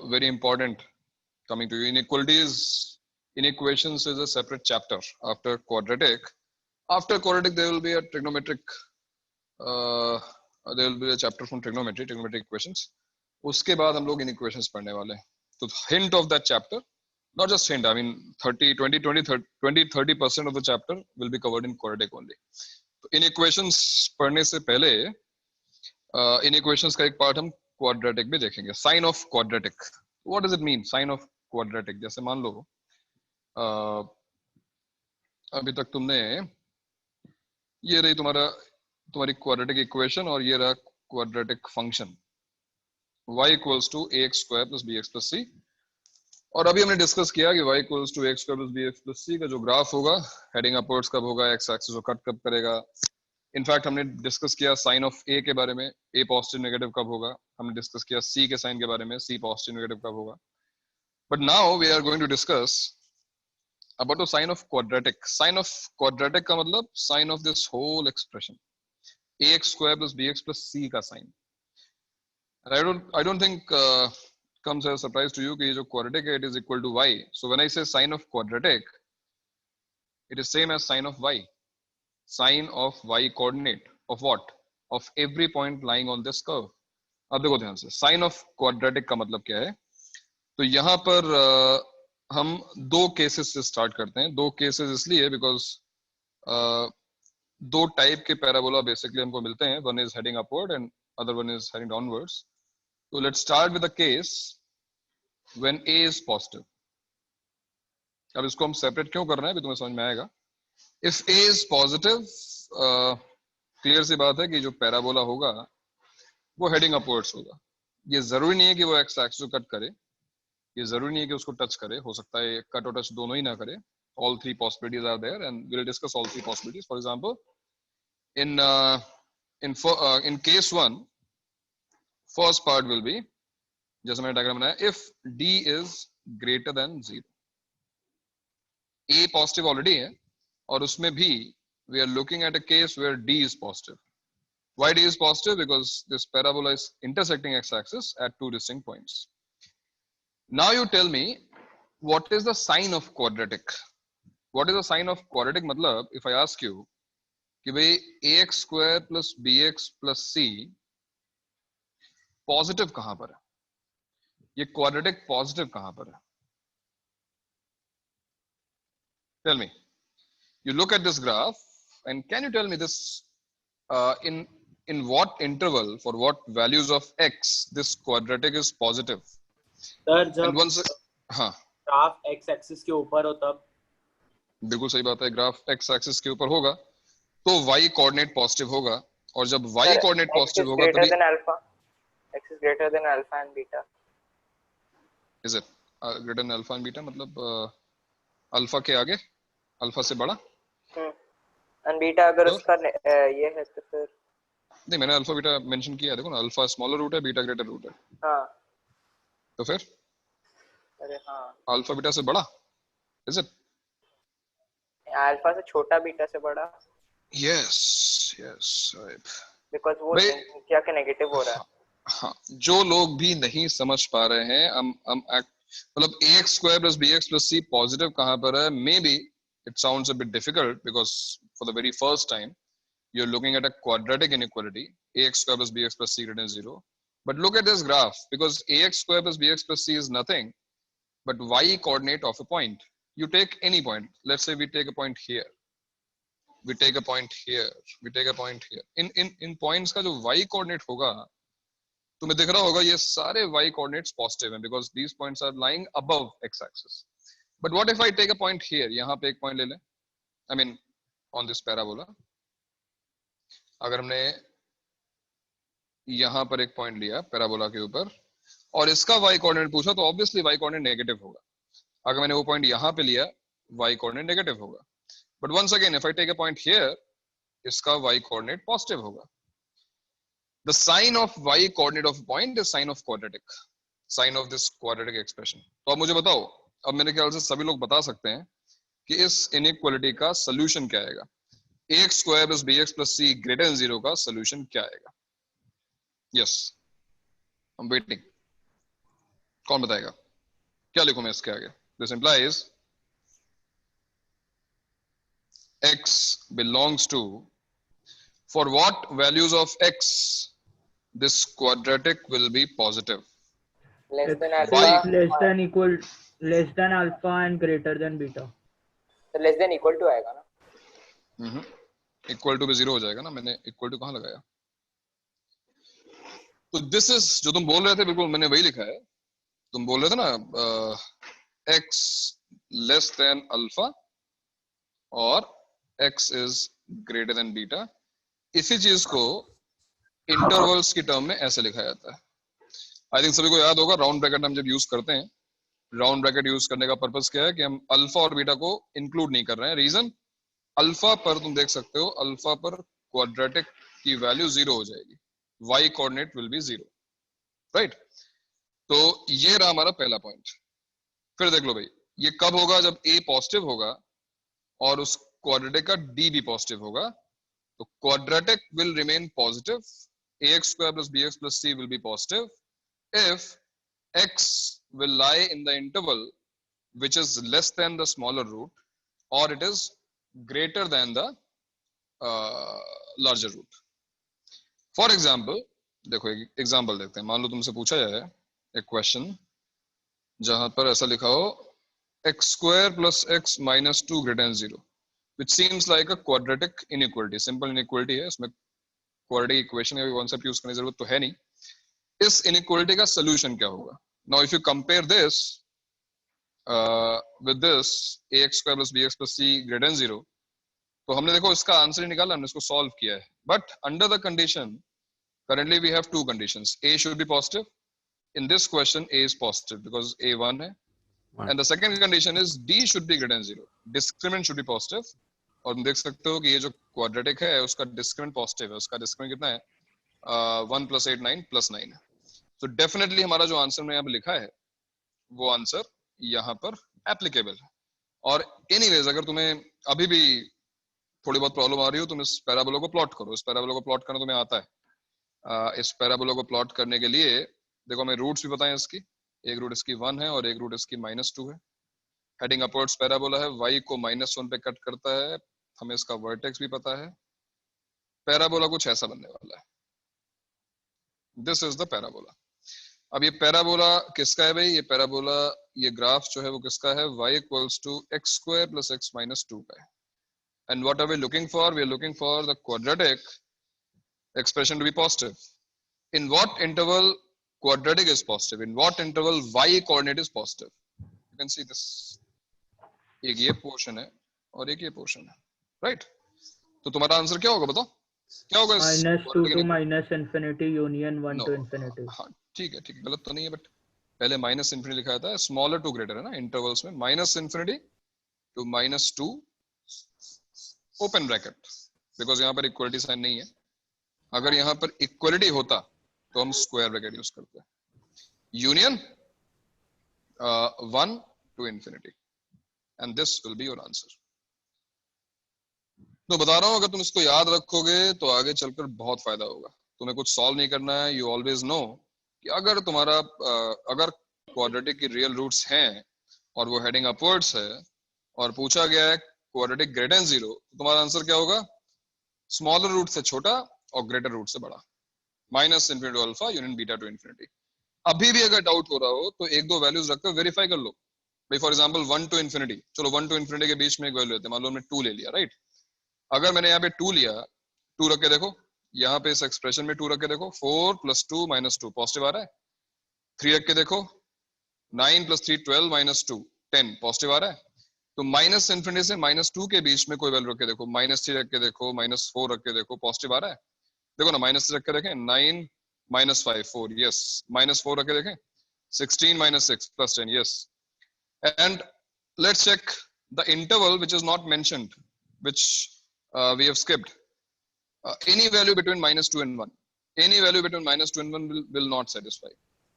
very important coming to you. Inequations is a separate chapter after quadratic. After quadratic, there will be a trigonometric. There will be a chapter from trigonometric equations. उसके बाद हम लोग inequations पढ़ने वाले हैं. So hint of that chapter, not just hint. I mean, 20-30% of the chapter will be covered in quadratic only. तो inequations पढ़ने से पहले inequations का एक part हम quadratic भी देखेंगे. Sign of quadratic. What does it mean? Sign of quadratic. जैसे मान लो अभी तक तुमने ये रही तुम्हारी quadratic equation और ये रहा quadratic function y equals to ax square plus bx plus c. और अभी हमने डिस्कस किया कि y equals to ax square plus bx plus c का जो ग्राफ होगा हेडिंग अपवर्ड्स कब होगा, x एक्सिस को कट कब करेगा. इनफैक्ट हमने डिस्कस किया साइन ऑफ a के बारे में, a पॉजिटिव नेगेटिव कब होगा. हमने डिस्कस किया c के साइन के बारे में, c पॉजिटिव नेगेटिव कब होगा. But now we are going to discuss about the sign of quadratic. Sign of quadratic का मतलब sign of this whole expression ax square plus bx plus c का sign. And I don't think comes as a surprise to you कि ये जो quadratic है it is equal to y. So when I say sign of quadratic, it is same as sign of y. Sign of y coordinate of what? Of every point lying on this curve. अब देखो ध्यान से sign of quadratic का मतलब क्या है. तो यहाँ पर हम दो केसेस से स्टार्ट करते हैं. दो केसेस इसलिए बिकॉज दो टाइप के पैराबोला बेसिकली हमको मिलते हैं. One is heading upward and other one is heading downwards. तो let's start with the case when a is positive. अब इसको हम सेपरेट क्यों कर रहे हैं अभी तुम्हें समझ में आएगा. If a is positive, clear सी बात है कि जो पैराबोला होगा वो हेडिंग अपवर्ड्स होगा. ये जरूरी नहीं है कि वो एक्स एक्सिस को कट करे, ये जरूरी नहीं है कि उसको टच करे. हो सकता है कट और टच दोनों ही ना करे. All three possibilities are there and we'll discuss all three possibilities. For example, in case one, first part will be जैसे मैंने डायग्राम बनाया, if d is greater than 0. a positive already है और उसमें भी we are looking at a case where d is positive. Why d is positive? Because this parabola is intersecting x-axis at two distinct points. Now you tell me what is the sign of quadratic. What is the sign of quadratic? मतलब if I ask you कि भाई ax square plus bx plus c positive कहां पर है, ये quadratic positive कहां पर है. Tell me. You look at this graph and can you tell me this in what interval for what values of x this quadratic is positive. Sir जब हाँ graph x axis के ऊपर हो तब. बिल्कुल सही बात है. ग्राफ x एक्सिस के ऊपर होगा तो y कोऑर्डिनेट पॉजिटिव होगा और जब y कोऑर्डिनेट पॉजिटिव होगा तभी x is greater than alpha and beta. Is it greater than alpha and beta? मतलब अल्फा के आगे, अल्फा से बड़ा. and beta अगर उसका ये है तो फिर नहीं, मैंने अल्फा बीटा मेंशन किया है. देखो ना, अल्फा स्मॉलर रूट है, बीटा ग्रेटर रूट है. हाँ तो फिर अरे हाँ अल्फा बीटा से बड़ा. Is it? अल्फा से छोटा, बीटा से बड़ा. Yes, right. Because वो क्या के नेगेटिव हो रहा है. हाँ, जो लोग भी नहीं समझ पा रहे हैं हम मतलब ax square plus bx plus c positive कहाँ पर है. Maybe it sounds a bit difficult because for the very first time you're looking at a quadratic inequality, ax square plus bx plus c greater than 0. But look at this graph, because ax square plus bx plus c is nothing but y coordinate of a point. You take any point. Let's say we take a point here. We take a point here. We take a point here. In points का जो y coordinate होगा, तुम्हें दिख रहा होगा ये सारे y coordinates positive हैं because these points are lying above x-axis. But what if I take a point here? यहाँ पे एक point ले लें. I mean on this parabola. अगर हमने यहाँ पर एक पॉइंट लिया पैराबोला के ऊपर और इसका y कोऑर्डिनेट पूछा तो ऑब्वियसली y कोऑर्डिनेट नेगेटिव होगा. अगर मैंने वो पॉइंट यहाँ पे लिया y कोऑर्डिनेट नेगेटिव होगा. But once again if I take a point here, इसका y कोऑर्डिनेट पॉजिटिव होगा. The sign of y coordinate of point is sign of quadratic, sign of this quadratic expression. तो अब मुझे बताओ, अब मेरे ख्याल से सभी लोग बता सकते हैं कि इस इनइक्वालिटी का सोल्यूशन क्या आएगा. ax square plus bx plus c greater than 0 का सोल्यूशन क्या आएगा. Yes, I'm waiting. कौन बताएगा? क्या लिखूं मैं इसके आगे? This implies x belongs to, for what values of x this quadratic will be positive? Less than X Y alpha, less than alpha and greater than beta. तो लेस देन इक्वल टू आएगा ना. Equal to भी 0 हो जाएगा ना, मैंने equal to कहाँ लगाया? तो दिस इज, जो तुम बोल रहे थे बिल्कुल मैंने वही लिखा है. तुम बोल रहे थे ना x लेस देन अल्फा और x is greater then beta. इसी चीज को इंटरवल्स की टर्म में ऐसे लिखा जाता है. आई थिंक सभी को याद होगा, राउंड ब्रैकेट हम जब यूज करते हैं, राउंड ब्रैकेट यूज करने का पर्पस क्या है कि हम अल्फा और बीटा को इंक्लूड नहीं कर रहे हैं. रीजन, अल्फा पर तुम देख सकते हो, अल्फा पर क्वाड्रेटिक की वैल्यू 0 हो जाएगी, y coordinate will be 0, right? तो ये रहा हमारा पहला पॉइंट. फिर देख लो भाई, ये कब होगा? जब a पॉजिटिव होगा और उस क्वाड्रेटिक का d भी पॉजिटिव होगा. तो quadratic will remain positive, ax square plus bx plus c will be positive if x will lie in the interval which is less than the smaller root or it is greater than the larger root. For example, देखो एक example देखते हैं. मान लो तुमसे पूछा जाए एक question जहां पर ऐसा लिखा हो x square plus x minus 2 greater than 0, which seems like a quadratic inequality. Simple inequality है, इसमें quadratic equation का भी concept यूज करने की जरूरत तो है नहीं. इस inequality का solution क्या होगा? Now if you compare this with this ax square plus bx plus c greater than 0, तो हमने देखो इसका आंसर ही निकाला, हमने इसको सॉल्व किया है. But under the condition, currently we have two conditions. A should be positive. In this question A is positive because A 1 है. And the second condition is D should be greater than 0. Discriminant should be positive. और तुम देख सकते हो कि ये जो quadratic है उसका डिस्क्रिमिनेंट पॉजिटिव है. उसका डिस्क्रिमिनेंट कितना है? 1 + 8 9 + 9. तो डेफिनेटली हमारा जो आंसर में यहाँ पे लिखा है वो आंसर यहाँ पर एप्लीकेबल है. और एनीवेज अगर तुम्हें अभी भी थोड़ी बहुत प्रॉब्लम आ रही हो, तुम इस पैराबोला को प्लॉट करो. इस पैराबोला को प्लॉट करना तुम्हें आता है. इस पैराबोला को प्लॉट करने के लिए देखो हमें रूट्स भी बताएं इसकी. एक रूट इसकी 1 है और एक रूट इसकी -2 है. हेडिंग अपवर्ड्स पैराबोला है, y को -1 पे कट करता है. हमें इसका वर्टेक्स भी पता है. पैराबोला कुछ ऐसा बनने वाला है. This is the parabola. अब ये पैराबोला किसका है भाई? ये पैराबोला, ये ग्राफ जो है वो किसका है? y = x² + x - 2 का है. And what are we looking for? We are looking for the quadratic expression to be positive. In what interval quadratic is positive? In what interval y coordinate is positive? You can see this. एक ये portion है और एक ये portion है, right? तो तुम्हारा answer क्या होगा बताओ? क्या होगा? -2 to -infinity union 1 No. to infinity. हाँ ठीक है, ठीक है, गलत तो नहीं है, बट पहले -∞ लिखा था, स्मॉलर टू ग्रेटर है ना इंटरवल्स में. -∞ to -2 ओपन ब्रैकेट, बिकॉज यहाँ पर इक्वलिटी साइन नहीं है. अगर यहाँ पर इक्वलिटी होता तो हम स्क्वायर ब्रैकेट यूज करते हैं. Union 1 to infinity, and this will be your answer. तो बता रहा हूँ, अगर तुम इसको याद रखोगे तो आगे चलकर बहुत फायदा होगा. तुम्हें कुछ सॉल्व नहीं करना है. यू ऑलवेज नो कि अगर तुम्हारा अगर क्वाड्रेटिक की रियल रूट्स हैं और वो हेडिंग अपवर्ड्स है और पूछा गया है क्वाड्रेटिक ग्रेटर देन 0, तो तुम्हारा आंसर क्या होगा? स्मॉलर रूट से छोटा और ग्रेटर रूट से बड़ा. -∞ to alpha union beta to infinity. अभी भी अगर डाउट हो रहा हो तो एक दो वैल्यूज रखकर वेरीफाई कर लो भाई. फॉर एग्जांपल 1 to infinity, चलो 1 to infinity के बीच में एक वैल्यू लेते हैं. मान लो हमने 2 ले लिया, राइट? अगर मैंने यहाँ पे 2 लिया, 2 रख के देखो, यहाँ पे इस एक्सप्रेशन में 2 रख के देखो, 4 + 2 - 2 पॉजिटिव आ रहा है. 3 रख के देखो, 9 + 3 12 - 2 10 पॉजिटिव आ रहा है. तो -∞ से -2 के बीच में कोई वैल्यू रख के देखो, -3 रख के देखो, -4 रख के देखो, पॉजिटिव आ रहा है. देखो ना, -3 रख के देखें, 9 - 5 4, यस. -4 रख के देखें, 16 - 6 + 10, yes. And let's check the interval which is not mentioned, which we have skipped. Any value between -2 and 1. Any value between -2 and 1 will not satisfy.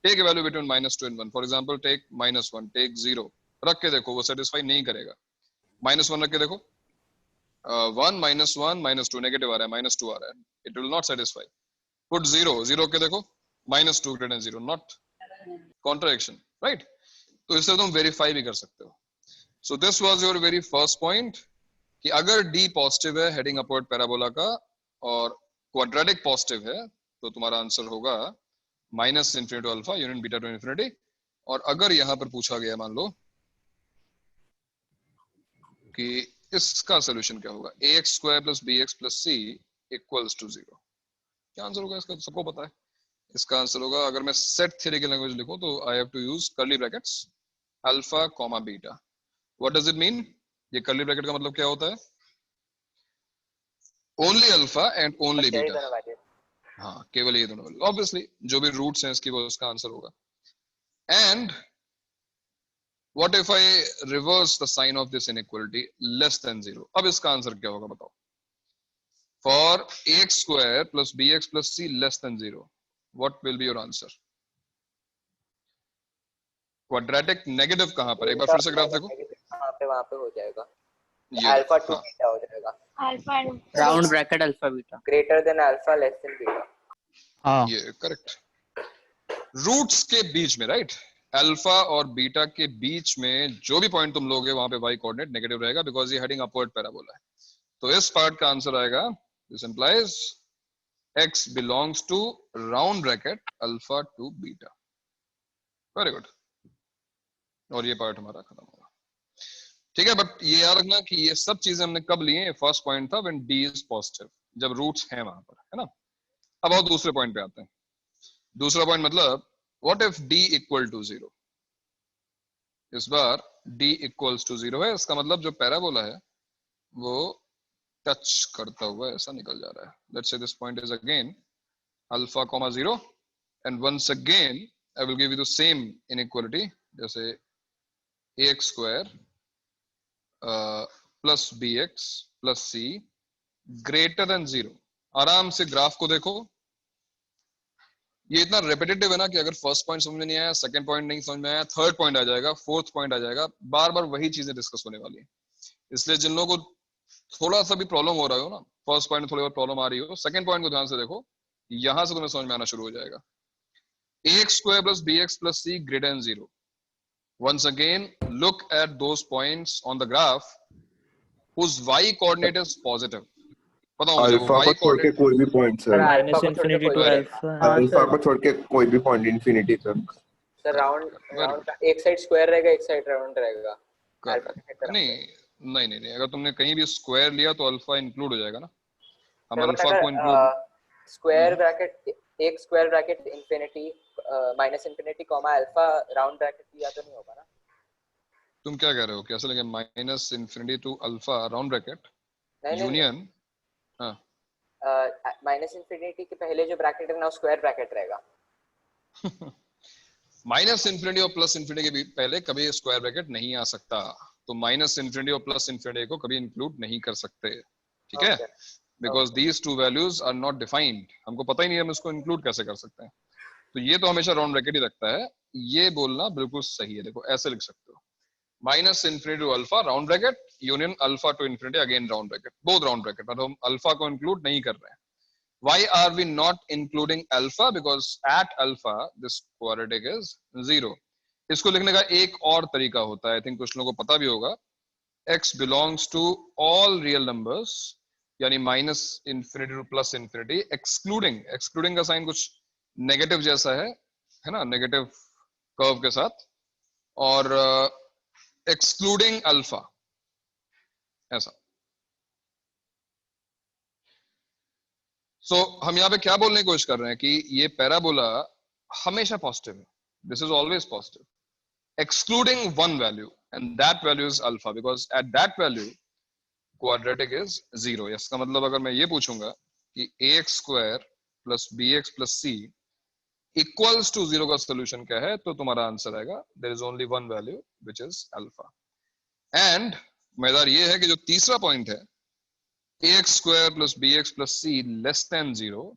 Take a value between -2 and 1. For example, take -1, take 0. रख के देखो, वो satisfy नहीं करेगा. -1 रख के देखो, 1 -1 -2 negative आ रहा है, -2 आ रहा है. It will not satisfy. Put 0, 0 के देखो, -2 greater than 0, not contradiction. Right? तो इससे तुम वेरीफाई भी कर सकते हो. So this was your very first point कि अगर डी पॉजिटिव है हेडिंग अपवर्ड पैराबोला का और क्वाड्रेटिक पॉजिटिव है तो तुम्हारा आंसर होगा minus infinity to alpha union beta to infinity. और अगर यहां पर पूछा गया मान लो कि इसका सोल्यूशन क्या होगा, ax square plus bx plus c equals to 0, क्या आंसर होगा इसका? सबको पता है. इसका आंसर होगा, अगर मैं सेट थ्योरी की लैंग्वेज लिखूं तो I have to use curly brackets alpha comma beta. What does it mean? ये कर्ली ब्रैकेट का मतलब क्या होता है? ओनली अल्फा एंड ओनली बस यही बीटा. दोनों वैल्यू. हाँ, केवल ये दोनों वैल्यू. ऑब्वियसली जो भी रूट्स हैं इसकी वो उसका आंसर होगा. And what if I reverse the sign of this inequality less than 0? अब इसका आंसर क्या होगा बताओ? For ax square plus bx plus c less than 0, what will be your answer? Quadratic negative कहां पर? एक बार फिर से ग्राफ देखो. वहां पे हो जाएगा ये अल्फा देखो, 2 हाँ, बीटा हो जाएगा. Alpha round bracket alpha beta. Greater than alpha less than beta. हाँ. ये करेक्ट. रूट्स के बीच में, राइट? अल्फा और बीटा के बीच में जो भी पॉइंट तुम लोगे वहां पे y कोऑर्डिनेट नेगेटिव रहेगा बिकॉज ये हेडिंग अपवर्ड पैराबोला है. तो इस पार्ट का आंसर आएगा, this implies x belongs to round bracket alpha to beta. Very good. और ये पार्ट हमारा खत्म होगा. ठीक है, बट ये याद रखना कि ये सब चीजें हमने कब लिए? फर्स्ट पॉइंट था व्हेन d इज पॉजिटिव, जब रूट्स हैं वहां पर, है ना? अब आओ दूसरे पॉइंट पे आते हैं. दूसरा पॉइंट मतलब what if d equal to 0? इस बार d इक्वल्स टू 0 है. इसका मतलब जो पैराबोला है वो टच करता हुआ ऐसा निकल जा रहा है. Let's say this point is again alpha comma 0 and once again I will give you the same inequality जैसे ax square plus bx plus c greater than 0. आराम से ग्राफ को देखो. ये इतना रेपिटेटिव है ना कि अगर फर्स्ट पॉइंट समझ में नहीं आया, सेकंड पॉइंट नहीं समझ में आया, थर्ड पॉइंट आ जाएगा, फोर्थ पॉइंट आ जाएगा, बार बार वही चीजें डिस्कस होने वाली है. इसलिए जिन लोगों को थोड़ा सा भी प्रॉब्लम हो रहा हो ना, फर्स्ट पॉइंट में थोड़ी और प्रॉब्लम आ रही हो, सेकंड पॉइंट को ध्यान से देखो, यहां से तुम्हें समझ में आना शुरू हो जाएगा. ax square plus bx plus c greater than 0. Once again, look at those points on the graph whose y coordinate is positive. बताओ मुझे वो अल्फा को y छोड़ के coordinate. कोई भी point sir. Minus infinity to alpha. Alpha को छोड़ के कोई भी पॉइंट इन्फिनिटी तक. सर राउंड एक साइड स्क्वायर रहेगा, एक साइड राउंड रहेगा. अल्फा के साइड नहीं, अगर तुमने कहीं भी स्क्वायर लिया तो अल्फा इंक्लूड हो जाएगा ना. हम सर, अल्फा को इंक्लूड स्क्वायर ब्रैकेट, एक square bracket infinity minus infinity comma alpha round bracket लिया तो नहीं होगा ना? तुम क्या कह रहे हो? कैसे लगे minus infinity to alpha round bracket union? हाँ, माइनस इन्फिनिटी के पहले जो ब्रैकेट है ना स्क्वायर ब्रैकेट रहेगा. माइनस इन्फिनिटी और प्लस इन्फिनिटी के पहले कभी स्क्वायर ब्रैकेट नहीं आ सकता. तो माइनस इन्फिनिटी और प्लस इन्फिनिटी को कभी इंक्लूड नहीं कर सकते. ठीक है, because these two values are not defined. हमको पता ही नहीं हम इसको इंक्लूड कैसे कर सकते हैं. तो ये तो हमेशा राउंड ब्रैकेट ही रखता है. ये बोलना बिल्कुल सही है. देखो ऐसे लिख सकते हो, minus infinity to alpha round bracket union alpha to infinity again round bracket, both round bracket. मतलब हम अल्फा को इंक्लूड नहीं कर रहे हैं. Why are we not including alpha? Because at alpha this quadratic is 0. इसको लिखने का एक और तरीका होता है, आई थिंक कुछ लोगों को पता भी होगा. x belongs to all real numbers, यानी minus infinity two plus infinity, excluding का साइन कुछ नेगेटिव जैसा है ना, नेगेटिव कर्व के साथ, और एक्सक्लूडिंग अल्फा ऐसा. हम यहाँ पे क्या बोलने की कोशिश कर रहे हैं कि ये पैराबोला हमेशा पॉजिटिव है. This is always positive excluding one value, and that value is alpha, because at that value quadratic is 0. इसका मतलब अगर मैं ये पूछूंगा कि ax square plus bx plus c equals to 0 का सोल्यूशन क्या है, तो तुम्हारा आंसर आएगा there is only one value which is alpha. and मजेदार ये है कि जो तीसरा पॉइंट है ax square plus bx plus c less than 0,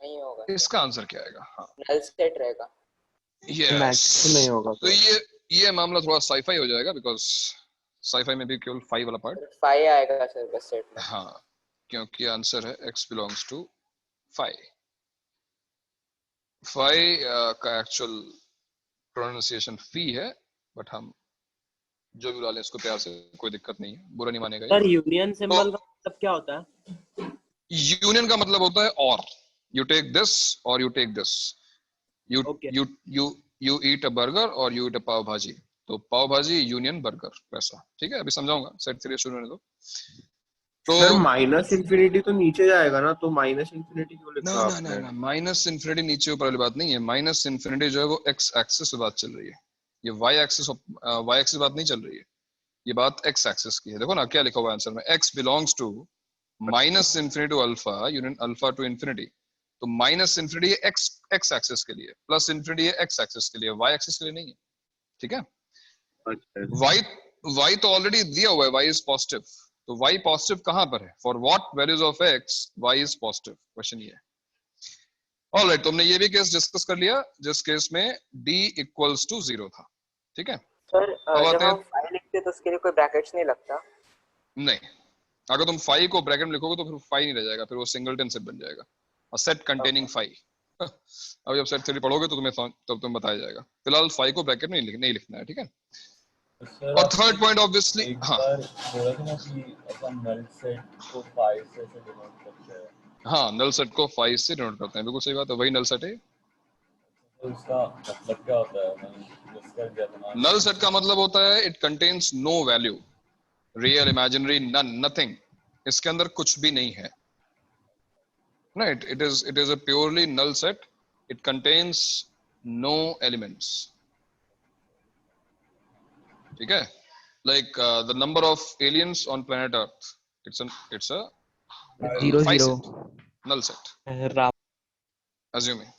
नहीं होगा. इसका आंसर क्या आएगा? हाँ, नल सेट रहेगा. yes. नहीं होगा. तो ये मामला थोड़ा साइफाई हो जाएगा, बिकॉज साइफाई में भी केवल 5 वाला पार्ट. 5 आएगा सर बस सेट में. हाँ, क्योंकि आंसर है x belongs to 5. 5 का एक्चुअल प्रोनाउंसिएशन फी है, बट हम जो भी बुला लें इसको प्यार से, कोई दिक्कत नहीं है, बुरा नहीं मानेगा सर ये। यूनियन सिंबल का मतलब क्या होता है? यूनियन का मतलब होता है और, यू टेक दिस और you take this, you Okay. You you you eat a burger और you eat a pav bhaji, तो पाव भाजी यूनियन बर्गर वैसा, ठीक है। अभी समझाऊंगा, सेट सीरियस शुरू होने दो। तो सर माइनस इंफिनिटी तो नीचे जाएगा ना, तो माइनस इंफिनिटी क्यों ना लिखा ना ना आपने? ना, माइनस इन्फिनिटी नीचे ऊपर वाली बात नहीं है। माइनस इन्फिनिटी जो है वो एक्स एक्सिस पे बात चल रही है, ये वाई एक्सिस बात नहीं चल रही है, ये बात एक्स एक्सिस की है। देखो ना क्या लिखा हुआ है आंसर में, X belongs to minus infinity to alpha union alpha to infinity. तो minus infinity X X axis के लिए, प्लस इन्फिनिटी एक्स एक्सिस के लिए, वाई एक्सिस के लिए नहीं है, ठीक है। अच्छा, वाई वाई तो ऑलरेडी दिया हुआ है, वाई इज पॉजिटिव, तो वाई पॉजिटिव कहां पर है, for what values of x y is positive, question ये है। ऑलराइट, तुमने ये भी केस डिस्कस कर लिया जिस केस में d इक्वल्स टू 0 था, ठीक है। सर अब जब आते हैं, हम फाइल लिखते हैं तो उसके लिए कोई ब्रैकेट्स नहीं लगता? नहीं, अगर तुम फाई को ब्रैकेट में लिखोगे तो फिर फाई नहीं रह जाएगा, फिर वो सिंगलटन सेट बन जाएगा, और सेट कंटेनिंग फाई। अब जब सेट थ्योरी पढ़ोगे तो तब तुम्हें बताया जाएगा, फिलहाल फाई को ब्रैकेट में नहीं लिखना है, ठीक है। सर और आपने थर्ड पॉइंट ऑब्वियसली, एक हाँ बार बोला था ना कि अपन नल सेट को 5 से ऐसे डिनोट करते हैं, हाँ, नल सेट को फाई से डिनोट करते हैं, बिल्कुल सही बात है, वही नल सेट है। तो उसका मतलब क्या होता है? मैंने डिस्कस किया था ना। नल सेट का मतलब होता है it contains no value, real imaginary none, nothing, इसके अंदर कुछ भी नहीं है, right? It is a purely null set, it contains no elements, ठीक है। Like the number of aliens on planet earth, it's a 5 0 set, null set, assuming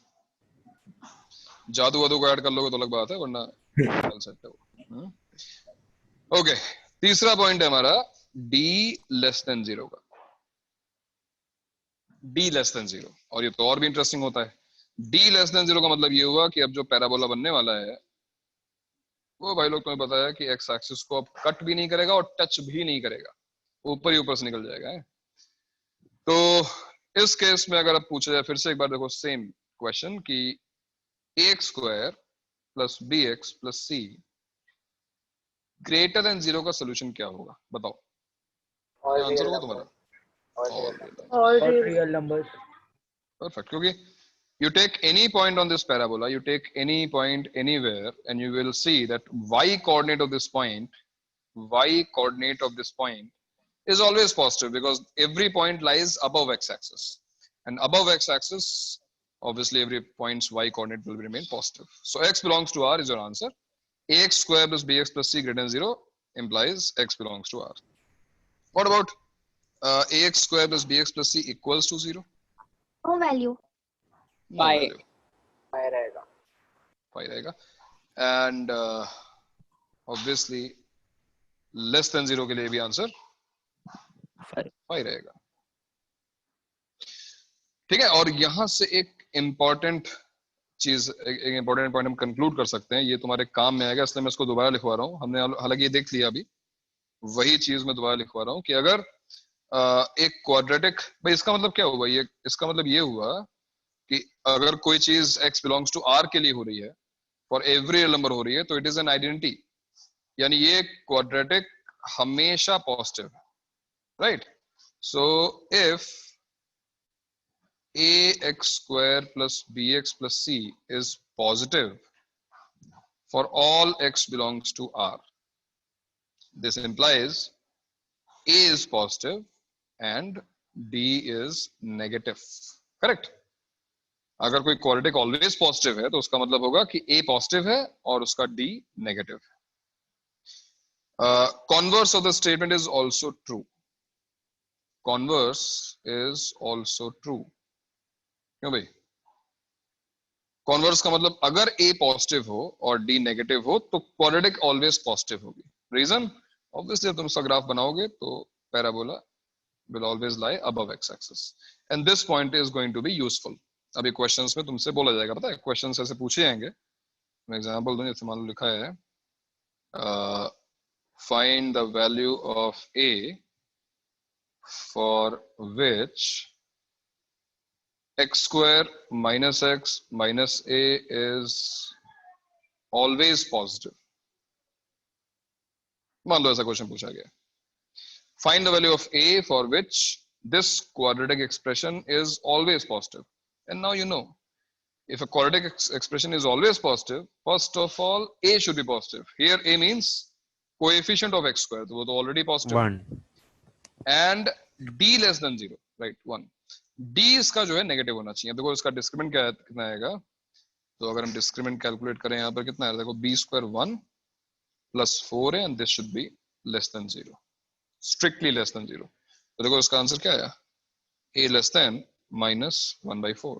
जादू वादू को ऐड कर लोगे तो अलग बात है, वरना null set है वो। ओके, तीसरा पॉइंट है हमारा d लेस देन 0 का, d लेस देन 0, और ये तो और भी इंटरेस्टिंग होता है। d लेस देन 0 का मतलब ये हुआ कि अब जो पैराबोला बनने वाला है वो भाई लोग तुम्हें बताया कि एक्स एक्सिस को अब कट भी नहीं करेगा और टच भी नहीं करेगा, ऊपर ही ऊपर से निकल जाएगा है? तो इस केस में अगर अब पूछा जाए फिर से एक बार, देखो सेम क्वेश्चन कि ax square plus B X plus C greater than 0 का सोल्यूशन क्या होगा, बताओ और क्या आंसर रियल होगा नंबर, तुम्हारा। और और real number. All real numbers. Perfect, क्योंकि you take any point on this parabola, you take any point anywhere and you will see that y coordinate of this point is always positive because every point lies above x-axis, and above x-axis obviously every point's y coordinate will remain positive. So x belongs to R is your answer. Ax square plus bx plus c greater than 0 implies x belongs to R. What about ax square plus bx plus c equals to 0? No value. No value, five रहेगा। pi रहेगा, and obviously less than 0 के लिए भी answer 5 रहेगा, ठीक है। और यहां से एक इंपॉर्टेंट चीज, एक इंपॉर्टेंट पॉइंट हम कंक्लूड कर सकते हैं, ये तुम्हारे काम में आएगा इसलिए मैं इसको दोबारा लिखवा रहा हूँ, हमने हालांकि ये देख लिया अभी, वही चीज मैं दोबारा लिखवा रहा हूँ कि अगर एक क्वाड्रेटिक, भाई इसका मतलब क्या हुआ, ये इसका मतलब ये हुआ कि अगर कोई चीज x बिलोंग्स टू r के लिए हो रही है, फॉर एवरी रियल नंबर हो रही है, तो इट इज एन आइडेंटिटी, यानी ये क्वाड्रेटिक हमेशा पॉजिटिव है, right. So if ax square plus bx plus c is positive for all x belongs to r, this implies a is positive and d is negative, correct। अगर कोई quadratic always positive है तो उसका मतलब होगा कि a positive है और उसका d नेगेटिव है। Converse of the statement is also true, converse is also true, क्यों भाई? कॉन्वर्स का मतलब अगर a पॉजिटिव हो और d नेगेटिव हो तो क्वाड्रेटिक ऑलवेज पॉजिटिव होगी। रीजन ऑब्वियसली तुम उसका ग्राफ बनाओगे तो parabola will always lie above x-axis and this point is going to be useful. अभी क्वेश्चंस में तुमसे बोला जाएगा, पता है क्वेश्चंस ऐसे पूछे जाएंगे, मैं एग्जांपल दूं, जैसे मान लो लिखा है find the value of a for which x square minus x minus a is always positive. मान लो ऐसा क्वेश्चन पूछा गया, find the value of a for which this quadratic expression is always positive, and now you know if a quadratic expression is always positive, first of all a should be positive. Here a means coefficient of x square, तो वो तो already positive, 1 and d less than 0, right, 1। d इसका जो है negative होना चाहिए। देखो इसका डिस्क्रिमिनेंट क्या कितना आएगा, तो अगर हम डिस्क्रिमिनेंट कैलकुलेट करें यहाँ पर कितना है, देखो b square 1 plus 4 है, and this should be less than 0, strictly less than 0। तो देखो इसका आंसर क्या आया, a less than minus 1/4।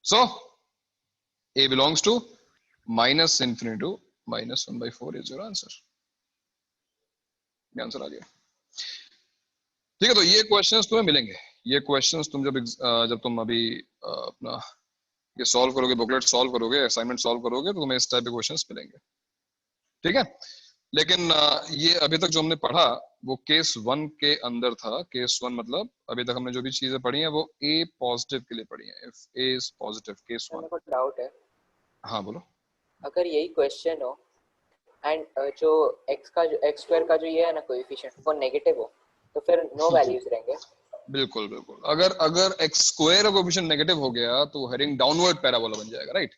So a belongs to minus infinity to minus 1/4 is your answer। ये आंसर आ गया। ठीक है, तो ये क्वेश्चंस तुम्हें मिलेंगे, ये क्वेश्चंस तुम जब तुम अभी अपना ये सॉल्व करोगे, बुकलेट सॉल्व करोगे, असाइनमेंट सॉल्व करोगे, तो तुम्हें इस टाइप के क्वेश्चंस मिलेंगे। ठीक है, लेकिन ये अभी तक जो हमने पढ़ा वो केस 1 के अंदर था। केस 1 मतलब अभी तक हमने जो भी चीजें पढ़ी हैं वो a पॉजिटिव के लिए पढ़ी हैं। If a is positive, case 1। मेरे को डाउट है, हाँ बोलो। अगर यही क्वेश्चन हो एंड जो x स्क्वायर का जो ये है ना कोएफिशिएंट वो नेगेटिव हो, तो फिर नो वैल्यूज रहेंगे। बिल्कुल बिल्कुल, अगर x स्क्वायर का कोएफिशिएंट नेगेटिव हो गया तो हेडिंग डाउनवर्ड पैराबोला बन जाएगा, right.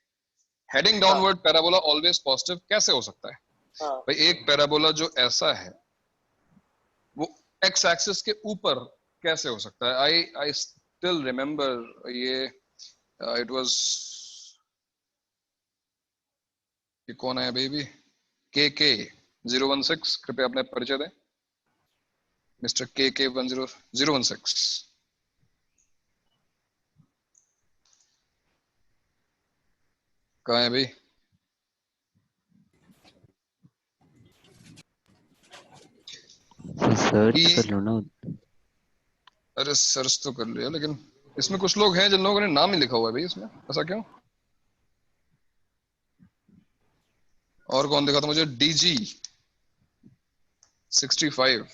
Heading downward parabola always positive कैसे हो सकता है? हाँ भाई एक पैराबोला जो ऐसा है वो x एक्सिस के ऊपर कैसे हो सकता है? आई स्टिल रिमेम्बर ये इट वाज, ये कौन है बेबी, KK 016, कृपया अपने परिचय दें। मिस्टर KK 016 कहाँ है भाई? सर्च कर लो ना। अरे सर्च तो कर लिया, लेकिन इसमें कुछ लोग हैं जिन लोगों ने नाम ही लिखा हुआ है भाई इसमें, ऐसा क्यों? और कौन दिखा था मुझे? DG 65,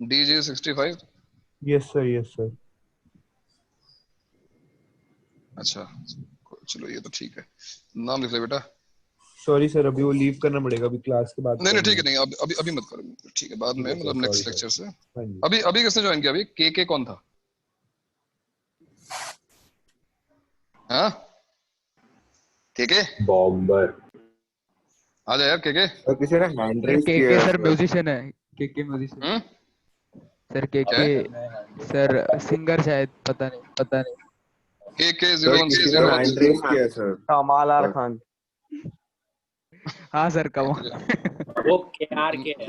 DG 65। Yes sir. अच्छा चलो ये तो ठीक है, नाम लिख ले बेटा। सॉरी सर, अभी वो लीव करना पड़ेगा, अभी क्लास के बाद। नहीं ठीक है, नहीं अभी मत करो, ठीक है, बाद में, मतलब नेक्स्ट लेक्चर से। हाँ जी। अभी किसने ज्वाइन किया? अभी KK कौन था? हाँ KK बॉम्बर। आ जा यार KK। और किसी ने हैंड रेज केके किया सर म्यूजिशियन है, KK musician sir, KK sir singer शायद, पता नहीं। KK किसी ने हैंड रेज किया सर। कमाल आर खान। हाँ सर कमाल। वो केआर के है,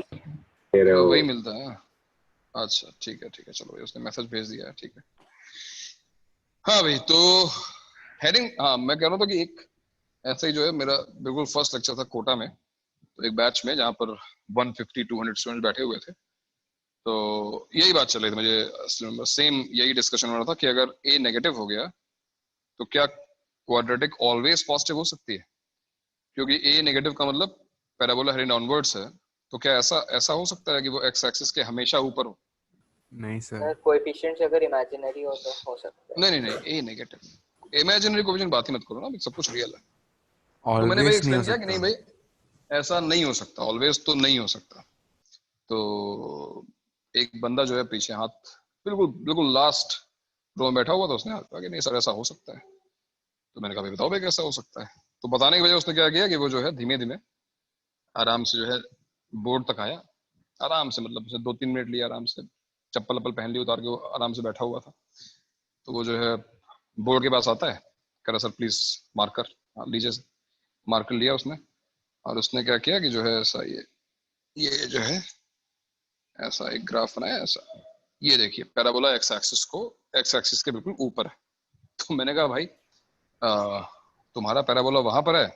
तो वही मिलता है। अच्छा ठीक है चलो, उसने मैसेज भेज दिया है, ठीक है। हाँ भाई, तो हेडिंग, हाँ मैं कह रहा था कि एक ऐसा ही जो है मेरा बिल्कुल फर्स्ट लेक्चर था कोटा में, तो एक बैच में जहाँ पर 150-200 स्टूडेंट बैठे हुए थे, तो यही बात चल रही थी मुझे, सेम यही डिस्कशन हो रहा था कि अगर a नेगेटिव हो गया तो क्या क्वाड्रेटिक ऑलवेज पॉजिटिव हो सकती है? क्योंकि a नेगेटिव का मतलब पैराबोला हेडिंग डाउनवर्ड्स है, तो क्या ऐसा हो सकता है कि वो x एक्सिस के हमेशा ऊपर हो? नहीं सर, कोएफिशिएंट्स अगर इमेजिनरी हो तो हो सकता है। नहीं a नेगेटिव, इमेजिनरी कोएफिशिएंट बात ही मत करो ना, सब कुछ रियल है। तो मैंने भाई ऑलवेज नहीं हो एक्सप्लेन किया कि नहीं सकता। भाई ऐसा नहीं हो सकता, ऑलवेज तो नहीं हो सकता। तो एक बंदा जो है पीछे हाथ बिल्कुल लास्ट रो में बैठा हुआ था, उसने हाथ कहा कि नहीं सर ऐसा हो सकता है। तो मैंने कहा भाई बताओ भाई कैसा हो सकता है। तो बताने की वजह उसने क्या किया कि वो जो है धीमे धीमे आराम से जो है बोर्ड तक आया, आराम से, मतलब 2-3 मिनट लिया, आराम से चप्पल पहन ली उतार के, वो आराम से बैठा हुआ था। तो वो जो है बोर्ड के पास आता है, कह रहा सर प्लीज मार्कर लीजिए। मार्कर लिया उसने, और उसने क्या किया कि जो है ऐसा ये जो है ऐसा एक ग्राफ बनाया ऐसा, ये देखिए पैराबोला x एक्सिस के बिल्कुल ऊपर है। तो मैंने कहा भाई तुम्हारा पैराबोला वहां पर है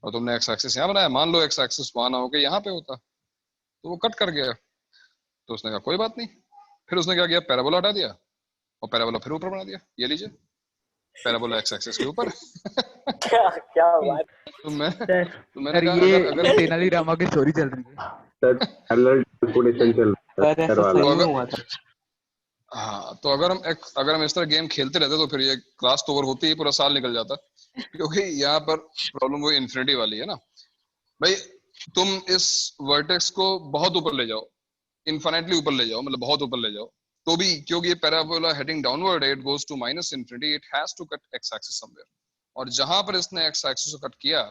और तुमने x एक्सिस यहाँ बनाया, मान लो x एक्सिस वहां ना होकर यहाँ पे होता तो वो कट कर गया। तो उसने कहा कोई बात नहीं, फिर उसने क्या किया, पैराबोला हटा दिया और पैराबोला फिर ऊपर बना दिया, ये लीजिए पैराबोला x एक्सिस के ऊपर। क्या बात। तो मैंने सर कहा ये अगर तेनालीरामा की स्टोरी चल रही है। सर पैरेलल कैलकुलेशन चल रहा है। सर ऐसा सही में हुआ था। हाँ, तो अगर हम इस तरह गेम खेलते रहते तो फिर ये क्लास तो ओवर होती ही पूरा साल निकल जाता, क्योंकि यहाँ पर प्रॉब्लम वो इन्फिनिटी वाली है ना भाई। तुम इस वर्टेक्स को बहुत ऊपर ले जाओ, इनफाइनाइटली ऊपर ले जाओ, मतलब बहुत ऊपर ले जाओ, तो भी क्योंकि ये पैराबोला हेडिंग डाउनवर्ड है, it goes to minus infinity, it has to cut x axis somewhere. और जहां पर इसने एक्स एक्सिस को कट किया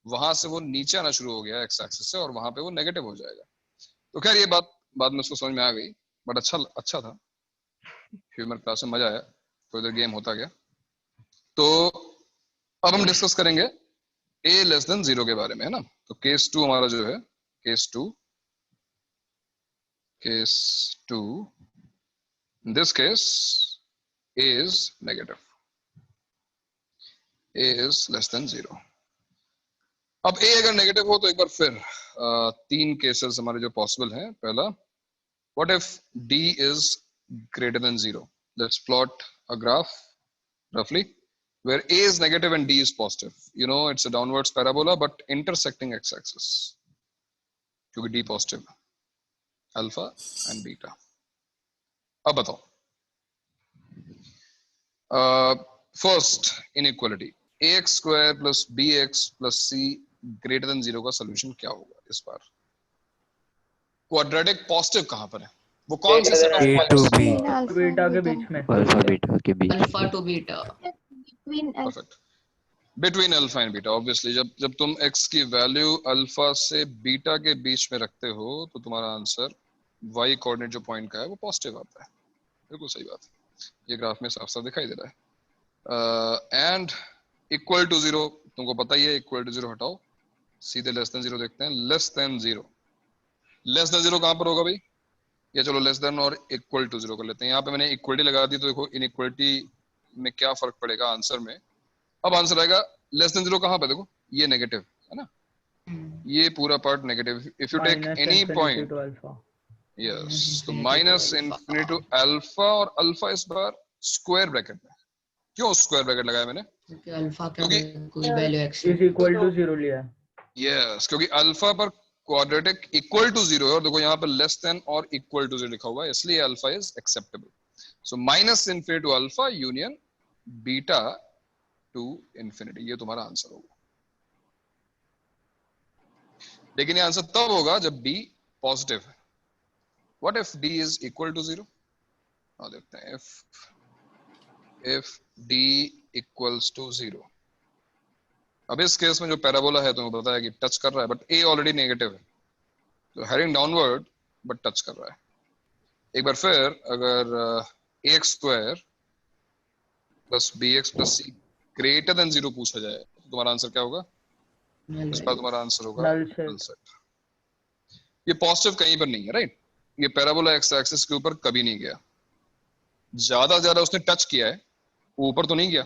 वहां से वो नीचे आना शुरू हो गया एक्स एक्सिस से, और वहां पे वो नेगेटिव हो जाएगा। तो खैर ये बात बाद में उसको समझ में आ गई, बट अच्छा था, ह्यूमर क्लास में मजा आया, तो इधर गेम होता गया। तो अब हम डिस्कस करेंगे a लेस देन 0 के बारे में, है ना। तो केस 2 हमारा जो है, case 2 in this case a is negative, a is less than 0। अब a अगर नेगेटिव हो तो एक बार फिर तीन केसेस हमारे जो पॉसिबल हैं। पहला, what if d is greater than 0? Let's plot a graph roughly where a is negative and d is positive. You know, it's a downwards parabola but intersecting x-axis, क्योंकि d positive, alpha and beta। अब बताओ, first inequality, ax square plus bx plus c greater than 0 का solution क्या होगा इस बार? Quadratic positive कहां पर है? वो कौन से set of A to points? B, beta के बीच में। अल्फा बीटा के बीच अल्फा में। To beta, perfect, between alpha and beta. Obviously जब तुम x की वैल्यू अल्फा से बीटा के बीच में रखते हो तो तुम्हारा आंसर y कोऑर्डिनेट जो पॉइंट का है वो पॉजिटिव आता है। बिल्कुल सही बात है, ये ग्राफ में साफ साफ दिखाई दे रहा है। एंड इक्वल टू 0, तुमको पता ही है, इक्वल टू 0 हटाओ, सीधे लेस देन 0 देखते हैं। लेस देन 0, लेस देन 0 कहां पर होगा भाई? ये चलो लेस देन और इक्वल टू 0 कर लेते हैं। यहाँ पे मैंने इक्वलिटी लगा दी, तो देखो इनइक्वलिटी में क्या फर्क पड़ेगा आंसर में। अब आंसर आएगा लेस देन 0 कहां पे? देखो ये नेगेटिव है ना, ये पूरा part negative. If you take any point, yes, तो माइनस इन्फिनिटी टू अल्फा, और अल्फा इस बार स्क्वायर ब्रैकेट में। क्यों स्क्वायर ब्रैकेट लगाया मैंने? क्योंकि अल्फा का क्योंकि कोई value x is equal to 0 लिया है। यस, क्योंकि अल्फा पर क्वाड्रेटिक इक्वल टू 0 है, और देखो यहाँ पर लेस देन और इक्वल टू 0 लिखा हुआ है, इसलिए alpha is acceptable. So minus infinity to alpha union beta to infinity, ये तुम्हारा आंसर होगा। लेकिन ये आंसर तब होगा जब d पॉजिटिव है। What if d is equal to 0? और देखते हैं, if d इक्वल्स टू 0। अब इस केस में जो पैराबोला है तुम्हें पता है कि टच कर रहा है, बट a ऑलरेडी नेगेटिव है, तो हेडिंग डाउनवर्ड बट टच कर रहा है। एक बार फिर अगर ax square plus bx plus c greater than 0 पूछा जाए तो तुम्हारा आंसर क्या होगा? इस बार तुम्हारा आंसर होगा नल सेट। ये पॉजिटिव कहीं पर नहीं है, राइट? ये पैराबोला एक्स एक्सिस के ऊपर कभी नहीं गया, ज्यादा ज्यादा उसने टच किया है, ऊपर तो नहीं गया।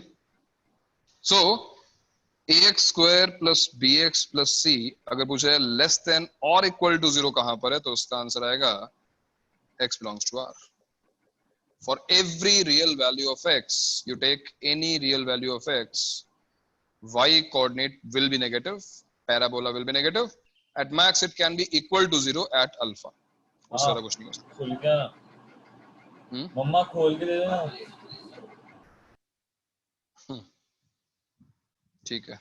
सो ax square plus bx plus c अगर पूछा है लेस देन और इक्वल टू 0 कहां पर है, तो उसका आंसर आएगा x belongs to r। For every real value of x, you take any real value of x, y coordinate will be negative, parabola will be negative, at max it can be equal to 0 at alpha। उससे ज्यादा कुछ नहीं हो सकता। खुल गया ना, मम्मा खोल के दे देना। ठीक है।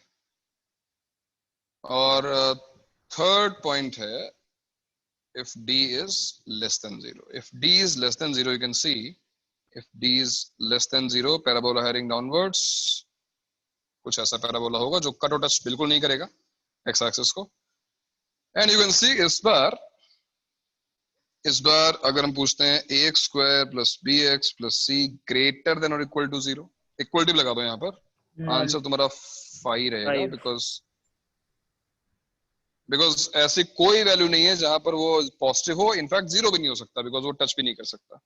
और थर्ड पॉइंट है, if d is less than 0, if d is less than 0, you can see if d is less than 0, parabola heading downwards, कुछ ऐसा पैराबोला होगा जो कट और टच बिल्कुल नहीं करेगा x एक्सिस को। एंड यू कैन सी इस बार अगर हम पूछते हैं ax square plus bx plus c greater than और इक्वल टू 0, इक्वलिटी लगा दो यहाँ पर, आंसर तुम्हारा 5 रहेगा, बिकॉज ऐसी कोई वैल्यू नहीं है जहां पर वो पॉजिटिव हो, इनफैक्ट 0 भी नहीं हो सकता बिकॉज वो टच भी नहीं कर सकता।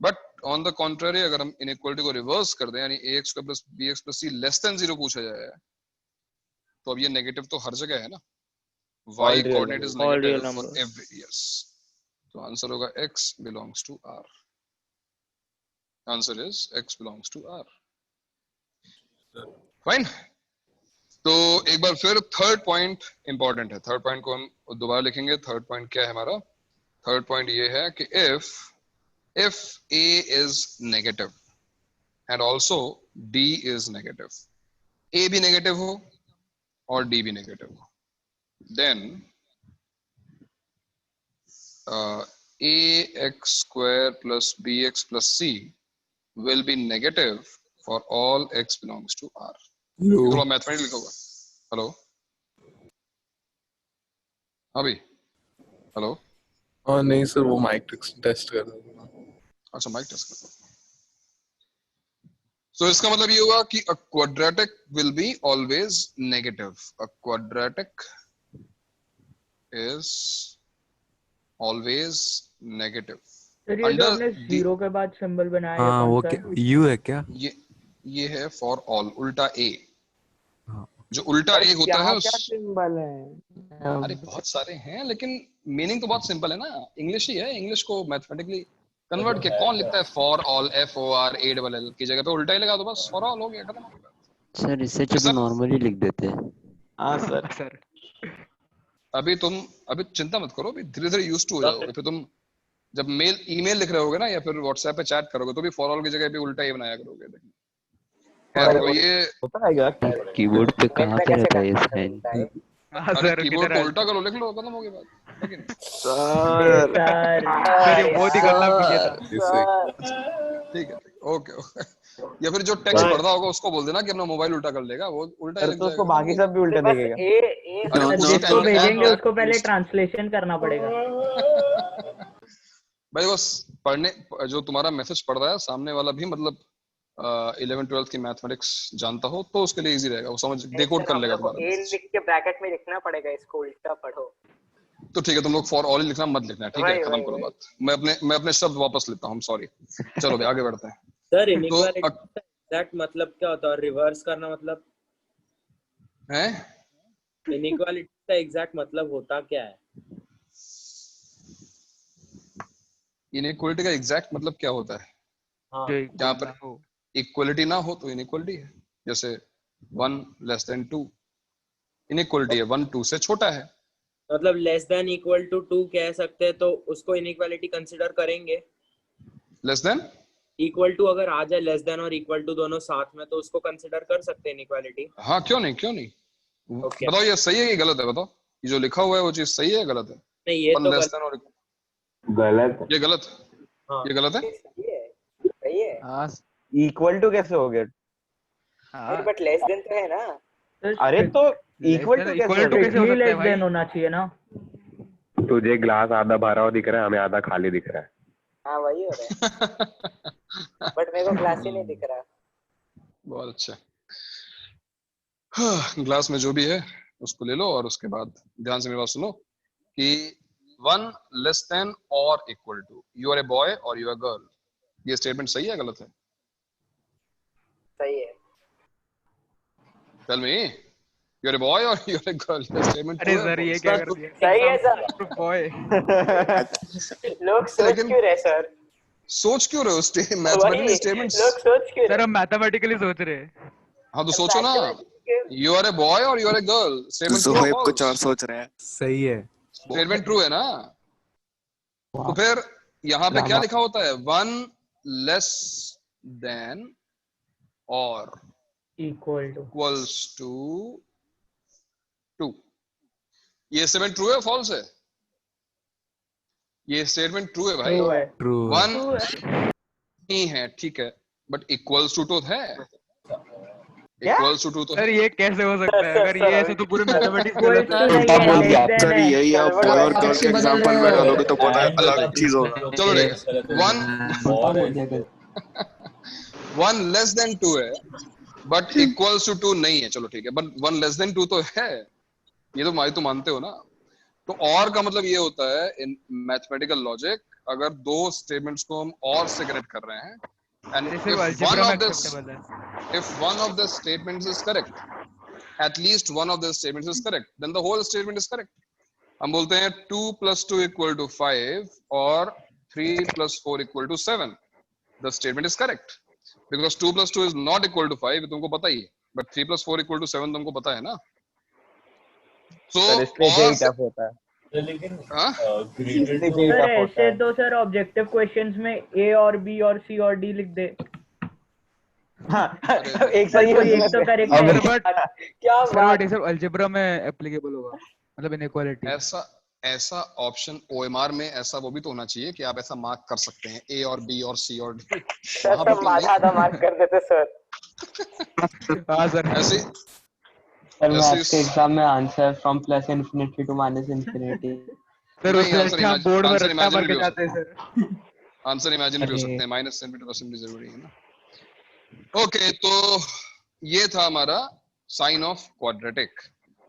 बट ऑन द कॉन्ट्ररी अगर हम इनइक्वालिटी को रिवर्स कर दें, यानी ax square plus bx plus c less than 0 पूछा जाए, तो अब ये नेगेटिव तो हर जगह है ना, y coordinate is negative for every, yes, तो आंसर होगा x belongs to r। Answer is x belongs to r। Fine. तो एक बार फिर थर्ड पॉइंट इंपॉर्टेंट है, थर्ड पॉइंट को हम दोबारा लिखेंगे। थर्ड पॉइंट क्या है हमारा? थर्ड पॉइंट ये है कि if if A is negative and also D is negative, A भी negative हो और D भी negative हो, then ax square plus bx plus c will be negative for all x belongs to R. थोड़ा mathematics लिखा होगा. Hello अभी hello. हाँ नहीं सर वो माइक टेस्ट कर रहा हूँ. अच्छा माइक टेस्ट कर. So इसका मतलब ये हुआ कि a quadratic will be always negative. A quadratic is always negative. Sir ये जो आपने जीरो के बाद सिंबल बनाया है हाँ कौन वो सा क्या यू है क्या? ये है for all उल्टा A. जो उल्टा ए होता है क्या सिंबल है? अरे बहुत सारे हैं लेकिन मीनिंग तो बहुत सिंपल है ना. इंग्लिश ही है. इंग्लिश को मैथमेटिकली कन्वर्ट किया. कौन लिखता है फॉर ऑल FOR ALL की जगह पे उल्टा ही लगा दो बस. फॉर ऑल हो गया खत्म. सर इससे अच्छा नॉर्मली लिख देते हैं. हाँ सर. अभी चिंता मत करो. अभी धीरे धीरे यूज्ड टू हो जाओगे. फिर तुम जब ईमेल लिख रहे होगे ना या फिर व्हाट्सएप पे चैट करोगे तो भी फॉर ऑल की जगह पे उल्टा ही बनाया करोगे. देखना ये होता है क्या? कीबोर्ड पे कहाँ पे रहता है ये साइन? हाँ अरे सर कीबोर्ड को उल्टा करो लिख लो खत्म हो गई बात. लेकिन सर सर ये बहुत ही गलत किया था. ठीक है ओके. या फिर जो टेक्स्ट पढ़ रहा होगा उसको बोल देना कि अपना मोबाइल उल्टा कर लेगा. वो उल्टा ही लिख तो उसको जाएगा. बाकी सब भी उल्टा देखेगा. अरे जिसको भेजेंगे उसको पहले ट्रांसलेशन करना पड़ेगा. भाई बस पढ़ने जो तुम्हारा मैसेज पढ़ रहा है सामने वाला भी मतलब 11th-12th की मैथमेटिक्स जानता हो तो उसके लिए इजी रहेगा. वो समझ डिकोड कर लेगा तुम्हारा. ए लिख के ब्रैकेट में लिखना पड़ेगा इसको उल्टा पढ़ो. तो ठीक है तुम लोग फॉर ऑल लिखना मत लिखना. ठीक है खत्म करो बात. मैं अपने शब्द वापस लेता हूँ. सॉरी. चलो भाई आगे बढ़ते हैं. सर इनइक्वालिटी का एग्जैक्ट मतलब क्या होता है और रिवर्स करना मतलब हैं? इनइक्वालिटी का एग्जैक्ट मतलब होता क्या है? इनइक्वालिटी का एग्जैक्ट मतलब क्या होता है? जहाँ पर इक्वलिटी ना हो तो इनइक्वालिटी है. जैसे 1 लेस देन 2 इनइक्वालिटी है. 1 2 से छोटा है. मतलब लेस देन इक्वल टू 2 कह सकते हैं तो उसको इनइक्वालिटी कंसीडर करेंगे. लेस देन इक्वल टू अगर आ जाए लेस देन और इक्वल टू दोनों साथ में तो उसको कंसीडर कर सकते हैं इनइक्वालिटी. हाँ क्यों नहीं. बताओ ये सही है कि गलत है. बताओ ये जो लिखा हुआ है वो चीज सही है गलत है? नहीं ये तो गलत. ये गलत है. हाँ. ये गलत है. सही है. हाँ इक्वल टू कैसे हो गया? बट लेस देन तो है ना. अरे तो इक्वल टू कैसे हो सकता लेस है देन होना चाहिए ना. तुझे ग्लास आधा भरा हुआ दिख रहा है हमें आधा खाली दिख रहा है. हाँ वही हो रहा है. बट मेरे को ग्लास ही नहीं दिख रहा. बहुत अच्छा. ग्लास में जो भी है उसको ले लो और उसके बाद ध्यान से मेरी बात सुनो कि 1 लेस देन और equal to you are a boy और यू आर गर्ल. ये स्टेटमेंट सही है गलत है? सही है. Tell me you are a boy और यू आर ए गर्ल. ये स्टेटमेंट अरे सर ये क्या कर दिया? सही है सर. बॉय लोग सोच क्यों रहे सर? सोच क्यों रहे हो? मैथमेटिकल स्टेटमेंट्स लोग सोच क्यों सर हम मैथमेटिकली सोच रहे हैं. हाँ तो सोचो ना. यू आर ए बॉय और you are a girl. Statement कुछ और सोच रहे हैं. सही है. स्टेटमेंट ट्रू है ना. तो फिर यहाँ पे क्या लिखा होता है? 1 लेस देन और इक्वल्स टू 2. ये स्टेटमेंट ट्रू है फॉल्स है? ये स्टेटमेंट ट्रू है भाई. ट्रू. 1 नहीं है ठीक है बट इक्वल्स टू तो है. इक्वल्स टू 2 तो सर ये कैसे हो सकता है? अगर ये ऐसे तो पूरे मैथमेटिक्स गलत है. सर यही आप बॉय और गर्ल के एग्जांपल में डालोगे तो बहुत अलग चीज होगा. चलो ठीक है. 1 लेस देन 2 है बट इक्वल्स टू 2 नहीं है. चलो ठीक है बट 1 लेस देन 2 तो है. ये तो भाई तुम मानते हो ना. तो और का मतलब ये होता है इन मैथमेटिकल लॉजिक अगर दो स्टेटमेंट्स को हम और से कनेक्ट कर रहे हैं and if one of the statements is correct, at least one of the statements is correct, then the whole statement is correct. हम बोलते हैं 2 + 2 = 5 और 3 + 4 = 7. The statement is correct because 2 + 2 is not equal to 5. तुमको पता ही है. But 3 + 4 = 7 तुमको पता है ना. So हाँ सर ऐसे तो सर ऑब्जेक्टिव क्वेश्चंस में ए और बी और सी और डी लिख दे। हाँ अरे एक सही कोई एक है तो करेक्ट सर है। बट क्या सर बात बट ये सब अलजेब्रा में एप्लीकेबल होगा, मतलब इनइक्वालिटी। ऐसा ऐसा ऑप्शन OMR में ऐसा वो भी तो होना चाहिए कि आप ऐसा मार्क कर सकते हैं A और B और C और D। सर वहां पे सब तो नहीं, आधा मार्क कर देते सर। हाँ सर। ऐसे सर ऐसे मैथ्स के एग्जाम में answer from plus infinity to minus infinity. Sir नहीं, उससे आंसर अच्छा आप बोर्ड में आंसर रट्टा इमेजिन मार भी के हो जाते सकता हैं है, सर। आंसर इमेजिन भी हो अरे सकते हैं, -10% भी जरूरी है ना। ओके, तो ये था हमारा साइन ऑफ क्वाड्रेटिक,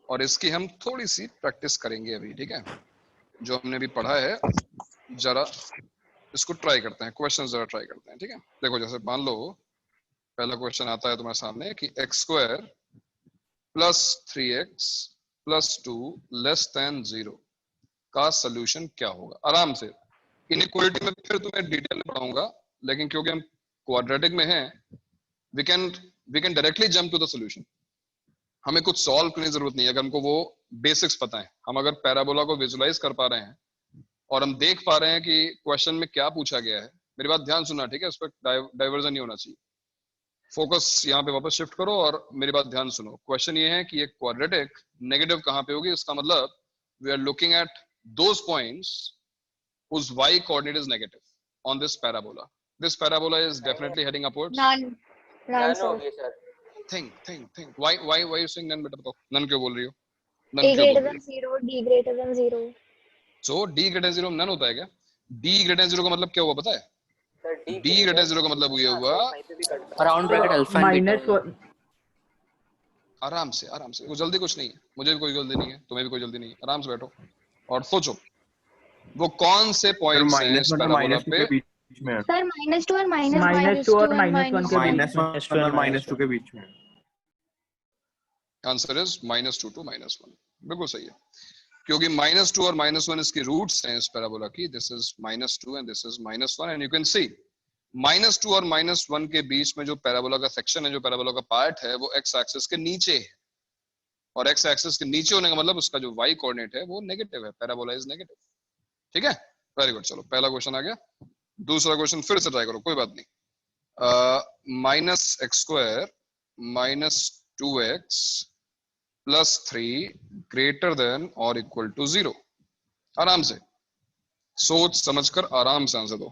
और इसकी हम थोड़ी सी प्रैक्टिस करेंगे अभी, ठीक है। जो हमने अभी पढ़ा है जरा इसको ट्राई करते हैं, क्वेश्चन जरा ट्राई करते हैं, ठीक है। देखो जैसे मान लो पहला क्वेश्चन आता है तुम्हारे सामने कि x² + 3x + 2 < 0 का सोल्यूशन क्या होगा। आराम से, इनइक्वालिटी में फिर तुम्हें डिटेल में पढ़ाऊंगा, लेकिन क्योंकि हम क्वाड्रेटिक में हैं, we can directly jump to the solution. हमें कुछ सॉल्व करने की जरूरत नहीं है अगर हमको वो बेसिक्स पता है। हम अगर पैराबोला को विजुलाइज कर पा रहे हैं और हम देख पा रहे हैं कि क्वेश्चन में क्या पूछा गया है, मेरी बात ध्यान सुनना, ठीक है, उस पर डाइवर्जन नहीं होना चाहिए। फोकस यहाँ पे वापस शिफ्ट करो और मेरी बात ध्यान सुनो। क्वेश्चन ये है कि एक क्वाड्रेटिक नेगेटिव कहाँ पे होगी, इसका मतलब we are looking at those points whose y coordinate is negative on this parabola. This parabola is definitely heading upwards. None होगी sir. Think. Why you saying none? बेटा बताओ, none क्यों बोल रही हो? A None क्यों greater बोल than रही 0, D greater than 0. हो? So d greater than 0 none होता है क्या? d greater than 0 का मतलब क्या हुआ पता है? सर d greater than 0 का मतलब ये हुआ, around bracket alpha and beta. आराम से, वो जल्दी कुछ नहीं है, मुझे भी कोई जल्दी नहीं है, तुम्हें भी कोई जल्दी नहीं है, आराम से बैठो और सोचो वो कौन से पॉइंट्स हैं इस पैराबोला पे। सर -2 और -1 -2 और -1 के बीच में। -1 और -2 के बीच में। आंसर इज -2 to -1, बिल्कुल सही है, क्योंकि -2 और -1 इसकी रूट्स हैं इस पैराबोला की। This is -2 and this is -1 and you can see -2 और -1 के बीच में जो पैराबोला का सेक्शन है, जो पैराबोला का पार्ट है, वो x एक्सिस के नीचे है, और x एक्सिस के नीचे होने का मतलब उसका जो y कोऑर्डिनेट है वो नेगेटिव है, पैराबोला इज नेगेटिव, ठीक है। वेरी गुड, चलो पहला क्वेश्चन आ गया। दूसरा क्वेश्चन फिर से ट्राई करो, कोई बात नहीं। -x² - 2x + 3 greater than or equal to 0। आराम से सोच समझकर आराम से आंसर दो,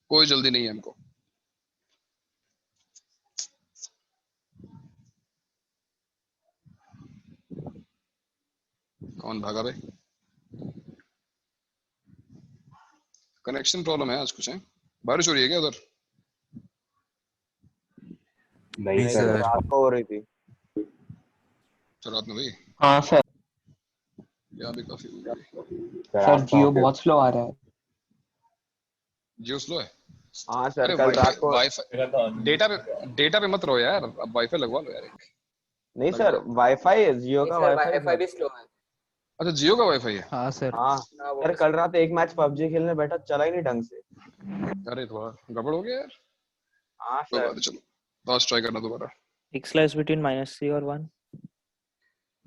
कोई जल्दी नहीं है हमको। कौन भागा भाई? कनेक्शन प्रॉब्लम है आज कुछ, है? बारिश हो रही है क्या उधर? नहीं सर, रात को हो रही थी। तो रात में भाई? हाँ सर। यहाँ भी काफी हो गई। सर जियो बहुत स्लो आ रहा है। जियो स्लो है? हाँ सर, अरे कल रात को वाईफाई डेटा पे मत रहो यार, अब वाईफाई लगवा लो यार एक। नहीं सर, वाईफाई है, जियो का वाईफाई भी स्लो है। अच्छा, जियो का वाईफाई है? हाँ सर। हाँ सर, कल रात एक मैच पबजी खेलने बैठा, चला ही नहीं ढंग से। अरे थोड़ा गड़बड़ हो गया यार। हाँ कोई सर। बात नहीं, चलो लास्ट ट्राई करना दोबारा। x lies between -3 और 1।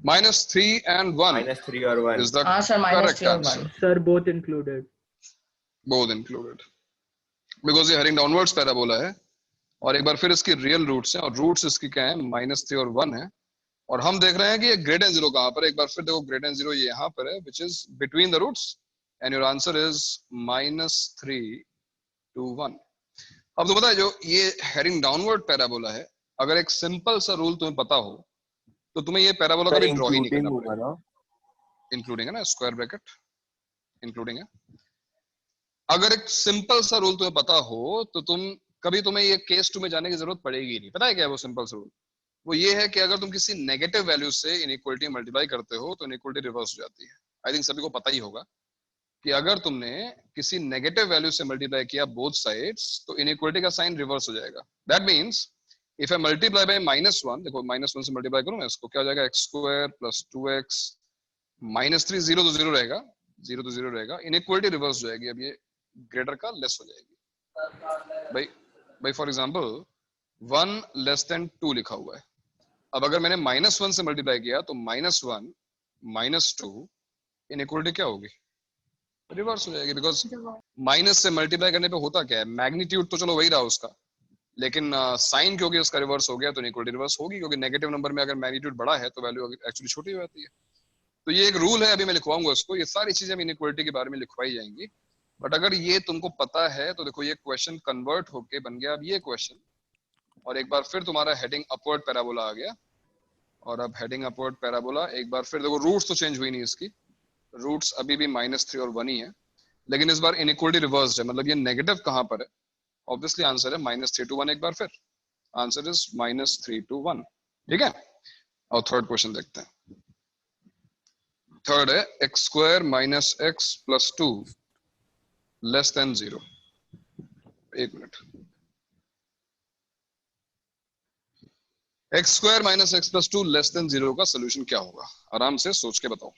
-3 and 1 -3 और 1 is the हाँ सर, correct -3 और answer. 1 sir, both included because ये हेडिंग डाउनवर्ड्स पैराबोला है, और एक बार फिर इसकी रियल रूट्स हैं, और रूट्स इसकी क्या है, -3 और 1 है, और हम देख रहे हैं कि ये ग्रेटर देन 0 कहाँ पर है। एक बार फिर देखो, ग्रेटर देन 0 ये यहाँ पर है, which is between the roots, and your answer is -3 to 1। अब तो बताए, जो ये हेडिंग डाउनवर्ड पैराबोला है, अगर एक सिंपल सा रूल तुम्हें पता हो तो तुम्हें ये पैराबोला कभी ड्रॉ ही नहीं करना पड़ेगा। इंक्लूडिंग है ना, स्क्वायर ब्रैकेट इंक्लूडिंग है। अगर एक सिंपल सा रूल तुम्हें पता हो तो तुम्हें ये केस 2 में जाने की जरूरत पड़ेगी नहीं। पता है क्या है वो सिंपल सा रूल? वो ये है कि अगर तुम किसी नेगेटिव वैल्यू से इनइक्वालिटी मल्टीप्लाई करते हो तो इनइक्वालिटी रिवर्स हो जाती है। आई थिंक सभी को पता ही होगा कि अगर तुमने किसी नेगेटिव वैल्यू से मल्टीप्लाई किया बोथ साइड्स तो इनइक्वालिटी का साइन रिवर्स हो जाएगा। That means if I multiply by -1, देखो -1 से मल्टीप्लाई करूं मैं इसको, क्या हो जाएगा, x² + 2x -3, 0 तो 0 रहेगा, 0 तो 0 रहेगा, इनइक्वालिटी रिवर्स हो जाएगी। अब ये ग्रेटर का लेस हो जाएगी। भाई फॉर एग्जांपल 1 < 2 लिखा हुआ है। अब अगर मैंने -1 से मल्टीप्लाई किया तो -1 - 2 इनइक्वालिटी क्या होगी, रिवर्स हो जाएगी, बिकॉज माइनस से मल्टीप्लाई करने पे होता क्या है, मैग्नीट्यूड तो चलो वही रहा उसका, लेकिन साइन क्योंकि उसका रिवर्स हो गया तो इनइक्वालिटी रिवर्स होगी, क्योंकि नेगेटिव नंबर में अगर मैग्नीट्यूड बड़ा है तो वैल्यू एक्चुअली छोटी हो जाती है। तो ये एक रूल है, अभी मैं लिखवाऊंगा उसको, ये सारी चीजें इनइक्वालिटी के बारे में लिखवाई जाएंगी। बट अगर ये तुमको पता है तो देखो ये क्वेश्चन कन्वर्ट होके बन गया अब ये क्वेश्चन, और एक बार फिर तुम्हारा हेडिंग अपवर्ड पैराबोला आ गया, और अब हेडिंग अपवर्ड पैराबोला एक बार फिर देखो, रूट्स तो चेंज हुई नहीं इसकी, रूट्स अभी भी -3 और 1 ही है, लेकिन इस बार इनइक्वालिटी रिवर्स्ड है, मतलब ये नेगेटिव कहां पर है, ऑब्वियसली आंसर है -3 to 1। एक बार फिर आंसर इज -3 to 1, ठीक है। और थर्ड क्वेश्चन देखते हैं। थर्ड है x² - x + 2 < 0। एक मिनट, x² - x + 2 < 0 का सोल्यूशन क्या होगा, आराम से सोच के बताओ।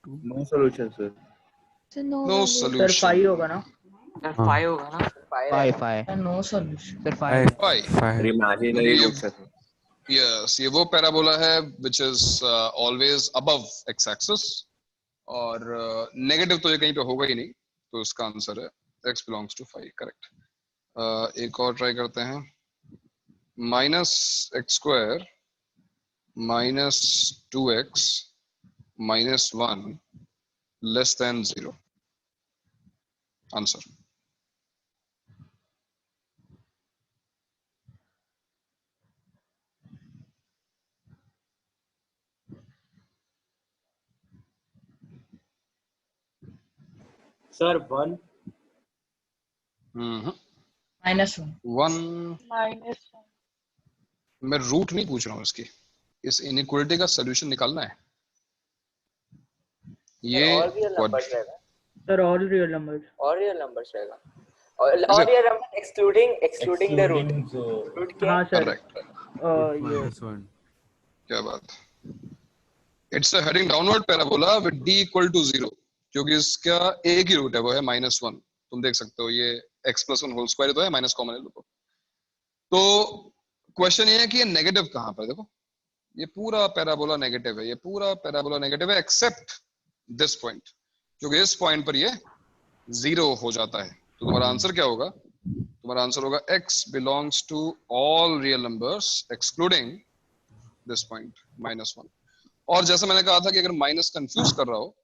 No solution sir. No sir solution, 5 होगा ना? सर 5 होगा ना? 5 no solution sir 5 5। Imaginary root sir. Yes, ये वो पैराबोला है which is always above x axis, और नेगेटिव तो ये कहीं पे होगा ही नहीं, तो इसका आंसर है x belongs to 5, करेक्ट। एक और ट्राई करते हैं, -x² - 2x - 1 < 0, आंसर। सर 1 1 मैं रूट नहीं पूछ रहा हूँ इसकी, इस इनइक्वालिटी का सोल्यूशन निकालना है। ये और रियल नंबर्स रहेगा सर, ऑल रियल नंबर्स, और रियल नंबर्स रहेगा, और real number excluding the root. Root क्या? हाँ सर, करेक्ट, ये क्या बात। It's a heading downward parabola with d = 0, क्योंकि इसका एक ही रूट है, वो है -1। तुम देख सकते हो ये x + 1 होल स्क्वायर तो है, माइनस कॉमन है लो। तो क्वेश्चन ये है कि ये नेगेटिव कहां पर, देखो ये पूरा पैराबोला नेगेटिव है, ये पूरा पैराबोला नेगेटिव है एक्सेप्ट दिस पॉइंट, क्योंकि इस पॉइंट पर ये 0 हो जाता है। तो तुम्हारा आंसर क्या होगा, तुम्हारा आंसर होगा x belongs to all real numbers excluding this point -1। और जैसा मैंने कहा था कि अगर माइनस कंफ्यूज कर रहा हो,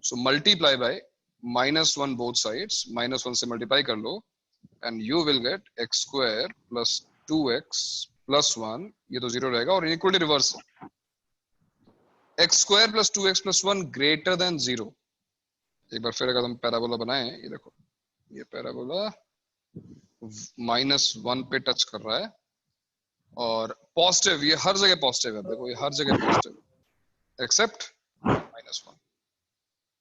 so multiply by -1 both sides, -1 से मल्टीप्लाई कर लो and you will get x² + 2x + 1, ये तो 0 रहेगा, और इक्वलिटी रिवर्स है, x² + 2x + 1 ग्रेटर देन 0। एक बार फिर अगर हम पैराबोला बनाएं, ये देखो ये पैराबोला -1 पे टच कर रहा है, और पॉजिटिव, ये हर जगह पॉजिटिव है, देखो ये हर जगह पॉजिटिव है except -1।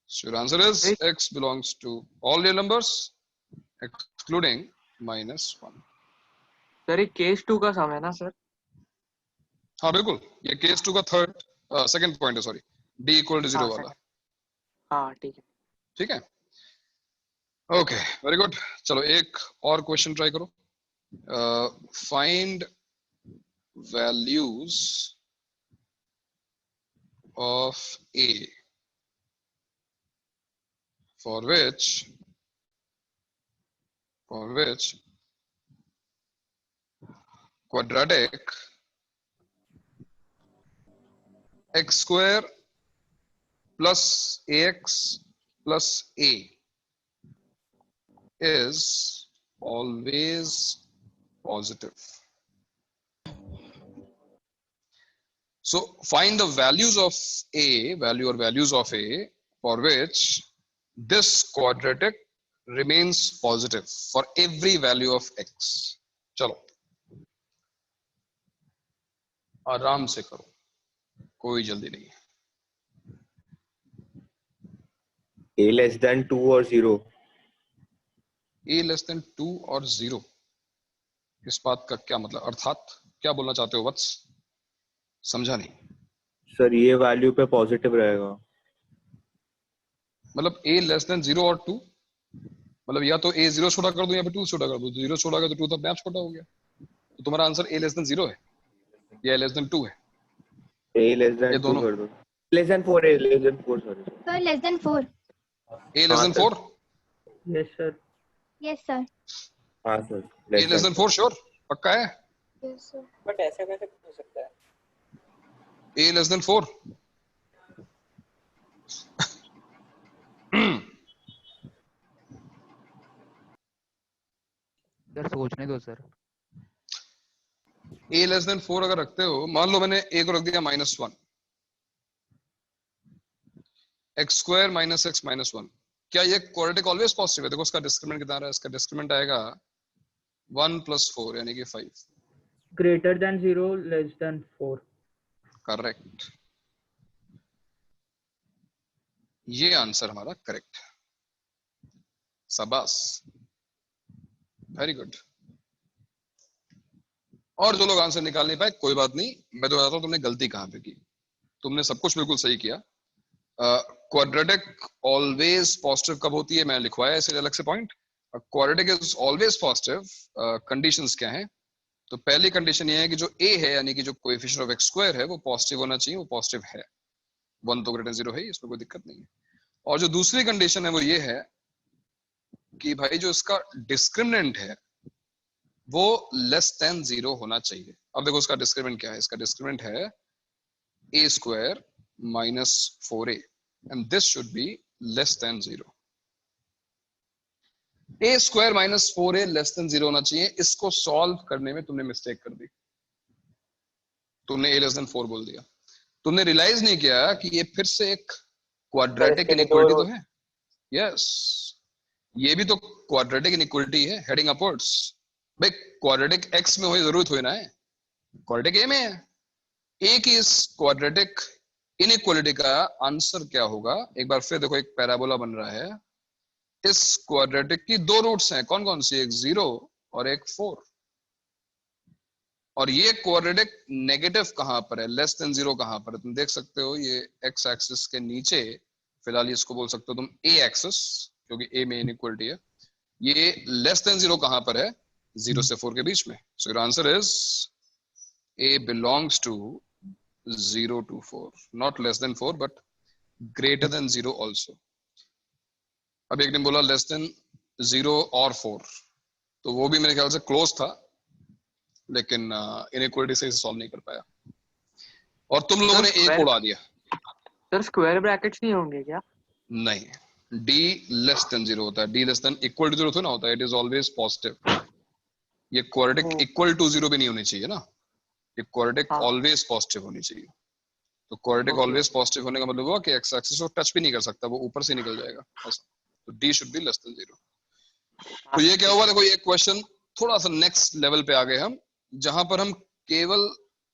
So your answer is x belongs to all real numbers excluding -1। Sir ये केस 2 का सम है ना सर? हाँ बिल्कुल, ये केस 2 का सेकंड पॉइंट है, सॉरी, d = 0 वाला। हाँ ठीक है, ठीक है, ओके, वेरी गुड। चलो एक और क्वेश्चन ट्राई करो। Find values of a for which quadratic x² plus ax plus a is always positive. So find the values of a, values of a for which this quadratic remains positive for every value of x. चलो आराम से करो, कोई जल्दी नहीं है। a less than 2 or 0। a less than 2 और 0, इस बात का क्या मतलब, अर्थात क्या बोलना चाहते हो वत्स, समझा नहीं। सर ये वैल्यू पे पॉजिटिव रहेगा, मतलब a less than 0 और 2, मतलब या तो a 0 छोटा कर दूं या फिर 2 छोटा कर दूं, 0 छोटा कर तो 2 तो अपने आप छोटा हो गया। तो तुम्हारा आंसर a लेस देन 0 है या लेस देन 2 है? a लेस ये देन 2 दोनों कर दो, less than 4, a less than 4 sorry Sir, less than 4. a less than 4 Yes, sir. Yes, sir. हाँ sir a less than 4 sure पक्का है? Yes, sir. बट ऐसा कैसे हो सकता है? a लेस देन 4 सर सोचने दो सर। a लेस देन 4 अगर रखते हो, मान लो मैंने a को रख दिया -1, x square minus x minus 1, क्या ये क्वाड्रेटिक ऑलवेज पॉजिटिव है? देखो उसका डिस्क्रिमिनेंट कितना आ रहा है, इसका डिस्क्रिमिनेंट आएगा 1 + 4 यानी कि 5। Greater than 0, less than 4. Correct, ये आंसर हमारा करेक्ट है। शाबाश, वेरी गुड। और जो लोग आंसर निकाल नहीं पाए कोई बात नहीं, मैं तो बताता हूँ तुमने गलती कहाँ पे की। तुमने सब कुछ बिल्कुल सही किया। क्वाड्रेटिक ऑलवेज पॉजिटिव कब होती है, मैंने लिखवाया इसे अलग से point. Quadratic is always positive, conditions क्या हैं? तो पहली कंडीशन ये है कि जो a है यानी कि जो कोएफिशिएंट ऑफ x स्क्वायर है वो पॉजिटिव होना चाहिए, वो पॉजिटिव है, 1 तो ग्रेटर 0 है, इसमें कोई दिक्कत नहीं है। और जो दूसरी कंडीशन है वो ये है कि भाई जो इसका डिस्क्रिमिनेंट है वो लेस देन 0 होना चाहिए। अब देखो उसका डिस्क्रिमिनेंट क्या है, इसका डिस्क्रिमिनेंट है a square minus 4a and this should be less than 0। a square minus 4a less than 0 होना चाहिए। इसको सॉल्व करने में तुमने मिस्टेक कर दी, तुमने a लेस देन 4 बोल दिया। तुमने रियलाइज नहीं किया कि ये फिर से एक क्वाड्रेटिक इनइक्वालिटी तो है। यस, ये भी तो क्वाड्रेटिक इनइक्वालिटी है, हेडिंग अपवर्ड्स। भाई क्वाड्रेटिक x में हो जरूरत हो ना है, क्वाड्रेटिक a में है। a की इस क्वाड्रेटिक इनइक्वालिटी का आंसर क्या होगा? एक बार फिर देखो, एक पैराबोला बन रहा है, इस क्वाड्रेटिक की 2 रूट्स हैं, कौन कौन सी? एक 0 और एक 4। और ये क्वाड्रेटिक नेगेटिव कहां पर है, लेस देन 0 कहां पर है? तुम देख सकते हो ये x एक्सिस के नीचे, फिलहाल इसको बोल सकते हो तुम a एक्सिस, क्योंकि a में इनइक्वालिटी है। ये लेस देन 0 कहां पर है? 0 से 4 के बीच में। So your answer is a belongs to 0 to 4, not less than 4 but greater than 0 also। अब एक ने बोला लेस देन 0 और 4, तो वो भी मेरे ख्याल से क्लोज था, लेकिन इनइक्वालिटी से सॉल्व नहीं कर पाया और तुम लोगों ने a को उड़ा दिया। सर स्क्वायर ब्रैकेट्स नहीं होंगे क्या? नहीं, d लेस देन 0 होता है, d less than equal to 0 तो ना होता है, इट इज ऑलवेज पॉजिटिव। ये क्वाड्रेटिक इक्वल टू 0 भी नहीं होनी चाहिए ना, ये क्वाड्रेटिक ऑलवेज पॉजिटिव होनी चाहिए। तो क्वाड्रेटिक ऑलवेज पॉजिटिव होने का मतलब हुआ कि x एक्सिस को टच भी नहीं कर सकता, वो ऊपर से निकल जाएगा ऐसा। तो d should be less than 0। तो ये क्या हुआ? देखो ये क्वेश्चन थोड़ा सा नेक्स्ट लेवल पे आ गए हम, जहां पर हम केवल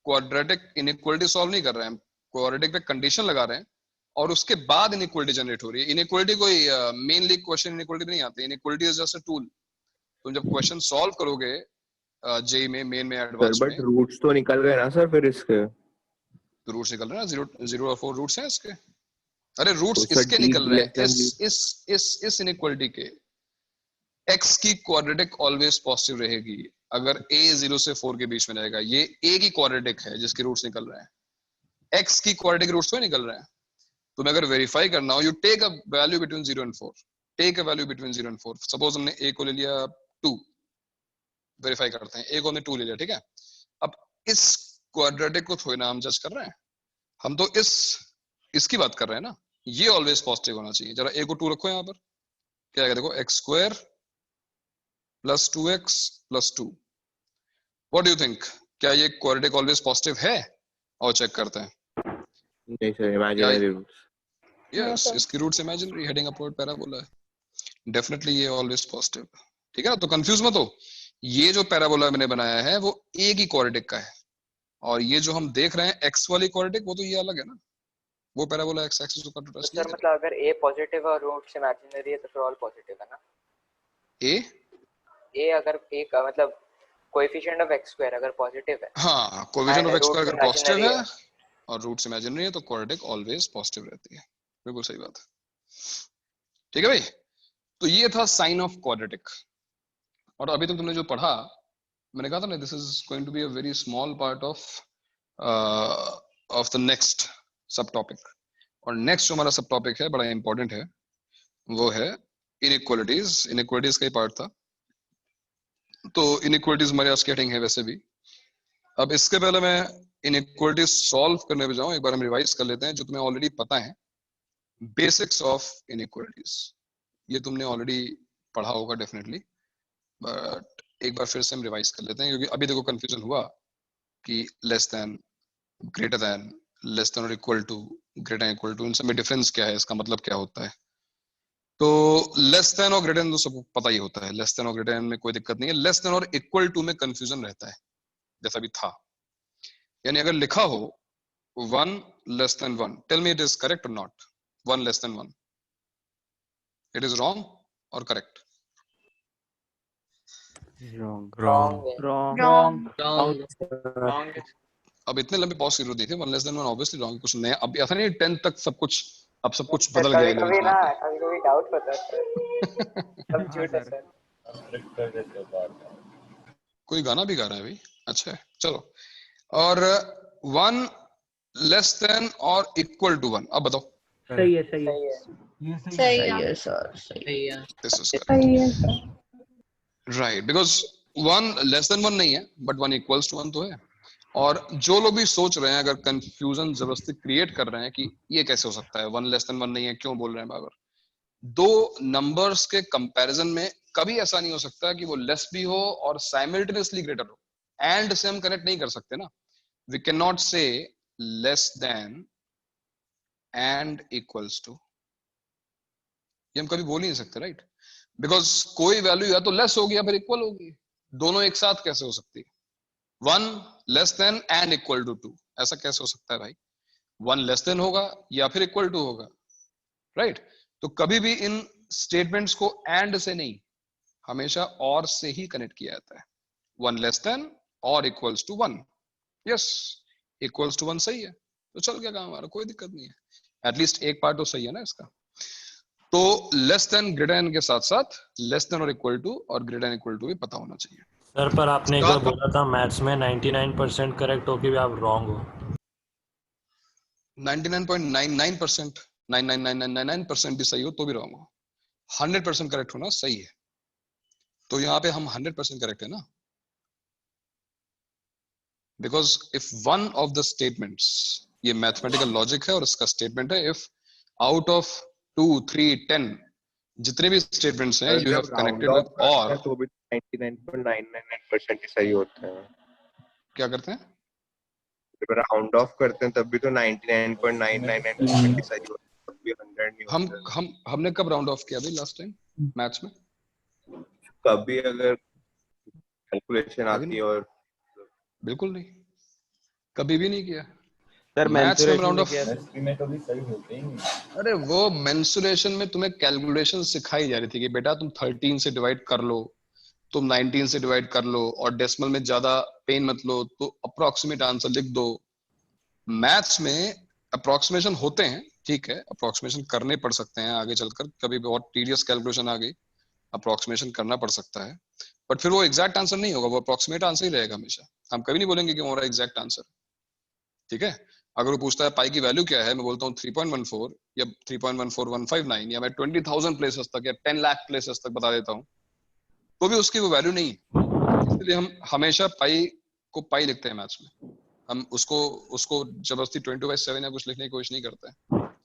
क्वाड्रेटिक इनइक्वालिटी सॉल्व नहीं कर रहे हैं, हम क्वाड्रेटिक पे कंडीशन लगा रहे हैं और उसके बाद इनइक्वालिटी जनरेट हो रही है। इनइक्वालिटी कोई मेनली क्वेश्चन इनइक्वालिटी नहीं आती, inequality is just a tool. तुम जब क्वेश्चन सॉल्व करोगे जेई में, मेन में, एडवांस में, बट रूट्स तो निकल गए ना सर फिर इसके? तो रूट्स निकल रहे हैं ना, 0 और 4 रूट्स हैं इसके। अरे रूट्स तो इसके निकल रहे हैं, इस इनइक्वालिटी के। x की क्वाड्रेटिक ऑलवेज पॉजिटिव रहेगी अगर a 0 से 4 के बीच में रहेगा। ये a की क्वाड्रेटिक है जिसके रूट्स निकल रहे हैं, x की क्वाड्रेटिक रूट्स तो निकल रहे हैं। तुम्हें अगर वेरीफाई करना हो, you take a value between 0 and 4, take a value between 0 and 4। Suppose हमने a को ले लिया 2, वेरीफाई करते हैं, a को हमने 2 ले लिया, ठीक है। अब इस क्वाड्रेटिक को थोड़ी ना हम जज कर रहे हैं, हम तो इसकी बात कर रहे हैं ना। ये ऑलवेज पॉजिटिव होना चाहिए। जरा a को 2 रखो यहाँ पर, क्या है? देखो x square plus 2x plus 2। What do you think, क्या ये क्वाड्रेटिक ऑलवेज पॉजिटिव है? और चेक करते हैं। नहीं सर, इमेजिनरी रूट्स। यस, इसकी roots imaginary, heading upward parabola है, डेफिनेटली ये ऑलवेज पॉजिटिव, ठीक है ना। तो कंफ्यूज मत हो, ये जो पैराबोला मैंने बनाया है वो a की क्वाड्रेटिक का है, और ये जो हम देख रहे हैं x वाली क्वाड्रेटिक, वो तो ये अलग है ना, वो पैराबोला x एक्सिस को टच किया। सर मतलब अगर a पॉजिटिव और रूट्स इमेजिनरी है तो फिर ऑल पॉजिटिव है ना? a अगर a का मतलब कोएफिशिएंट ऑफ x स्क्वायर अगर पॉजिटिव है, हाँ, कोएफिशिएंट ऑफ x स्क्वायर अगर पॉजिटिव है और रूट्स इमेजिनरी है तो क्वाड्रेटिक ऑलवेज पॉजिटिव रहती है। बिल्कुल सही बात है, ठीक है भाई। तो ये था साइन ऑफ क्वाड्रेटिक। और अभी तक तुमने जो पढ़ा मैंने कहा था ना, this is going to be a very small part of the next sub topic. और नेक्स्ट जो हमारा सब टॉपिक है बड़ा इंपॉर्टेंट है, वो है इनइक्वालिटीज। इनइक्वालिटीज का ही पार्ट था। तो इनइक्वालिटीज हमारे आज हेडिंग है वैसे भी। अब इसके पहले मैं इनइक्वालिटीज सॉल्व करने पे जाऊं, एक बार हम रिवाइज कर लेते हैं जो तुम्हें ऑलरेडी पता है, बेसिक्स ऑफ इनइक्वालिटीज। ये तुमने ऑलरेडी पढ़ा होगा डेफिनेटली, बट एक बार फिर से हम रिवाइज कर लेते हैं, क्योंकि अभी देखो कंफ्यूजन हुआ कि less than, greater than, less than और equal to, greater than equal to, इन सब में डिफरेंस क्या है, इसका मतलब क्या होता है। तो लेस देन और ग्रेटर देन तो सबको पता ही होता है, लेस देन और ग्रेटर देन में कोई दिक्कत नहीं है। लेस देन और इक्वल टू में कंफ्यूजन रहता है, जैसा भी था। यानी अगर लिखा हो 1 less than 1, tell me it is correct और not. 1 less than 1, it is wrong और करेक्ट? Wrong. अब इतने लंबे पॉज की जरूरत नहीं थी। 1 लेस देन 1 ऑब्वियसली रॉन्ग, कुछ नया अब ऐसा नहीं 10 तक सब कुछ, अब सब कुछ बदल गया है। कभी ना कभी डाउट होता है सर, सब झूठ है सर। कोई गाना भी गा रहा है भाई, अच्छा है, चलो। और 1 लेस देन और इक्वल टू 1, अब बताओ। सही है, सही है, सही है सर, सही है। दिस इज सही है राइट, बिकॉज 1 लेस देन 1 नहीं है, बट 1 इक्वल्स टू 1 तो है। और जो लोग भी सोच रहे हैं, अगर कंफ्यूजन जबरदस्ती क्रिएट कर रहे हैं कि ये कैसे हो सकता है, 1 लेस देन 1 नहीं है, क्यों बोल रहे हैं बार बार, दो नंबर्स के कंपैरिजन में कभी ऐसा नहीं हो सकता कि वो लेस भी हो और साइमल्टेनियसली ग्रेटर हो। एंड से हम कनेक्ट नहीं कर सकते ना। We can not say less than and equals to, ये हम कभी बोल ही नहीं सकते, राइट? बिकॉज कोई वैल्यू या तो लेस होगी या फिर इक्वल होगी, दोनों एक साथ कैसे हो सकती है? 1 less than and equal to 2, ऐसा कैसे हो सकता है भाई? 1 लेस देन होगा या फिर इक्वल टू होगा, राइट? तो कभी भी इन स्टेटमेंट्स को एंड से नहीं, हमेशा और से ही कनेक्ट किया जाता है। 1 लेस देन और equals to 1, yes, equals to 1 सही है, तो चल गया काम हमारा, कोई दिक्कत नहीं है। एटलीस्ट एक पार्ट तो सही है ना इसका। तो लेस देन, ग्रेटर देन के साथ साथ लेस देन और इक्वल टू और ग्रेटर देन इक्वल टू भी पता होना चाहिए। सर पर आपने एक बार बोला था मैथ्स में 99% करेक्ट हो के भी आप रॉन्ग हो। 99.99%, 999999% भी सही हो तो भी रॉन्ग हो। 100% करेक्ट होना सही है। तो यहाँ पे हम 100% करेक्ट है ना, because if one of the statements, ये मैथमेटिकल लॉजिक है और इसका स्टेटमेंट है, इफ आउट ऑफ 2, 3, 10 जितने भी स्टेटमेंट्स हैं, यू हैव कनेक्टेड विद और, तो भी 99.999% ही सही होते हैं। क्या करते हैं? जब राउंड ऑफ करते हैं तब भी तो 99.999% ही सही होते हैं, तब भी 100 नहीं होता। हमने कब राउंड ऑफ किया अभी लास्ट टाइम मैथ्स में? कभी अगर कैलकुलेशन आती है और बिल्कुल नहीं, कभी भी नहीं किया सर। मैथ्स में राउंड ऑफ में तो भी सही होते हैं। अरे वो मेंसुरेशन में तुम्हें कैलकुलेशन सिखाई जा रही थी कि बेटा तुम 13 से डिवाइड कर लो, तुम 19 से डिवाइड कर लो, और डेसिमल में ज्यादा पेन मत लो, तो अप्रोक्सीमेट आंसर लिख दो। मैथ्स में अप्रोक्सीमेशन होते हैं, ठीक है, अप्रोक्सीमेशन करने पड़ सकते हैं आगे चलकर, कभी बहुत टीडियस कैलकुलेशन आ गई, अप्रोक्सीमेशन करना पड़ सकता है, बट फिर वो एग्जैक्ट आंसर नहीं होगा, वो अप्रोक्सीमेट आंसर ही रहेगा हमेशा। हम कभी नहीं बोलेंगे कि हमारा एग्जैक्ट आंसर, ठीक है। अगर वो पूछता है पाई की वैल्यू क्या है, मैं बोलता हूँ 3.14 या 3.14159 या मैं 20,000 प्लेसेस तक या 10 लाख प्लेसेस तक बता देता हूँ, तो भी उसकी वो वैल्यू नहीं है। इसलिए हम हमेशा पाई को पाई लिखते हैं मैथ्स में। हम उसको जबरदस्ती 20/7 या कुछ लिखने की कोशिश नहीं करते हैं,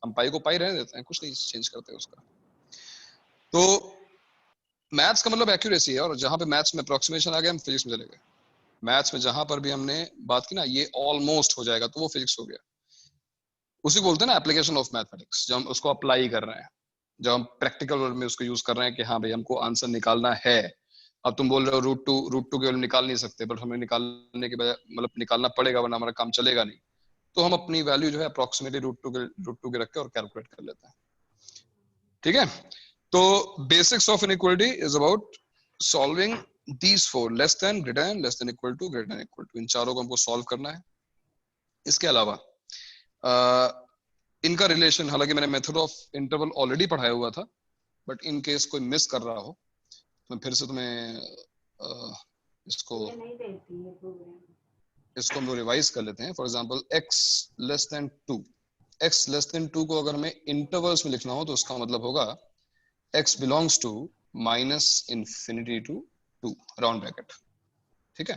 हम पाई को पाई रहने देते हैं, कुछ नहीं चेंज करते उसका। तो मैथ्स का मतलब एक्यूरेसी है, और जहां पे मैथ्स में अप्रोक्सीमेशन आ गया हम फिजिक्स में चले गए। मैथ्स में जहां पर भी हमने बात की ना ये ऑलमोस्ट हो जाएगा, तो वो फिजिक्स हो गया। उसी बोलते हैं ना एप्लीकेशन ऑफ मैथमेटिक्स, जब हम उसको अप्लाई कर रहे हैं, जब हम प्रैक्टिकल वर्ड में उसको यूज कर रहे हैं कि हाँ भाई हमको आंसर निकालना है। अब तुम बोल रहे हो रूट टू केवल निकाल नहीं सकते, बट हमें निकालने के बजाय मतलब निकालना पड़ेगा, वरना हमारा काम चलेगा नहीं। तो हम अपनी वैल्यू जो है अप्रोक्सीमेटली रूट टू के रख के और कैलकुलेट कर लेते हैं, ठीक है। तो basics of inequality is about solving these 4, less than, greater than, less than equal to, greater than equal to, इन चारों को हमको सॉल्व करना है। इसके अलावा इनका रिलेशन, हालांकि मैंने मेथड ऑफ इंटरवल ऑलरेडी पढ़ाया हुआ था, बट इन केस कोई मिस कर रहा हो तो मैं फिर से तुम्हें इसको हम रिवाइज कर लेते हैं। For example x less then 2, x less then 2 को अगर मैं इंटरवल्स में लिखना हो तो उसका मतलब होगा x belongs to -∞ to 2 round bracket. ठीक है,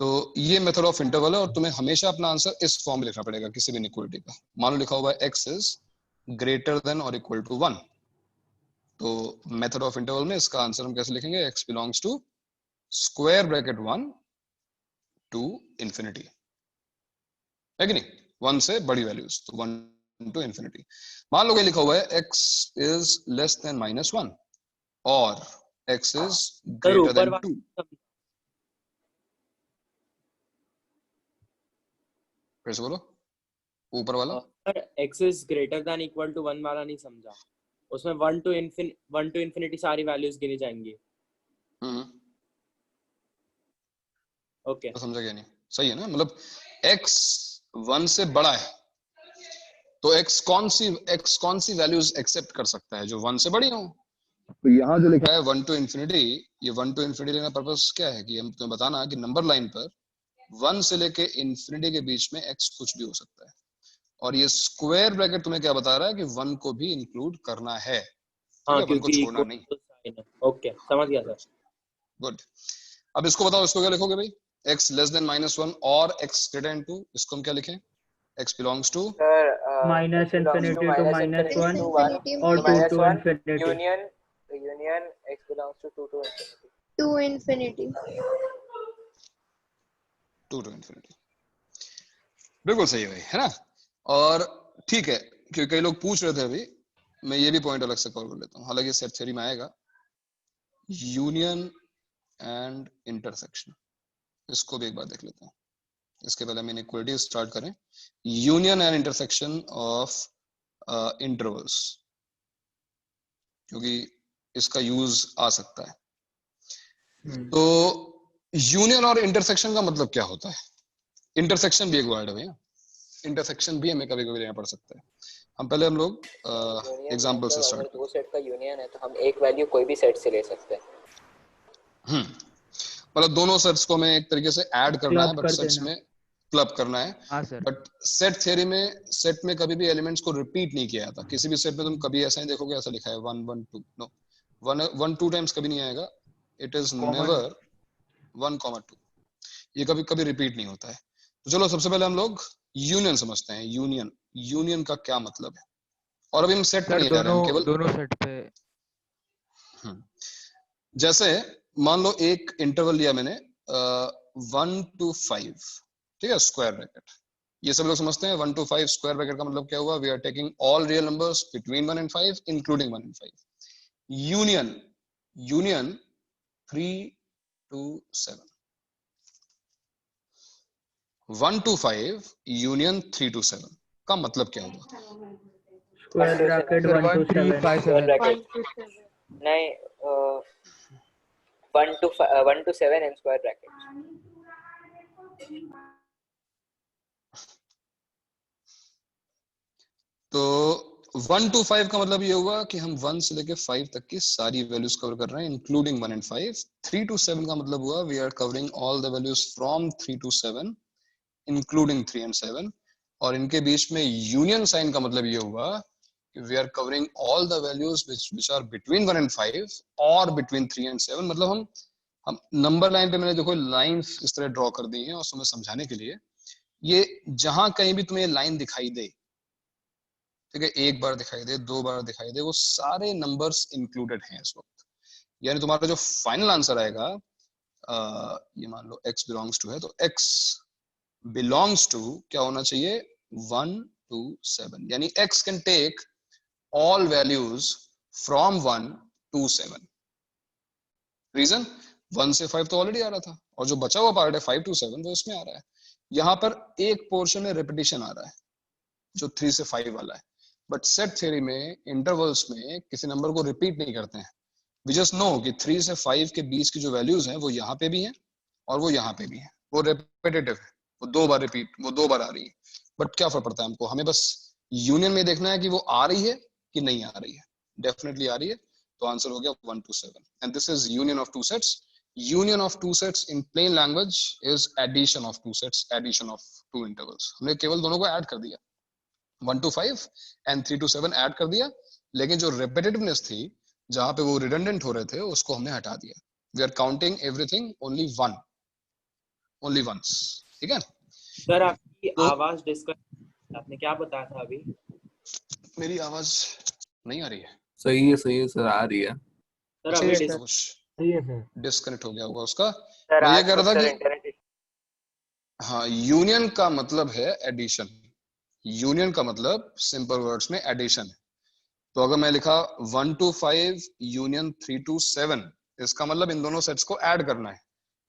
तो ये मेथड ऑफ इंटरवल है और तुम्हें हमेशा अपना आंसर इस फॉर्म में लिखना पड़ेगा किसी भी इनइक्वालिटी का। मान लो लिखा हुआ है x इज ग्रेटर देन और इक्वल टू 1, तो मेथड ऑफ इंटरवल में इसका आंसर हम कैसे लिखेंगे? x belongs to square bracket 1 to infinity, है कि नहीं, 1 से बड़ी वैल्यूज, तो 1 टू इंफिनिटी। मान लो ये लिखा हुआ है x इज लेस देन -1 और x इज ग्रेटर देन 2। फिर से बोलो, ऊपर वाला। Sir x is greater than equal to 1 वाला नहीं समझा, उसमें 1 टू इंफिनिटी सारी वैल्यूज गिनी जाएंगी। ओके, तो समझा गया नहीं? सही है ना, मतलब x 1 से बड़ा है तो x कौन सी वैल्यूज एक्सेप्ट कर सकता है? जो 1 से बड़ी हो। तो यहाँ जो लिखा है 1 टू इंफिनिटी, ये 1 टू इंफिनिटी का पर्पस क्या है कि हम तुम्हें बताना कि नंबर लाइन पर 1 से लेके इंफिनिटी के बीच में x कुछ भी हो सकता है, और ये स्क्वायर ब्रैकेट तुम्हें क्या बता रहा है कि 1 को भी इंक्लूड करना है, हाँ, 1 को छोड़ना नहीं। ओके, समझ गया सर। गुड। अब इसको बताओ, इसको क्या लिखोगे भाई? x लेस देन -1 और x ग्रेटर देन 2, इसको हम क्या लिखें? x बिलोंग्स टू -∞ to -1 और 2 to infinity। Union x belongs to 2 to infinity। 2 infinity। 2 to infinity, बिल्कुल सही है भाई, है ना। और ठीक है, क्योंकि कई लोग पूछ रहे थे अभी, मैं ये भी पॉइंट अलग से कवर कर लेता हूँ, हालांकि सेट थ्योरी में आएगा। यूनियन एंड इंटरसेक्शन, इसको भी एक बार देख लेते हैं। इसके पहले हम इनइक्वालिटी स्टार्ट करें। Union and intersection of intervals, क्योंकि इसका यूज आ सकता है। तो यूनियन और इंटरसेक्शन का मतलब क्या होता है? इंटरसेक्शन भी एक वर्ड है भैया, इंटरसेक्शन भी हमें कभी कभी लेना पड़ सकता है। हम पहले हम लोग एग्जांपल से स्टार्ट करते हैं। दो सेट का यूनियन है तो हम एक वैल्यू कोई भी सेट से ले सकते हैं। मतलब दोनों सेट्स को हमें एक तरीके से ऐड करना है, बट सेट्स में क्लब करना है। हाँ सर। बट सेट थ्योरी में सेट में कभी भी एलिमेंट्स को रिपीट नहीं किया जाता। किसी भी सेट में तुम कभी ऐसा नहीं देखोगे ऐसा लिखा है 1 1 2, नो, 1 2 टाइम्स कभी नहीं आएगा। इट इज नेवर 1 2, ये कभी कभी रिपीट नहीं होता है। तो चलो सबसे पहले हम लोग यूनियन समझते हैं। यूनियन का क्या मतलब है? और अभी हम सेट में नहीं जा रहे हैं, हम केवल दोनों सेट पे। जैसे मान लो एक इंटरवल लिया मैंने 1 to 5, ठीक है, स्क्वायर ब्रैकेट। ये सब लोग समझते हैं 1 to 5 स्क्वायर ब्रैकेट का मतलब क्या हुआ? We are taking all real numbers between 1 and 5 including 1 and 5। Union 3 to 7, 1 to 5 union 3 to 7 का मतलब क्या होगा? स्क्वायर ब्रैकेट 1 to 7 नहीं, 1 to 7 and square bracket। तो 1 to 5 का मतलब ये हुआ कि हम 1 से लेके 5 तक की सारी वैल्यूज कवर कर रहे हैं इंक्लूडिंग 1 and 5। 3 to 7 का मतलब हुआ we are covering all the values from 3 to 7 including 3 and 7। और इनके बीच में यूनियन साइन का मतलब ये हुआ कि we are covering all the values which are between 1 and 5 और बिटवीन 3 and 7। मतलब हम नंबर लाइन पे मैंने देखो लाइंस इस तरह ड्रॉ कर दी हैं और तुम्हें समझाने के लिए, ये जहां कहीं भी तुम्हें लाइन दिखाई दे, ठीक है, एक बार दिखाई दे, 2 बार दिखाई दे, वो सारे नंबर्स इंक्लूडेड हैं इस वक्त। यानी तुम्हारा जो फाइनल आंसर आएगा, ये मान लो x बिलोंग्स टू है, तो x बिलोंग्स टू क्या होना चाहिए? 1 to 7, यानी x can take all values from 1 to 7। Reason 1 से 5 तो ऑलरेडी आ रहा था, और जो बचा हुआ पार्ट है 5 to 7 वो इसमें आ रहा है। यहाँ पर एक पोर्शन में रिपीटिशन आ रहा है जो 3 से 5 वाला है, बट सेट थ्योरी में इंटरवल्स में किसी नंबर को रिपीट नहीं करते हैं। वी जस्ट नो कि 3 से 5 के बीच की जो वैल्यूज हैं वो यहाँ पे भी हैं और वो यहाँ पे भी हैं, वो रिपीटेटिव है, वो 2 बार रिपीट, वो 2 बार आ रही है। बट क्या फर्क पड़ता है हमको? हमें बस यूनियन में देखना है कि वो आ रही है कि नहीं आ रही है। डेफिनेटली आ रही है, तो आंसर हो गया 1 to 7 and this is union of 2 sets. union of two sets in plain language is addition of two sets, addition of two intervals. हमने केवल दोनों को ऐड कर दिया, 1 to 5 and 3 to 7 ऐड कर दिया, लेकिन जो repetitiveness थी जहां पे वो redundant हो रहे थे उसको हमने हटा दिया. We are counting everything only once. ठीक है सर आपकी आवाज डिस्कनेक्ट, आपने क्या बताया था अभी? मेरी आवाज नहीं आ रही है? सही है सर, आ रही है सर अभी डिस्कनेक्ट हो गया होगा उसका. मैं ये कह रहा था कि हाँ, यूनियन का मतलब है एडिशन. यूनियन का मतलब सिंपल वर्ड्स में एडिशन है. तो अगर मैं लिखा 1 to 5 यूनियन 3 to 7, इसका मतलब इन दोनों सेट्स को ऐड करना है.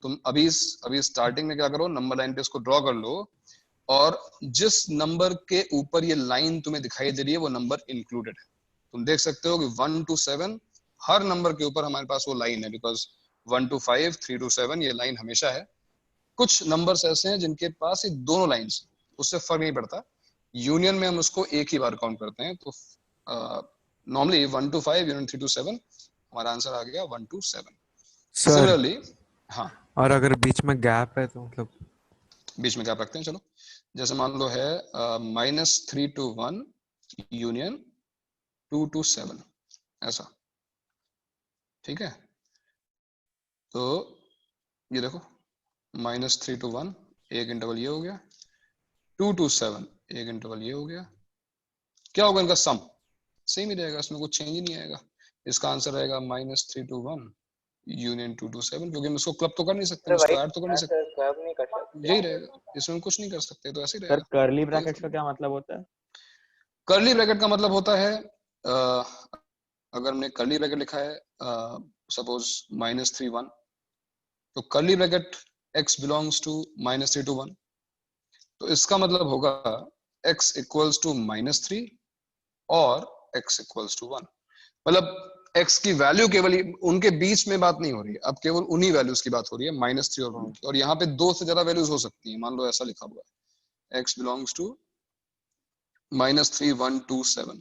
तुम अभी स्टार्टिंग में क्या करो, नंबर लाइन पे इसको ड्रॉ कर लो और जिस नंबर के ऊपर ये लाइन तुम्हें दिखाई दे रही है वो नंबर इंक्लूडेड है. तुम देख सकते हो कि 1 to 7 हर नंबर के ऊपर हमारे पास वो लाइन है, बिकॉज 1 to 5 3 to 7 ये लाइन हमेशा है. कुछ नंबर्स ऐसे हैं जिनके पास ये दोनों लाइंस, उससे फर्क नहीं पड़ता. यूनियन में हम उसको एक ही बार काउंट करते हैं. तो नॉर्मली 1 to 5 यूनियन 3 to 7, हमारा आंसर आ गया 1 to 7. सिमिलरली हाँ, और अगर बीच में गैप है तो मतलब बीच में गैप रखते हैं. चलो जैसे मान लो है -3 to 1 यूनियन 2 to 7, ऐसा. ठीक है, तो ये देखो -3 to 1 एक इंटरवल ये हो गया, 2 to 7 एक इंटरवल ये हो गया. क्या होगा इनका सम? सेम ही रहेगा, इसमें कुछ चेंज ही नहीं आएगा. इसका आंसर रहेगा -3 to 1 यूनियन 2 to 7, क्योंकि हम इसको क्लब तो कर नहीं सकते, इसको ऐड तो कर नहीं सकते. क्लब नहीं कर सकते, यही रहेगा, इसमें कुछ नहीं कर सकते, तो ऐसे ही सर रहेगा. कर्ली ब्रैकेट्स का क्या मतलब होता है? कर्ली ब्रैकेट का मतलब होता है अगर हमने कर्ली ब्रैकेट लिखा है सपोज -3 1, तो curly bracket x belongs to -3 to 1, तो इसका मतलब होगा x इक्वल्स टू -3 और x इक्वल्स टू 1. मतलब x की वैल्यू केवल उनके बीच में बात नहीं हो रही है, अब केवल उन्हीं वैल्यूज की बात हो रही है, -3 और 1 की. और यहाँ पे दो से ज्यादा वैल्यूज हो सकती हैं. मान लो ऐसा लिखा हुआ है x बिलोंग्स टू -3 1 2 7,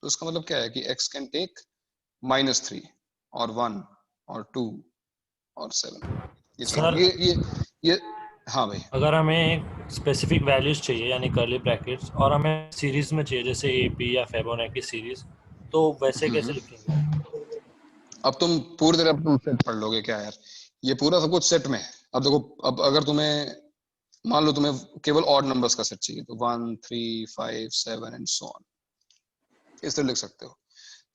तो इसका मतलब क्या है कि x कैन टेक -3 और 1 और 2 और 7. सर ये हाँ भाई, अगर हमें एक स्पेसिफिक वैल्यूज चाहिए यानी कर्ली ब्रैकेट्स, और हमें सीरीज में चाहिए जैसे AP या फिबोनाची सीरीज, तो वैसे कैसे लिखेंगे? अब तुम पूरी तरह तुम सेट पढ़ लोगे क्या यार, ये पूरा सब कुछ सेट में है. अब देखो, अब अगर तुम्हें मान लो तुम्हें केवल ऑड नंबर्स का सेट चाहिए, तो 1 3 5 7 एंड सो ऑन, इस तरह लिख सकते हो.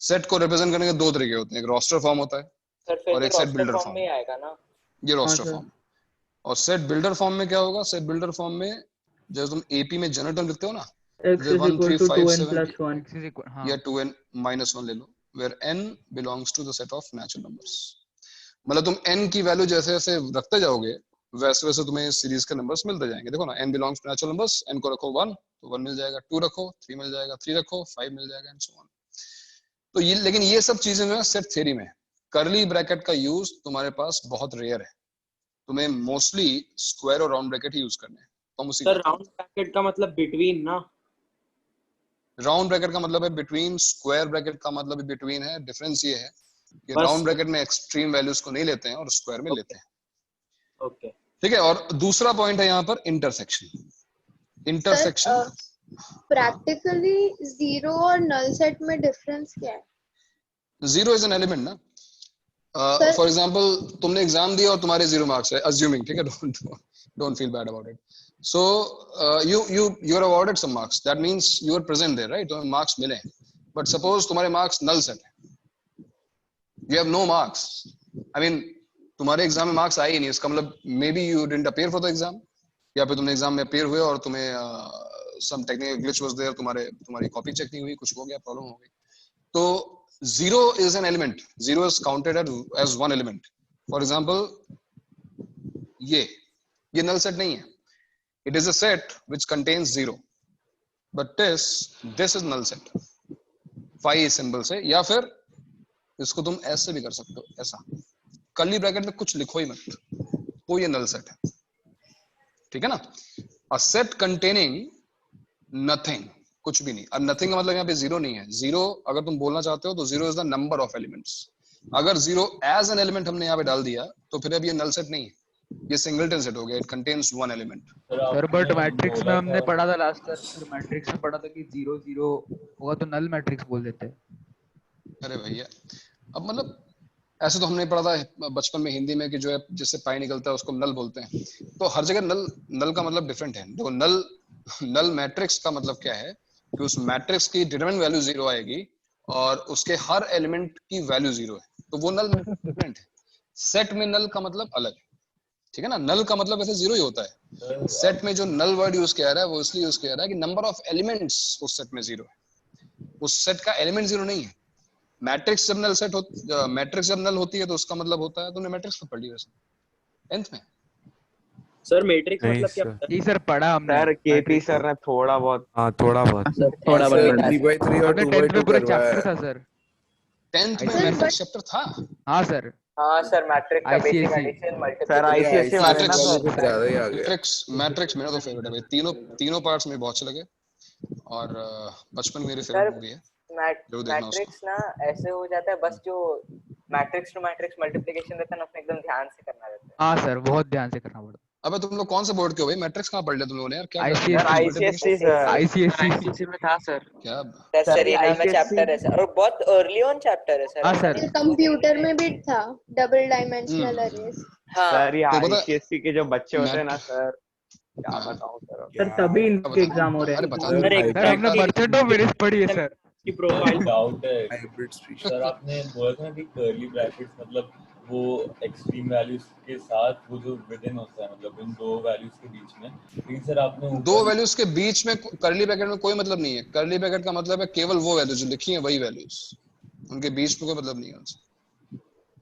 सेट को रिप्रेजेंट करने के दो तरीके होते हैं, एक रोस्टर फॉर्म होता है और एक सेट बिल्डर फॉर्म में आएगा ना. ये रोस्टर फॉर्म. और सेट बिल्डर फॉर्म में क्या होगा? सेट बिल्डर फॉर्म में जब तुम AP में जनरल टर्म लिखते हो ना, x is 1 3 equal to 5 2n 7 plus 1 या 2n minus 1 ले लो, where n belongs to the set of natural numbers. मतलब तुम n की वैल्यू जैसे जैसे रखते जाओगे वैसे वैसे तुम्हें इस सीरीज के नंबर्स मिलते जाएंगे. देखो ना, n belongs to natural numbers, n को रखो 1 तो 1 मिल जाएगा, 2 रखो 3 मिल जाएगा, 3 रखो 5 मिल जाएगा एंड सो ऑन. तो ये, लेकिन ये सब चीजें जो है सेट थ्योरी में. कर्ली ब्रैकेट का यूज तुम्हारे पास बहुत रेयर है, तुम्हें मोस्टली स्क्वायर और राउंड ब्रैकेट ही यूज करने हैं. तो सर राउंड ब्रैकेट का मतलब बिटवीन ना, राउंड ब्रैकेट का मतलब है बिटवीन, स्क्वायर ब्रैकेट का मतलब भी बिटवीन है. डिफरेंस ये है कि राउंड ब्रैकेट में एक्सट्रीम वैल्यूज को नहीं लेते हैं और स्क्वायर में लेते हैं. ओके ठीक है. और दूसरा पॉइंट है यहाँ पर इंटरसेक्शन. इंटरसेक्शन प्रैक्टिकली जीरो और नल सेट में डिफरेंस क्या है? जीरो इज एन एलिमेंट ना. फॉर एग्जांपल तुमने एग्जाम दिया और तुम्हारे 0 मार्क्स है, अज्यूमिंग, ठीक है, don't feel bad about it. So you are awarded some marks. That means you are present there, right? तो marks मिले. But suppose तुम्हारे marks null set है. You have no marks. I mean, तुम्हारे exam में marks आए ही नहीं. इसका मतलब maybe you didn't appear for the exam. या फिर तुमने एग्जाम में appear हुए और तुम्हें some technical glitch was there. तुम्हारी copy check नहीं हुई, कुछ हो गया, problem हो गई. तो zero is an element. Zero is counted as one element. For example, ये null set नहीं है. It is a set which contains 0, but this is null set. 5 symbol से, या फिर इसको तुम ऐसे भी कर सकते हो, ऐसा कर्ली ब्रैकेट में कुछ लिखो ही मत, तो ये null set है. ठीक है ना. A set containing nothing, कुछ भी नहीं. अब nothing का मतलब यहाँ पे 0 नहीं है. 0 अगर तुम बोलना चाहते हो तो 0 is the number of elements. अगर 0 एज एन एलिमेंट हमने यहाँ पे डाल दिया तो फिर अब ये नल सेट नहीं है, ये सिंगलटन सेट हो गया, it contains one element. Sir but matrix में हमने पढ़ा था लास्ट टाइम, सर मैट्रिक्स में पढ़ा था कि 0 0 होगा तो नल मैट्रिक्स बोल देते हैं। अरे भैया अब मतलब ऐसे तो हमने पढ़ा था बचपन में हिंदी में कि जो है जिससे पाई निकलता है उसको नल बोलते हैं, तो हर जगह नल का मतलब डिफरेंट है। देखो नल मैट्रिक्स का मतलब क्या है कि उस मैट्रिक्स की डिटरमिनेंट वैल्यू 0 आएगी और उसके हर एलिमेंट की वैल्यू 0 है, तो वो नल डिफरेंट है। सेट में नल का मतलब अलग है, ठीक है ना। नल का मतलब वैसे 0 ही होता है। सेट में जो नल वर्ड यूज किया रहा है वो इसलिए यूज किया रहा है कि नंबर ऑफ एलिमेंट्स उस सेट में 0 है, उस सेट का एलिमेंट 0 नहीं है। मैट्रिक्स जब नल होती है तो उसका मतलब होता है, तुमने मैट्रिक्स में पढ़ लिया वैसे 10th में। सर मैट्रिक्स मतलब क्या होता है? जी सर पढ़ा हमने। सर केपी सर ने थोड़ा बहुत हाँ थोड़ा बहुत थोड़ा बहुत 3/3 और हमने 10th 2/2 में पूरा करवाया चैप्टर है। था सर। 10th में मैट्रिक्स चैप्टर था। हाँ सर। हाँ सर मैट्रिक्स का basic ICSE addition sir multiplication. ICSC वाले ना सर। कुछ ज्यादा ही आ गया। मैट्रिक्स मेरा तो फेवरेट है भाई, तीनों पार्ट्स में बहुत अच्छे लगे और बचपन में मेरी सर फेवरेट मूवी है, जरूर देखना उसको। मैट्रिक्स ना ऐसे हो जाता है, बस जो मैट्रिक्स टू मैट्रिक्स मल्टीप्लिकेशन रहता है ना, अपने एकदम ध्यान से करना रहता है। हाँ सर बहुत ध्यान से करना पड़ता। अबे तुम लोग कौन से बोर्ड के हो भाई? मैट्रिक्स कहाँ पढ़ लिया तुम लोगों ने यार? क्या सर आईसीएससी सर। ICSE में था सर। क्या सर ये नाम है चैप्टर है सर, और बहुत अर्ली ऑन चैप्टर है सर। हाँ सर। कंप्यूटर में भी था डबल डायमेंशनल अरेज। हाँ सर ये तो पता आईसीएससी के जो बच्चे होते हैं ना सर, क्या बताऊं सर। सर तभी इनके एग्जाम हो रहे अरे हैं। बता सर एक सर हमने मर्चेंट ऑफ वेनिस पढ़ी है सर। की प्रोफाइल डाउट है हाइब्रिड स्पीशीज। सर, आपने बोला था ना कि कर्ली ब्रैकेट्स मतलब वो एक्सट्रीम वैल्यूज के साथ वो जो विदिन होता है, मतलब इन दो वैल्यूज के बीच में। लेकिन सर आपने दो वैल्यूज के बीच में कर्ली ब्रैकेट में कोई मतलब नहीं है। कर्ली ब्रैकेट का मतलब है केवल वो वैल्यूज जो लिखी है वही वैल्यूज, उनके बीच में कोई मतलब नहीं है उनसे।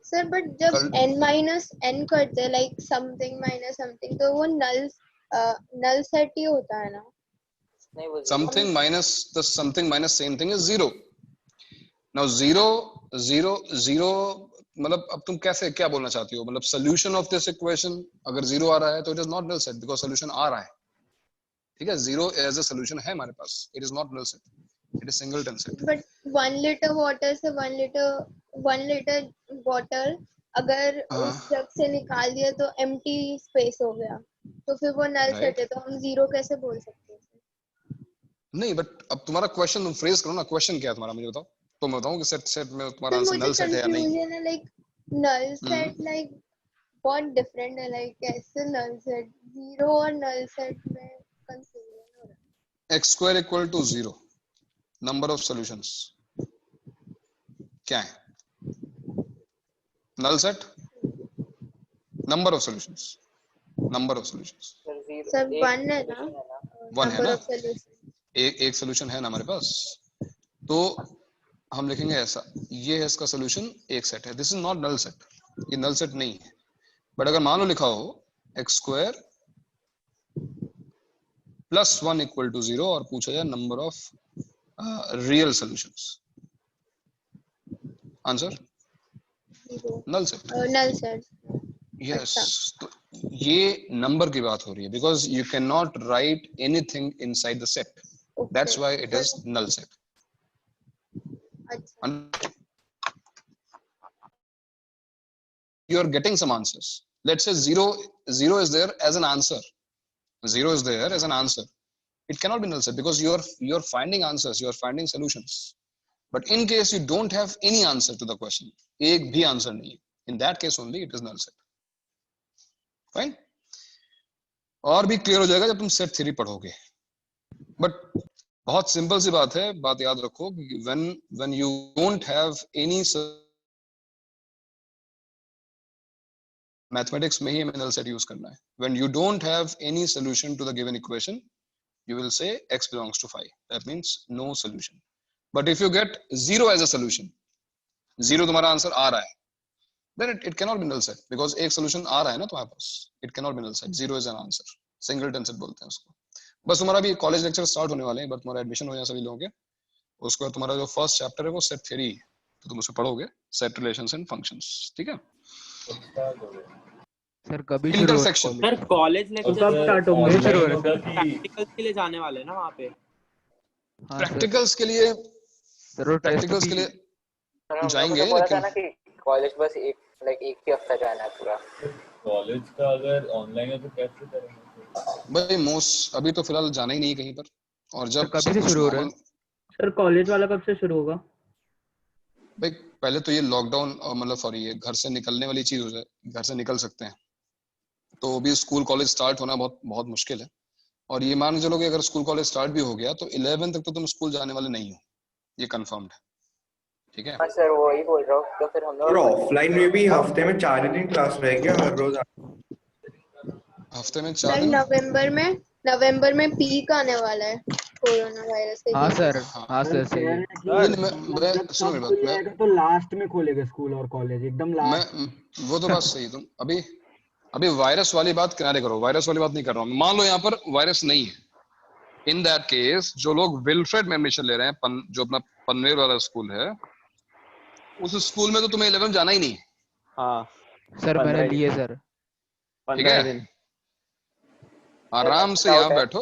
सर बट जब n माइनस n करते हैं लाइक समथिंग माइनस समथिंग, तो वो नल सेट ही होता है ना। नहीं वो something minus the something minus same thing is 0। Now 0 मतलब अब तुम कैसे क्या बोलना चाहती हो? मतलब सोल्यूशन ऑफ दिस इक्वेशन अगर 0 आ रहा है तो it is not null set because solution आ रहा है, ठीक है। 0 एज अ सोल्यूशन है हमारे पास, it is not null set, it is singleton set. But 1 litre water से 1 लीटर वाटर अगर उस जग से निकाल दिया तो एम्प्टी स्पेस हो गया, तो फिर वो नल सेट है, तो हम 0 कैसे बोल सकते हैं? नहीं बट अब तुम्हारा क्वेश्चन तुम फ्रेज करो ना, क्वेश्चन क्या है तुम्हारा मुझे बताओ, तो मैं बताऊं कि सेट में तुम्हारा आंसर नल सेट है या नहीं। मुझे कंफ्यूजन है लाइक नल सेट लाइक बहुत डिफरेंट है, लाइक कैसे नल सेट 0 और नल सेट में कंफ्यूजन हो रहा है। x² = 0 नंबर ऑफ सॉल्यूशंस क्या है? Null set number of solutions sir 1 है ना, 1 है ना, सॉल्यूशन एक सॉल्यूशन है ना हमारे पास, तो हम लिखेंगे ऐसा, ये है इसका सॉल्यूशन, एक सेट है। This is not null set, ये नल सेट नहीं है। बट अगर मान लो लिखा हो x² + 1 = 0 और पूछा जाए number of real solutions, answer null set. Yes, तो ये नंबर की बात हो रही है because you can not write anything inside the set, that's why it is null set. You are getting some answers. Let's say 0 is there as an answer. 0 is there as an answer. It cannot be null set because you are finding answers, you are finding solutions. But in case you don't have any answer to the question, एक भी answer नहीं, in that case only it is null set. Fine? और भी clear हो जाएगा जब तुम set theory पढ़ोगे. But बहुत simple सी बात है, बात याद रखो कि when you don't have any mathematics में ही हमें नल सेट यूज करना है। When you don't have any solution to the given equation, you will say x belongs to 5. That means no solution. But if you get 0 as a solution, 0 तुम्हारा answer आ रहा है, then it cannot be null set because एक solution आ रहा है ना तुम्हारे पास, it cannot be null set. 0 is an answer. Singleton set बोलते हैं उसको। बस तुम्हारा भी कॉलेज लेक्चर स्टार्ट होने वाले हैं, बट तुम्हारा एडमिशन हो जाए सभी लोगों के, उसके बाद तुम्हारा जो फर्स्ट चैप्टर है वो सेट थ्योरी है, तो तुम उसे पढ़ोगे, सेट रिलेशंस एंड फंक्शंस, ठीक है। सर कभी इंटरसेक्शन सर कॉलेज लेक्चर कब स्टार्ट होंगे? प्रैक्टिकल्स के लिए जाने वाले हैं ना वहाँ पे? प्रैक्टिकल्स के लिए जाएंगे, बोला था ना कि कॉलेज बस एक ही हफ्ता जाना है पूरा। कॉलेज का अगर ऑनलाइन है तो कैसे करेंगे? भाई मोस्ट अभी तो फिलहाल जाना ही नहीं कहीं पर, और जब कभी सब से कुछ शुरू हो रहा है? नॉर्मल। सर कॉलेज वाला कब से शुरू होगा? भाई पहले तो ये लॉकडाउन मतलब सॉरी ये घर से निकलने वाली चीज हो जाए, घर से निकल सकते हैं, तो अभी स्कूल कॉलेज स्टार्ट होना बहुत बहुत मुश्किल है। और ये मान के चलो कि अगर स्कूल कॉलेज स्टार्ट भी हो गया तो 11 तक तो तुम स्कूल जाने वाले नहीं हो, ये कंफर्म्ड है। ठीक है हाँ सर वही बोल रहा हूँ, तो फिर हम और लोग ऑफलाइन में भी हफ्ते में 4 दिन क्लास रहेगा हर रोज? हफ्ते में 4 सर दिन? नवंबर में पीक आने वाला है कोरोना वायरस के हाँ केस। सर, हाँ सर सही है। जब सुनो सब मेरी बात, खुलेगा तो लास्ट में खोलेगा स्कूल और कॉलेज, एकदम लास्ट। वो तो बात सही है। तुम अभी वायरस वाली बात किनारे करो, वायरस वाली बात नहीं कर रहा हूँ। मान लो यहाँ पर वायरस नहीं है, इन दैट केस जो लोग विल्फ्रेड में एडमिशन ले रहे हैं, जो अपना पनवेल वाला स्कूल है, उस स्कूल में तो तुम्हें 11 जाना ही नहीं। हाँ सर मैंने लिए सर। ठीक 15 है, दिन। आराम से यहाँ बैठो।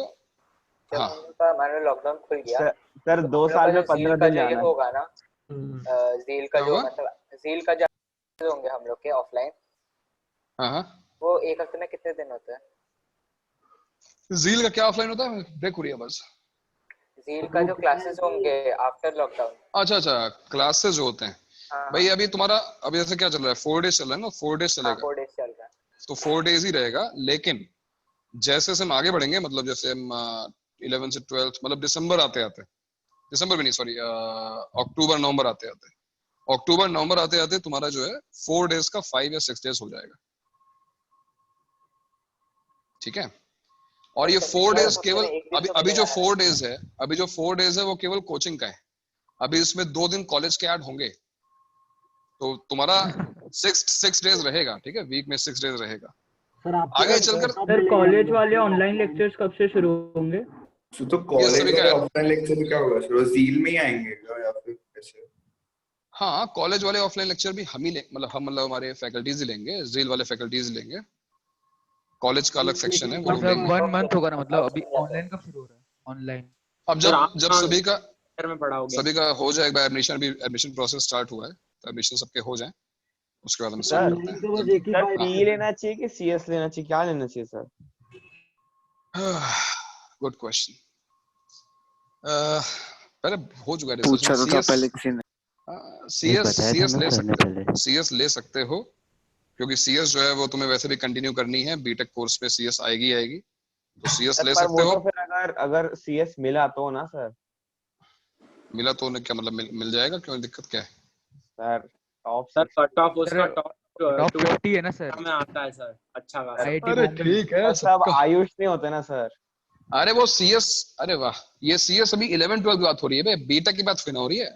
जब हाँ हम लोग का मान लो लॉकडाउन खुल गया सर तो 2 हम लोग साल का में जो 15 झील का दिन जो ये जाना है। होगा ना, झील का क्या जो होगा? मतलब झील का जो होंगे हम लोग के ऑफलाइन, हाँ वो एक हफ्ते में कितने दिन होते हैं? झील का क्या ऑफलाइन होता है? ब्रेक हो रही है बस। झील का जो क्लासेस होंगे आफ्टर लॉकडाउन। अच्छा क्लासेस जो होते हैं भाई, अभी तुम्हारा अभी जैसे क्या चल रहा है, 4 डेज चल रहा है ना, 4 डेज हाँ चलेगा 4 डेज चल रहा है। तो 4 डेज ही रहेगा। लेकिन जैसे हम आगे बढ़ेंगे, मतलब जैसे हम 11 से 12 मतलब दिसंबर आते आते, दिसंबर भी नहीं सॉरी अक्टूबर नवंबर आते आते, अक्टूबर नवंबर आते आते तुम्हारा जो है 4 डेज का 5 या 6 डेज हो जाएगा। ठीक है, और ये 4 डेज केवल अभी जो 4 डेज है, अभी जो 4 डेज है वो केवल कोचिंग का है। अभी इसमें 2 दिन कॉलेज के ऐड होंगे, तो तुम्हारा 6 डेज रहेगा। ठीक है, वीक में 6 डेज रहेगा। सर आगे चलकर सर कॉलेज वाले ऑनलाइन लेक्चर्स कब से शुरू होंगे? तो कॉलेज वाले ऑफलाइन लेक्चर में क्या होगा? फिर झील में ही आएंगे क्या या फिर कैसे? हाँ, कॉलेज वाले ऑफलाइन लेक्चर भी हम ही मतलब हमारे फैकल्टीज ही लेंगे, झील वाले फैकल्टीज लेंगे। कॉलेज का अलग सेक्शन है, वो लोग लेंगे। 1 मंथ होगा ना, मतलब अभी ऑनलाइन कब शुरू हो रहा है? ऑनलाइन अब जब सभी का हो जाएगा, एडमिशन प्रोसेस स्टार्ट हुआ है, तो एडमिशन सबके हो जाए, उसके बाद हम स्टार्ट करते हैं। सर पी लेना चाहिए कि सीएस लेना चाहिए, क्या लेना चाहिए सर? Good question. पहले हो चुका है पूछा तो था डिस्कशन। पहले किसी ने। सीएस ले सकते हो, क्योंकि सीएस जो है वो तुम्हें वैसे भी कंटिन्यू करनी है, बीटेक कोर्स में सीएस आएगी, तो सीएस ले सकते हो। तो फिर अगर सीएस मिला तो ना सर? मिला तो क्या मतलब मिल जाएगा, क्यों दिक्कत क्या है सर? सर कट ऑफ उसका टॉप 50 है ना सर में आता है सर, अच्छा खासा। अरे ठीक है, सब आयुष नहीं होते ना सर। अरे वो सीएस, अरे वाह, ये सीएस अभी 11-12 की बात हो रही है, बीटेक की बात फिर हो रही है।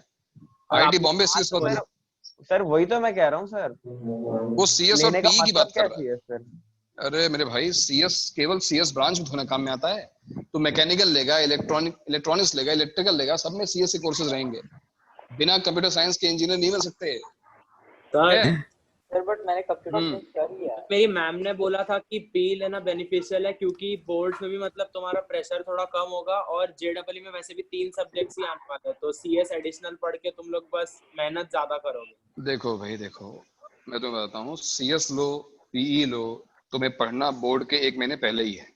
आईआईटी बॉम्बे सीएस बात हो रही है। सर वही तो मैं कह रहा हूँ सर, वो सीएस और पीई की बात कर रहा है। सर अरे मेरे भाई, सीएस केवल सीएस ब्रांच में थोड़ा काम में आता है। तो मैकेनिकल लेगा, इलेक्ट्रॉनिक्स लेगा, इलेक्ट्रिकल लेगा, सब में सीएस के कोर्सेज रहेंगे। बिना कंप्यूटर साइंस के इंजीनियर नहीं बन सकते सर बट मैंने कंप्यूटर साइंस कर लिया। मेरी मैम ने बोला था कि पी लेना बेनिफिशियल है, क्योंकि बोर्ड्स में भी मतलब तुम्हारा प्रेशर थोड़ा कम होगा, और जेडब्ल्यू में वैसे भी 3 सब्जेक्ट्स ही आने वाले हैं, तो सीएस एडिशनल पढ़ के तुम लोग बस मेहनत ज्यादा करोगे। देखो भाई देखो, मैं तुम्हें बताता हूँ, सीएस लो पीई लो, तुम्हें पढ़ना बोर्ड के 1 महीने पहले ही है।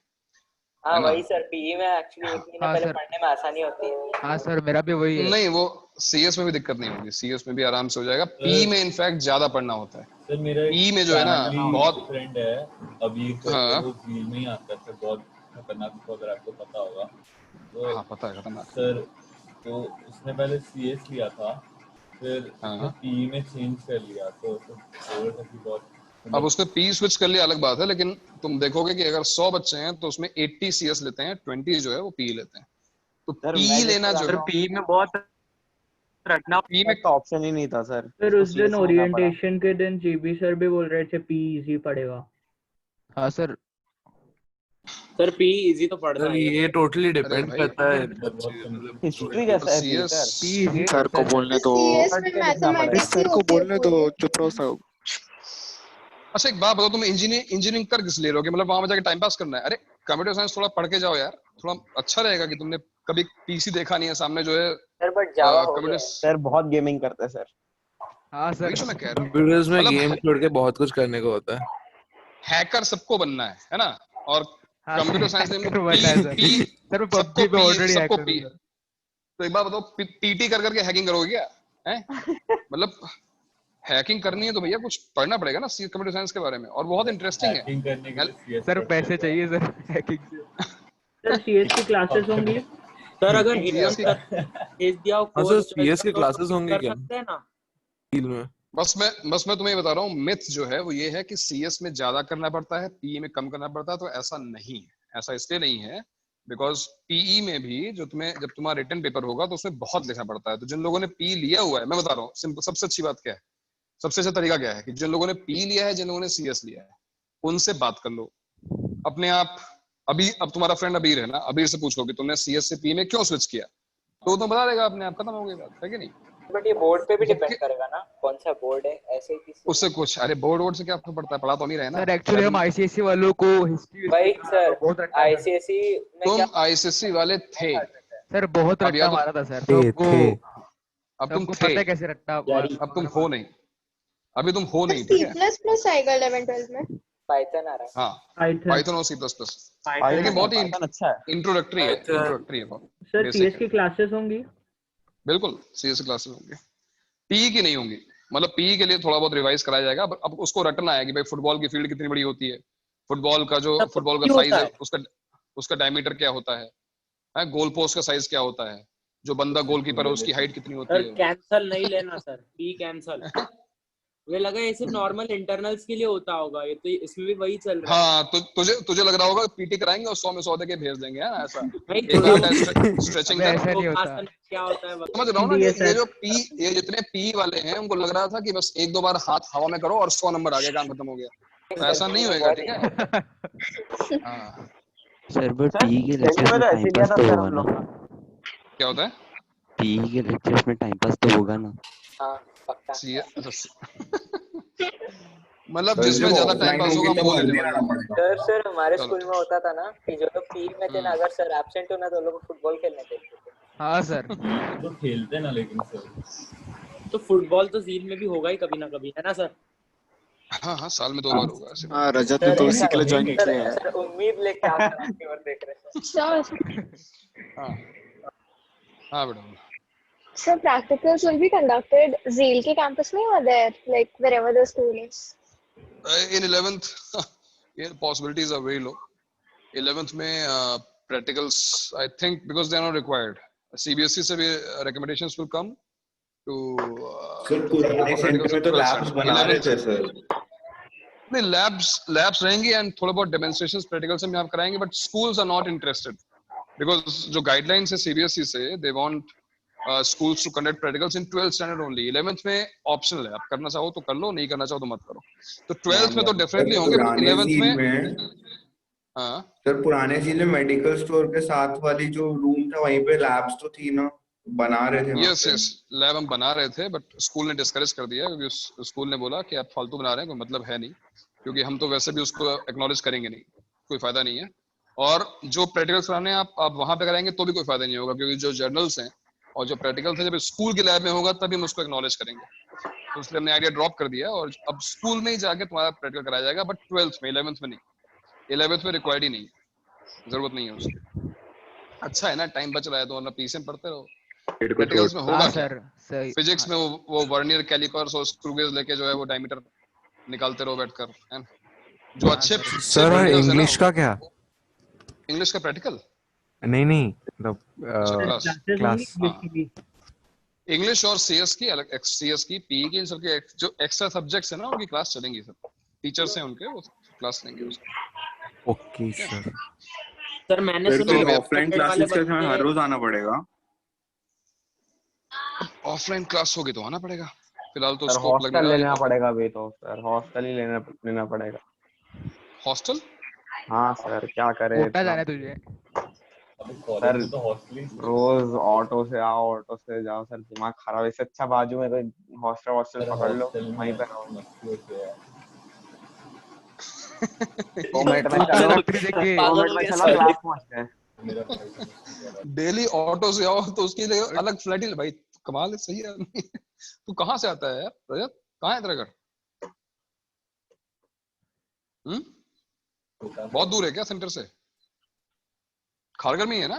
हाँ वही सर, पीई में एक्चुअली 1 महीने पहले पढ़ने में आसानी होती है। हाँ सर मेरा भी वही है। नहीं, वो सीएस में भी दिक्कत नहीं होगी, सीएस में भी आराम से हो जाएगा। पी में इनफैक्ट ज्यादा पढ़ना होता है। सर मेरा पी में जो है ना बहुत फ्रेंड है अभी तो हाँ। वो झील में ही आता है, बहुत खतरनाक, अगर आपको पता होगा तो। हाँ पता है, खतरनाक सर तो उसने पहले सीएस लिया था, फिर पी में चेंज कर लिया, तो बहुत। अब उसने पी स्विच कर लिया अलग बात है, लेकिन तुम देखोगे कि अगर 100 बच्चे हैं तो उसमें 80 सीएस लेते हैं, 20 जो है वो पी लेते हैं। तो पी लेना जो पी में बहुत रटना, पी में ऑप्शन ही नहीं था सर। फिर उस दिन ओरिएंटेशन के दिन जीबी सर भी बोल रहे थे पी इजी पड़ेगा। हाँ सर पी इजी तो पढ़ना है। ये टोटली डिपेंड करता है हिस्ट्री जैसा है सीएस सर को बोलने दो, सर को बोलने दो, चुप रहो सब। अच्छा एक बात बताओ, तुम इंजीनियरिंग कर किस लिए रहोगे? मतलब वहां जाके टाइम पास करना है? अरे कंप्यूटर साइंस थोड़ा पढ़ के जाओ यार, थोड़ा अच्छा रहेगा कि तुमने कभी पीसी देखा नहीं है सामने जो है। सर बट जावा हो गया। सर बहुत गेमिंग करते हैं सर। हाँ सर, वही तो मैं कह रहा हूँ, कंप्यूटर्स में मतलब गेम छोड़ के बहुत कुछ करने को होता है। हैकर सबको बनना है ना? और हाँ कंप्यूटर साइंस में हैकर बनना है सर। पी सर मैं सबको पबजी पे ऑलरेडी सबको हैकर पी। हूँ सर। तो एक बात बताओ, पीटी कर करके हैकिंग करोगे क्या? हैं? मतलब हैकिंग करनी है तो भैया कुछ पढ़ना पड़ेगा ना कंप्यूटर साइंस के बारे में, और बहुत इंटरेस्टिंग है। हैकिंग करने के लिए CS सर पढ़ते पैसे हैं। चाहिए सर हैकिंग से। सर सीएस की क्लासेस होंगी? सर अगर CS की भेज दिया हो हाँ सर, कोर्स CS के क्लासेस होंगे कर क्या सकते हैं ना। फील्ड में? बस मैं तुम्हें बता रहा हूँ, मिथ जो है वो ये है कि सीएस में ज्यादा करना पड़ता है, पीई में कम करना पड़ता है। तो ऐसा नहीं है, ऐसा इसलिए नहीं है बिकॉज पीई में भी जो तुम्हें जब तुम्हारा रिटन पेपर होगा तो उसमें बहुत लिखना पड़ता है। तो जिन लोगों ने पी लिया हुआ है, मैं बता रहा हूँ सिंपल, सबसे अच्छी बात क्या है, सबसे अच्छा तरीका क्या है कि जिन लोगों ने पी लिया है, जिन लोगों ने सीएस लिया है, उनसे बात कर लो अपने आप। अभी अब तुम्हारा फ्रेंड अबीर है ना, अबीर से पूछो कि तुमने सीएस से पी में क्यों स्विच किया, तो तुम बता देगा अपने आप, खत्म हो गई बात, है कि नहीं? बट ये बोर्ड पे भी डिपेंड करेगा ना, कौन सा बोर्ड है, ऐसे ही किसी उससे कुछ, अरे बोर्ड से क्या फर्क पड़ता है, पढ़ा तो नहीं रहे ना सर एक्चुअली हम आईसीएसई वालों को हिस्ट्री भाई सर बहुत रट्टा आईसीएसई में क्या तुम आईसीएसई वाले थे, सर बहुत अब रट्टा याद मारा था सर सबको। अब तुम सबको थे, पता है कैसे रट्टा अब तुम हो नहीं, अभी तुम हो नहीं, सी ठीक है? प्लस प्लस आएगा 11-12 में। पाइथन आ रहा है। हाँ पाइथन और C++, लेकिन बहुत ही अच्छा है। इंट्रोडक्टरी है, इंट्रोडक्टरी है बहुत सर बेसिक सीएस है। की क्लासेस होंगी? बिल्कुल सीएस क्लासेस होंगी, पीई की नहीं होंगी। मतलब पीई के लिए थोड़ा बहुत रिवाइज कराया जाएगा, अब उसको रटना है कि भाई फुटबॉल की फील्ड कितनी बड़ी होती है, फुटबॉल का जो फुटबॉल का साइज है उसका डायमीटर क्या होता है, गोल पोस्ट का साइज क्या होता है, जो बंदा गोलकीपर है उसकी हाइट कितनी होती सर है। कैंसल नहीं लेना सर, पी कैंसल। मुझे लगा ये सिर्फ नॉर्मल इंटरनल्स के लिए होता होगा, ये तो इसमें भी वही चल रहा है। हाँ तो तुझे लग रहा होगा पीटी कराएंगे और 100 में 100 देके भेज देंगे, है ना? ऐसा नहीं एक बार बेटा स्ट्रेचिंग कर, ऐसा नहीं होता। क्या होता है समझ रहा हूँ ना, ये जो ये जितने पी वाले हैं उनको लग रहा था कि बस एक दो बार हाथ हवा में करो और 100 नंबर आ गया, काम खत्म हो गया। तो ऐसा नहीं होएगा, ठीक है? हाँ सर बट पीई के लेक्चर्स में टाइम पास तो होगा ना? क्या होता है? पीई के लेक्चर्स में टाइम पास तो होगा ना? हाँ पक्का। मतलब जिसमें ज्यादा टाइम पास होगा वो लेने वाला है। सर हमारे स्कूल में होता था ना कि जो लोग पी में थे ना, अगर सर एब्सेंट होना तो लोग फुटबॉल खेलने देते थे। हाँ सर तो खेलते ना, लेकिन सर तो फुटबॉल तो जील में भी होगा ही कभी ना कभी, है ना सर? हाँ साल में 2 बार होगा ऐसे। हाँ रजत ने तो इसी के लिए ज्वाइन किया है। सर उम्मीद लेके आपकी ओर देख रहे हैं। हाँ बेटा। So practicals will be conducted Zeal के campus में or there, like wherever the school is? In 11th, possibilities are very low. 11th में practicals, I think, because they are not required. CBSE से भी recommendations will come to. Sir पुराने centre में तो labs बना रहे थे सर। नहीं, labs रहेंगी and थोड़ा बहुत demonstrations practicals हम यहाँ कराएंगे, but schools are not interested because जो guidelines है CBSE से, they want schools to conduct practicals in 12th standard only. 11th में optional है, आप करना चाहो तो कर लो, नहीं करना चाहो तो मत करो। तो 12th में तो definitely होंगे, but 11th में हाँ सर पुराने झील में मेडिकल स्टोर के साथ वाली जो रूम था वहीं पे लैब्स तो थी ना, बना रहे थे। यस लैब हम बना रहे थे, बट स्कूल ने डिस्करेज कर दिया क्योंकि स्कूल ने बोला कि आप फालतू बना रहे हैं, कोई मतलब है नहीं, क्योंकि हम तो वैसे भी उसको एक्नॉलेज करेंगे नहीं, कोई फायदा नहीं है। और जो प्रैक्टिकल्स कराने आप वहां पे कराएंगे तो भी कोई फायदा नहीं होगा, क्योंकि जो जर्नल्स हैं और जो प्रैक्टिकल थे जब स्कूल के लैब में होगा तभी हम उसको एक्नॉलेज करेंगे। तो इसलिए हमने आइडिया ड्रॉप कर दिया और अब स्कूल में ही जाके तुम्हारा प्रैक्टिकल कराया जाएगा, बट 12th में, 11th में नहीं। 11th में रिक्वायर्ड ही नहीं, जरूरत नहीं है उसकी। अच्छा है ना, टाइम बच रहा है तो वरना पीसी में पढ़ते रहो। प्रैक्टिकल्स में होगा सर सही। फिजिक्स में वो वर्नियर कैलिपर्स और स्क्रू गेज लेके जो है वो डायमीटर निकालते रहो बैठकर, है जो अच्छे सर। और इंग्लिश का क्या? इंग्लिश का प्रैक्टिकल नहीं मतलब क्लास इंग्लिश और सीएस की अलग, सीएस की पीई की, इन सब के जो एक्स्ट्रा सब्जेक्ट्स है ना उनकी क्लास चलेंगी, सब टीचर्स हैं उनके, वो क्लास लेंगे उसको। Okay sir. सर मैंने सुना ऑफलाइन क्लासेस के हमें हर रोज आना पड़ेगा। ऑफलाइन क्लास होगी तो आना पड़ेगा, फिलहाल तो सर स्कोप हॉस्टल लगेगा। लेना पड़ेगा अभी तो, सर हॉस्टल ही लेना पड़ेगा। हॉस्टल? हाँ सर क्या करें, कोटा जाना है तुझे सर रोज ऑटो से आओ ऑटो से जाओ, सर दिमाग खराब है। इससे अच्छा बाजू में कोई हॉस्टल पकड़ लो, वहीं पे रहो। 2 मिनट में चलो, 2 मिनट में चलो क्लास पहुंचते हैं। डेली ऑटो से आओ तो उसके लिए अलग फ्लाइट ही भाई, कमाल है, सही है। तू कहाँ से आता है यार रजत? कहाँ है तेरा घर? बहुत दूर है क्या सेंटर से? खारगर में ही है ना?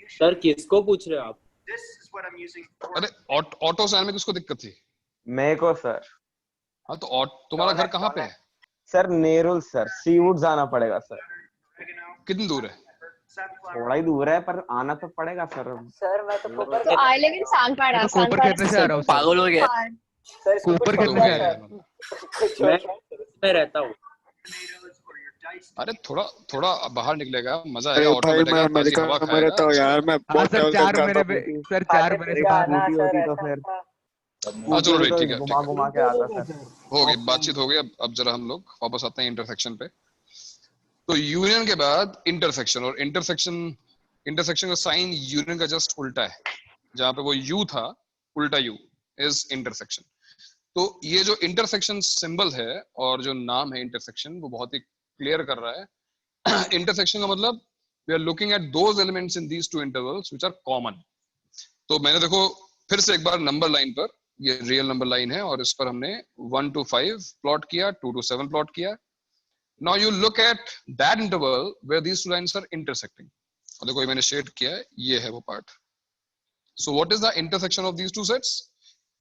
सर किसको पूछ रहे हो आप? अरे ऑटो से आने में किसको दिक्कत थी? मेरे को सर। हाँ तो तुम्हारा घर कहाँ पे है? सर नेरुल सर, सीवुड जाना पड़ेगा सर। कितनी दूर है? थोड़ा ही दूर है पर आना तो पड़ेगा सर। सर मैं तो कोपर तो आए लेकिन सांगपाड़ा कोपर कितने से आ रहा हूँ? पागल हो गया। सर कोपर कितने से आ रहा है? मैं रहता हूँ। अरे थोड़ा बाहर निकलेगा, मजा अरे आएगा, ऑटो भाई बैठेगा, मैं ताजी अमेरिका हवा में रहता हूँ खाएगा। यार, मैं हाँ बहुत सर, ट्रैवल चार करता महीने हूँ। सर 4 महीने से बाहर स्कूटी होती तो फिर हाँ चलो भाई ठीक है, घुमा घुमा के आता सर। हो गई बातचीत हो गई। अब जरा हम लोग वापस आते हैं इंटरसेक्शन पे। तो यूनियन के बाद इंटरसेक्शन, और इंटरसेक्शन का साइन यूनियन का जस्ट उल्टा है। जहां पे वो यू था, उल्टा यू इज इंटरसेक्शन। तो ये जो इंटरसेक्शन सिंबल है और जो नाम है इंटरसेक्शन, वो बहुत ही क्लियर कर रहा है इंटरसेक्शन का मतलब we are looking at those elements in these two intervals which are common. तो मैंने देखो फिर से एक बार नंबर लाइन पर, ये रियल नंबर लाइन है और इस पर हमने 1 to 5 प्लॉट किया, 2 to 7 प्लॉट किया। Now you look at that interval where these two lines are intersecting. और देखो ये मैंने शेड किया है, ये है वो part. So what is the intersection of these two sets?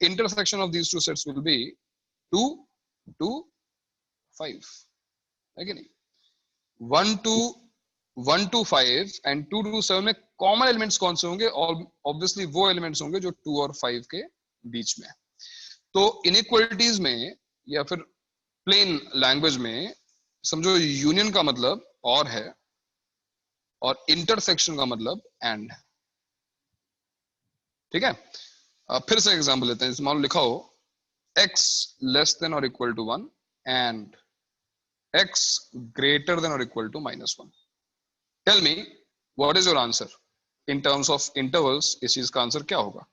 Intersection of these two sets will be 2 to 5, है कि नहीं? 1 to 5 and 2 to 7 में कॉमन एलिमेंट्स कौन से होंगे? ऑब्वियसली वो एलिमेंट्स होंगे जो 2 और 5 के बीच में। तो इनइक्वालिटीज में या फिर प्लेन लैंग्वेज में समझो यूनियन का मतलब और है और इंटरसेक्शन का मतलब एंड है। ठीक है, फिर से एग्जांपल लेते हैं। जैसे मान लो लिखा हो x लेस देन और equal to 1 and x greater than और equal to -1। Tell me what is your answer in terms of intervals. इस चीज का आंसर क्या होगा?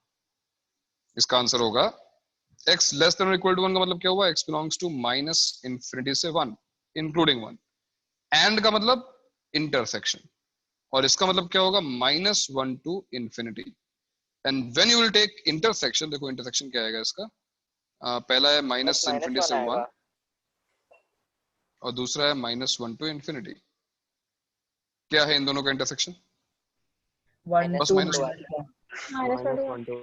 इसका आंसर होगा x लेस देन और इक्वल टू 1 का मतलब क्या हुआ? x बिलोंग्स टू -∞ से 1 इंक्लूडिंग 1। एंड का मतलब इंटरसेक्शन, और इसका मतलब क्या होगा? -1 to ∞। And when you will take intersection, देखो इंटरसेक्शन क्या आएगा इसका। पहला है -∞ से 1 और दूसरा है -1 to ∞। क्या है इन दोनों का इंटरसेक्शन? बस -1 to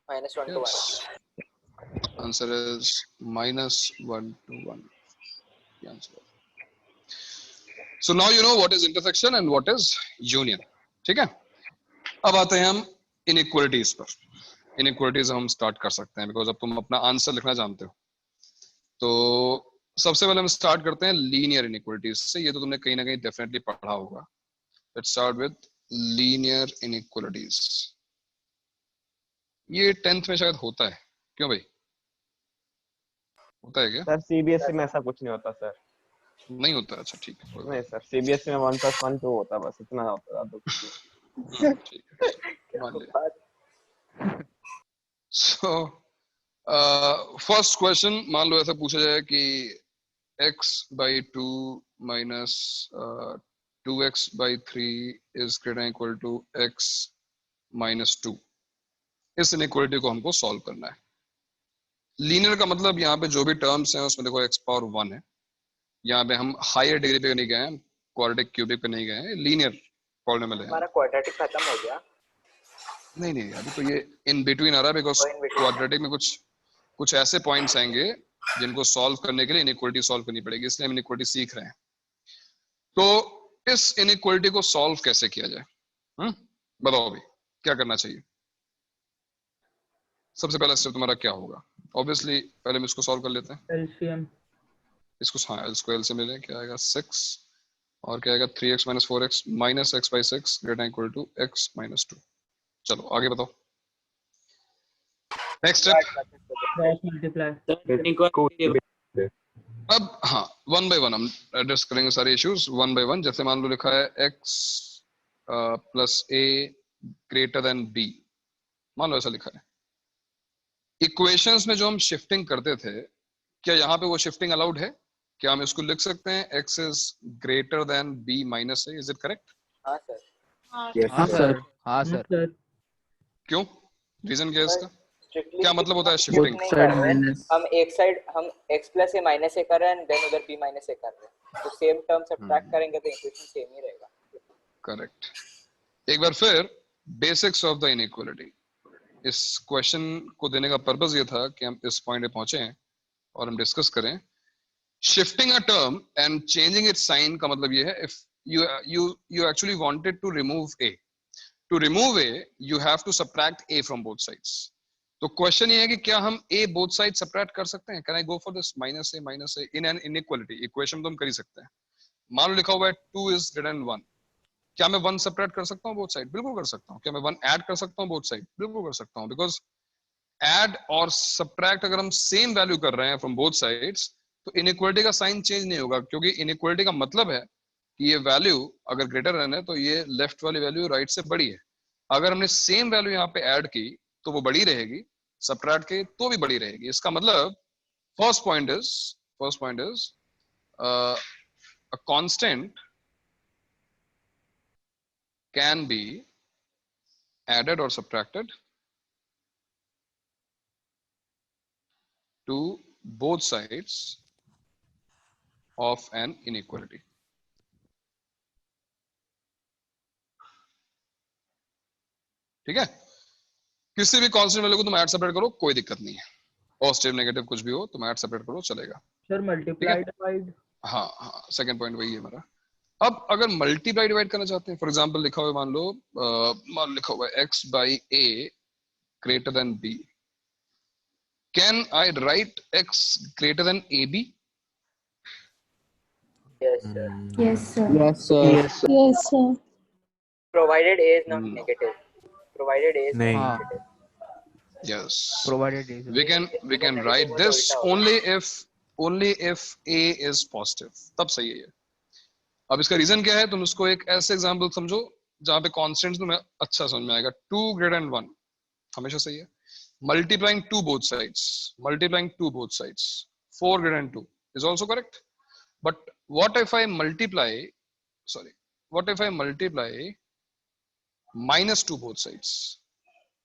1। Answer is -1 to 1। So now you know what is intersection and what is union. ठीक है, अब आते हैं हम इनइक्वालिटीज पर। इनइक्वालिटीज हम स्टार्ट कर सकते हैं बिकॉज अब तुम अपना आंसर लिखना जानते हो। तो सबसे पहले हम स्टार्ट करते हैं लीनियर इनइक्वालिटीज से। ये तो तुमने कहीं ना कहीं डेफिनेटली पढ़ा होगा। Let's start with linear inequalities. ये 10th में शायद होता है, क्यों भाई? होता है क्या? सर सीबीएसई में ऐसा कुछ नहीं होता सर। नहीं होता? अच्छा ठीक है। नहीं सर, सीबीएसई में 1 + 1 2 होता, बस इतना होता था। So फर्स्ट क्वेश्चन, मान लो ऐसा पूछा जाए कि x/2 minus 2x/3 is greater than equal to x minus 2। इस इनइक्वालिटी को हमको सॉल्व करना है। लीनियर का मतलब यहाँ पे जो भी टर्म्स हैं उसमें देखो x⁴ है। यहाँ पे हम हायर डिग्री पे नहीं गए हैं, क्वाड्रेटिक क्यूबिक पे नहीं गए हैं, लीनियर पॉलिनोमियल है। हमारा क्वाड्रेटिक खत्म हो गया? नहीं अभी तो ये इन बिटवीन आ रहा है बिकॉज क्वाड्रेटिक में कुछ ऐसे पॉइंट्स आएंगे जिनको सॉल्व करने के लिए इनइक्वालिटी सॉल्व करनी पड़ेगी, इसलिए हम इनइक्वालिटी सीख रहे हैं। तो इस इनइक्वालिटी को सॉल्व कैसे किया जाए? बताओ अभी क्या करना चाहिए? सबसे पहला स्टेप तुम्हारा क्या होगा? ऑब्वियसली पहले हम इसको सॉल्व कर लेते हैं। एलसीएम इसको एल से मिले क्या आएगा? 6 और क्या आएगा? 3x - 4x - x/6 greater than equal to x - 2। चलो आगे बताओ। Next step, cross multiply. अब हाँ 1 by 1 हम एड्रेस करेंगे सारे इश्यूज 1 by 1। जैसे मान लो लिखा है x + a greater than b, मान लो ऐसा लिखा है। इक्वेशंस में जो हम शिफ्टिंग करते थे, क्या यहाँ पे वो शिफ्टिंग अलाउड है? क्या हम इसको लिख सकते हैं x is greater than b minus a? Is it correct? हाँ सर। हाँ सर। हाँ सर। क्यों? रीजन क्या है इसका? स्ट्रिक्टली क्या मतलब होता है शिफ्ट शिफ्टिंग? नहीं कर रहे हैं हम, एक साइड हम x प्लस ए माइनस ए कर रहे हैं, देन उधर b माइनस ए कर रहे हैं, तो सेम टर्म सब्ट्रैक्ट करेंगे तो इक्वेशन सेम ही रहेगा। करेक्ट। एक बार फिर बेसिक्स ऑफ द इनइक्वालिटी, इस क्वेश्चन को देने का पर्पस ये था कि हम इस पॉइंट पे पहुंचे हैं और हम डिस्कस करें shifting a term and changing its sign का मतलब ये है इफ you actually wanted to remove a, to remove a you have to subtract a from both sides। तो क्वेश्चन ये है कि क्या हम a both sides subtract कर सकते हैं? Can I go for this minus a in an inequality equation तो हम कर ही सकते हैं। मान लो लिखा हुआ है 2 is greater than 1, क्या मैं 1 सेपरेट कर सकता हूँ बोथ साइड? बिल्कुल कर सकता हूँ। क्या मैं 1 ऐड कर सकता हूँ बोथ साइड? बिल्कुल कर सकता हूँ, बिकॉज ऐड और सब्ट्रैक्ट अगर हम सेम वैल्यू कर रहे हैं फ्रॉम बोथ साइड्स तो इनइक्वालिटी का साइन चेंज नहीं होगा, क्योंकि इनइक्वालिटी का मतलब है कि ये वैल्यू अगर ग्रेटर देन है तो ये लेफ्ट वाली वैल्यू राइट से बड़ी है। अगर हमने सेम वैल्यू यहाँ पे ऐड की तो वो बड़ी रहेगी, सब्ट्रैक्ट के तो भी बड़ी रहेगी। इसका मतलब first point is a constant can be added or subtracted to both sides of an inequality। ठीक है, किसी भी कांस्टेंट वैल्यू को तुम ऐड सेपरेट करो कोई दिक्कत नहीं है, पॉजिटिव नेगेटिव कुछ भी हो तुम ऐड सेपरेट करो चलेगा। सर मल्टीप्लाई डिवाइड, हाँ सेकंड पॉइंट वही है मेरा। अब अगर मल्टीप्लाई डिवाइड करना चाहते हैं, फॉर एग्जांपल लिखा हुआ है मान लिखा हुआ है x by a greater than b, can I write x greater than ab? Yes sir, Yes, sir. Yes, sir. Yes, sir. provided a is not negative, provided a is not नहीं। negative। Yes, provided is we can write this only if a is positive, तब सही है ये। अब इसका reason क्या है, तुम उसको एक ऐसे एग्जांपल समझो जहां पे कांस्टेंट्स तुम्हें अच्छा समझ में आएगा। 2 greater than 1 हमेशा सही है। Multiplying 2 both sides, 4 greater than 2 is also correct। but what if I multiply minus 2 both sides?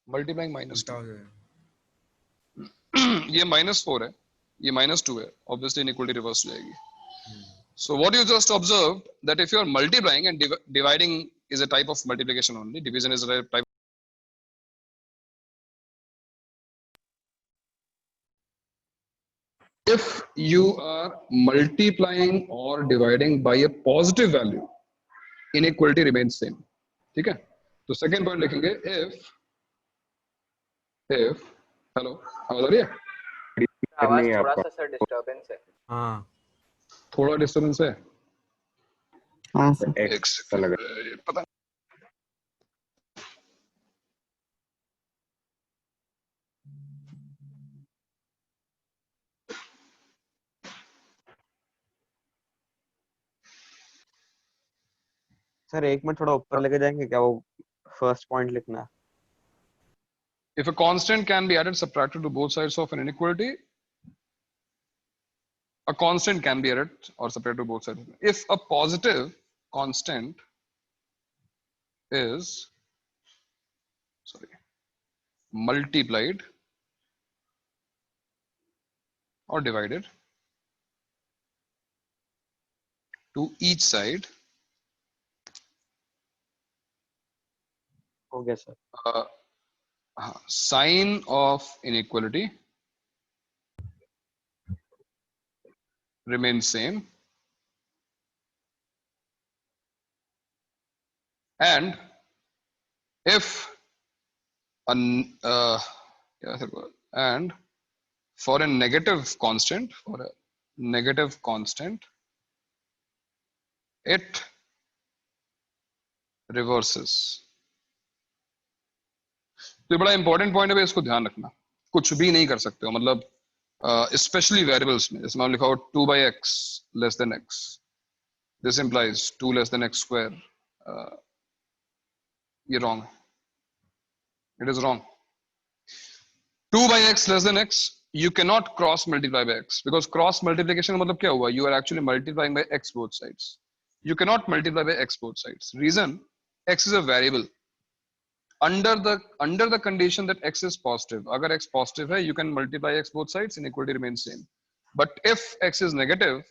Multiplying minus 2 ये -4 है, ये -2 है, obviously inequality reverse हो जाएगी। So what you just observed that if you are multiplying and dividing is a type of multiplication only, division is a type. If you are multiplying or dividing by a positive value, inequality remains same। ठीक है, तो second point लिखेंगे if hello आवाज आ रही है? आवाज थोड़ा सा सर डिस्टरबेंस है। हाँ थोड़ा डिस्टरबेंस है। हाँ सर। पता सर एक मिनट थोड़ा ऊपर लेके जाएंगे क्या, वो फर्स्ट पॉइंट लिखना है। If a constant can be added subtracted to both sides of an inequality, a constant can be added or subtracted to both sides. If a positive constant is multiplied or divided to each side, हो गया sir. sign of inequality remains same and if and for a negative constant it reverses। तो ये बड़ा important point है, इसको ध्यान रखना। कुछ भी नहीं कर सकते हो, मतलब स्पेशली वेरिएबल्स में, जैसे मान लिखा हो 2 by x less than x, this implies 2 less than x square, ये wrong है, it is wrong। 2 by x less than x you cannot cross multiply by x, because cross multiplication का मतलब क्या हुआ, you are actually multiplying by x both sides, you cannot multiply by x both sides। reason, x is a variable under the condition that x is positive. अगर x positive है, you can multiply x both sides, inequality remains same. But if x is negative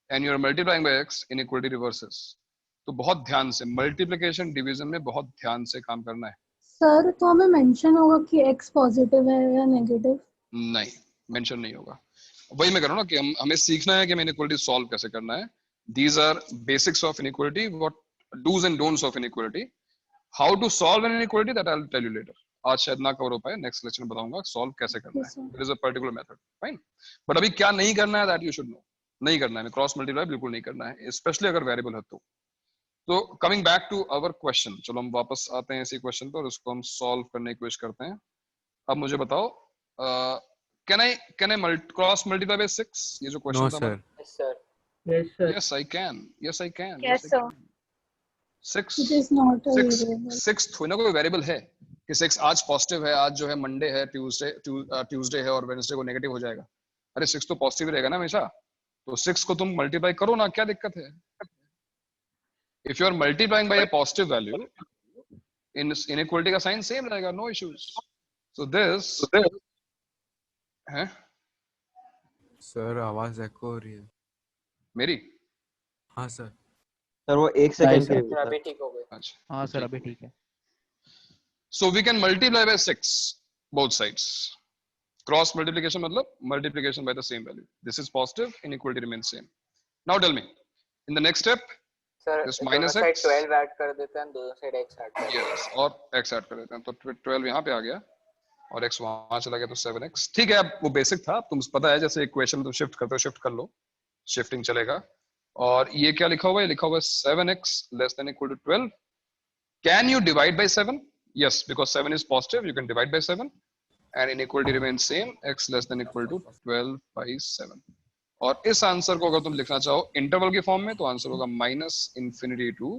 and you are multiplying by x, inequality reverses. तो बहुत ध्यान से multiplication division में बहुत ध्यान से काम करना है. सर तो हमें मेंशन होगा कि x पॉजिटिव है या नेगेटिव? नहीं, मेंशन नहीं होगा. वही मैं कर रहा हूँ ना कि हमें सीखना है कि हमें इनइक्वालिटी सॉल्व कैसे करना है. These are basics of inequality, what do's and don'ts of inequality. How to solve an inequality that I'll tell you later. आज शायद ना कवर हो पाए, नेक्स्ट लेक्चर में बताऊंगा सॉल्व कैसे करना है. There is a particular method, fine. But अभी क्या नहीं करना है that you should know. नहीं करना है, क्रॉस मल्टीप्लाई बिल्कुल नहीं करना है, स्पेशली अगर वेरिएबल है तो. तो coming back to our question, चलो हम वापस आते हैं इसी क्वेश्चन पर और उसको हम सॉल्व करने की कोशिश करते हैं. अब मुझे बताओ, can I cross multiply by 6? ये जो क्वेश्चन था. Yes sir. Yes sir. Yes I can. Yes I can. Yes sir. 6 It is not a variable. 6 थोड़ी ना कोई वेरिएबल है कि 6 आज पॉजिटिव है, आज जो है मंडे है, ट्यूसडे है और वेडनेसडे को नेगेटिव हो जाएगा. अरे 6 तो पॉजिटिव रहेगा ना हमेशा. तो 6 को तुम मल्टीप्लाई करो ना, क्या दिक्कत है? If you are multiplying by a positive value, inequality का साइन सेम रहेगा, नो इश्यूज. सो दिस है सर, आवाज एको हो रही है मेरी. हाँ सर. सर वो 1 सेकंड के लिए. अभी ठीक हो गए. अच्छा हाँ सर अभी ठीक है. So we can multiply by 6 both sides. Cross multiplication मतलब multiplication by the same value. This is positive, inequality remains same. Now tell me, in the next step, sir this दोनों minus साइड x. 12 ऐड कर देते हैं, दोनों side x add कर देते हैं. Yes, और x ऐड कर देते हैं. तो 12 यहाँ पे आ गया और x वहां चला गया, तो 7x. ठीक है, अब वो बेसिक था, तुम पता है जैसे इक्वेशन में तुम शिफ्ट करते हो, शिफ्ट कर लो, शिफ्टिंग चलेगा. और ये क्या लिखा हुआ है? लिखा हुआ है 7x less than equal to 12. Can you divide by 7? Yes, because 7 is positive, you can divide by 7 and inequality remains same, x less than equal to 12 by 7. और इस आंसर को अगर तुम लिखना चाहो इंटरवल के फॉर्म में, तो आंसर होगा -infinity to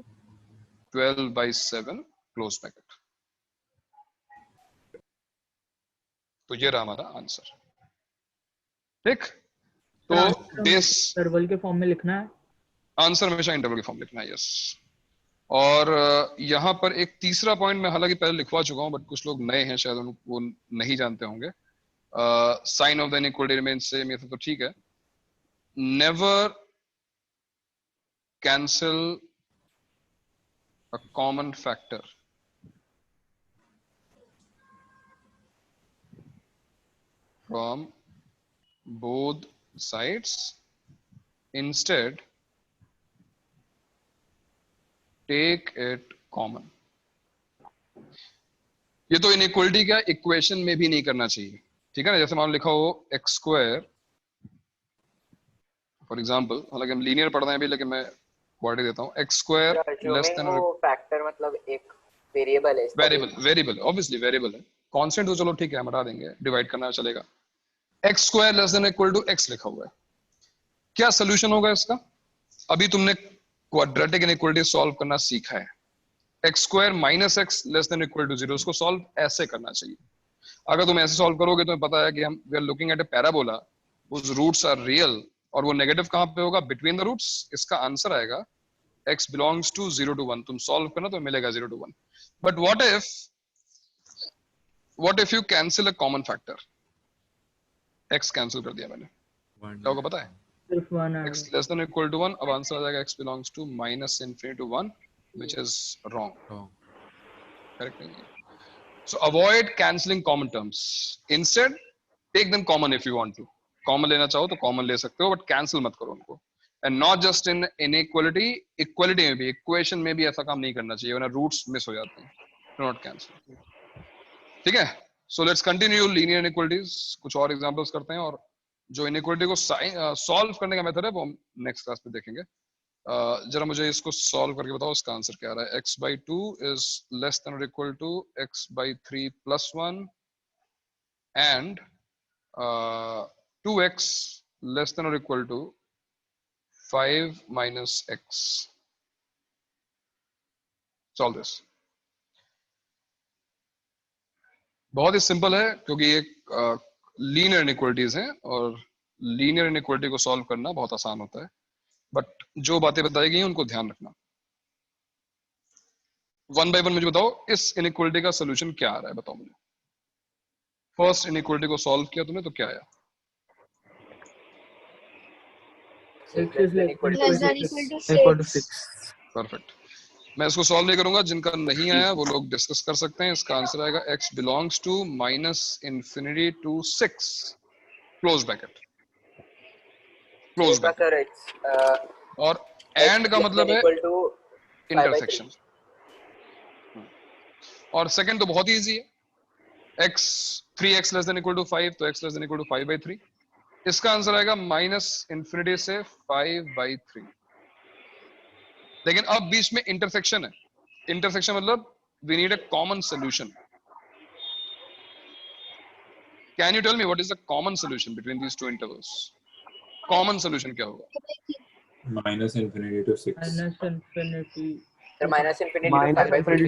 12 by 7 close bracket. तो ये रहा हमारा आंसर. ठीक, तो बेस इंटरवल के फॉर्म में लिखना है, आंसर हमेशा इंटरवल के फॉर्म लिखना है. यस. और यहाँ पर एक तीसरा पॉइंट मैं हालांकि पहले लिखवा चुका हूं, बट कुछ लोग नए हैं शायद वो नहीं जानते होंगे. Sign of the inequality remains same, ये तो ठीक है. Never cancel a common factor from both sides. Instead take it common. ये तो इनइक्वालिटी का इक्वेशन में भी नहीं करना चाहिए, ठीक है ना. जैसे मान लिखा हो एक्स स्क्वायर फॉर एग्जांपल, हालांकि हम लीनियर पढ़ रहे हैं अभी, लेकिन मैं वर्ड देता हूं. X square less then factor मतलब एक वेरिएबल है. वेरिएबल ऑब्वियसली वेरिएबल है. कांस्टेंट तो चलो ठीक है, हम हटा देंगे, डिवाइड करना चलेगा. X square less than equal to x लिखा हुआ है. क्या सोल्यूशन होगा इसका? अभी तुमने क्वाड्रेटिक इनइक्वालिटी सॉल्व करना सीखा है. X square minus x less than equal to 0, उसको सॉल्व ऐसे करना चाहिए. अगर तुम ऐसे सॉल्व करोगे तो पता है कि हम we are looking at a parabola, उस रूट्स आर रियल और वो नेगेटिव कहां पे होगा? Between the roots. इसका आंसर आएगा x बिलोंग्स टू 0 to 1. तुम सॉल्व करना तो मिलेगा 0 to 1. But what if you cancel a common factor? x cancel कर दिया मैंने, क्या होगा पता है? सिर्फ 1 x less than or equal to 1. अब आंसर आ जाएगा x belongs to -infinity to 1, which is wrong. Correct नहीं है. So avoid cancelling common terms. Instead, take them common if you want to. Common लेना चाहो तो common ले सकते हो, but cancel मत करो उनको. And not just in inequality, equality में भी, equation में भी ऐसा काम नहीं करना चाहिए, वरना roots miss हो जाते हैं. Do not cancel. ठीक है? So let's continue linear inequalities. कुछ और examples करते हैं और जो इनइक्वालिटी को सॉल्व करने का मेथड है वो हम नेक्स्ट क्लास पे देखेंगे. जरा मुझे इसको सॉल्व करके बताओ, इसका आंसर क्या आ रहा है? x by 2 is less than or equal to x by 3 plus 1 and 2x less than or equal to 5 minus x. Solve this. बहुत ही सिंपल है क्योंकि ये लीनियर इनइक्वालिटीज हैं और लीनियर इनइक्वालिटी को सॉल्व करना बहुत आसान होता है. बट जो बातें बताई गई हैं उनको ध्यान रखना. वन बाय वन मुझे बताओ इस इनइक्वालिटी का सोल्यूशन क्या आ रहा है, बताओ मुझे। फर्स्ट इनइक्वालिटी को सॉल्व किया तुमने तो क्या आया? परफेक्ट। मैं इसको सॉल्व नहीं करूंगा, जिनका नहीं आया वो लोग डिस्कस कर सकते हैं। इसका आंसर आएगा x belongs to -∞ to 6 close bracket, close bracket. और एंड का मतलब है इंटरसेक्शन। और सेकंड तो बहुत ही इजी है, x 3x less than equal to 5 तो x less than equal to 5/3। इसका आंसर आएगा -∞ से 5/3। लेकिन अब बीच में इंटरसेक्शन है। इंटरसेक्शन मतलब we need a common solution. Can you tell me what is the common solution between these two intervals? Common solution क्या होगा? -∞ to 6 -∞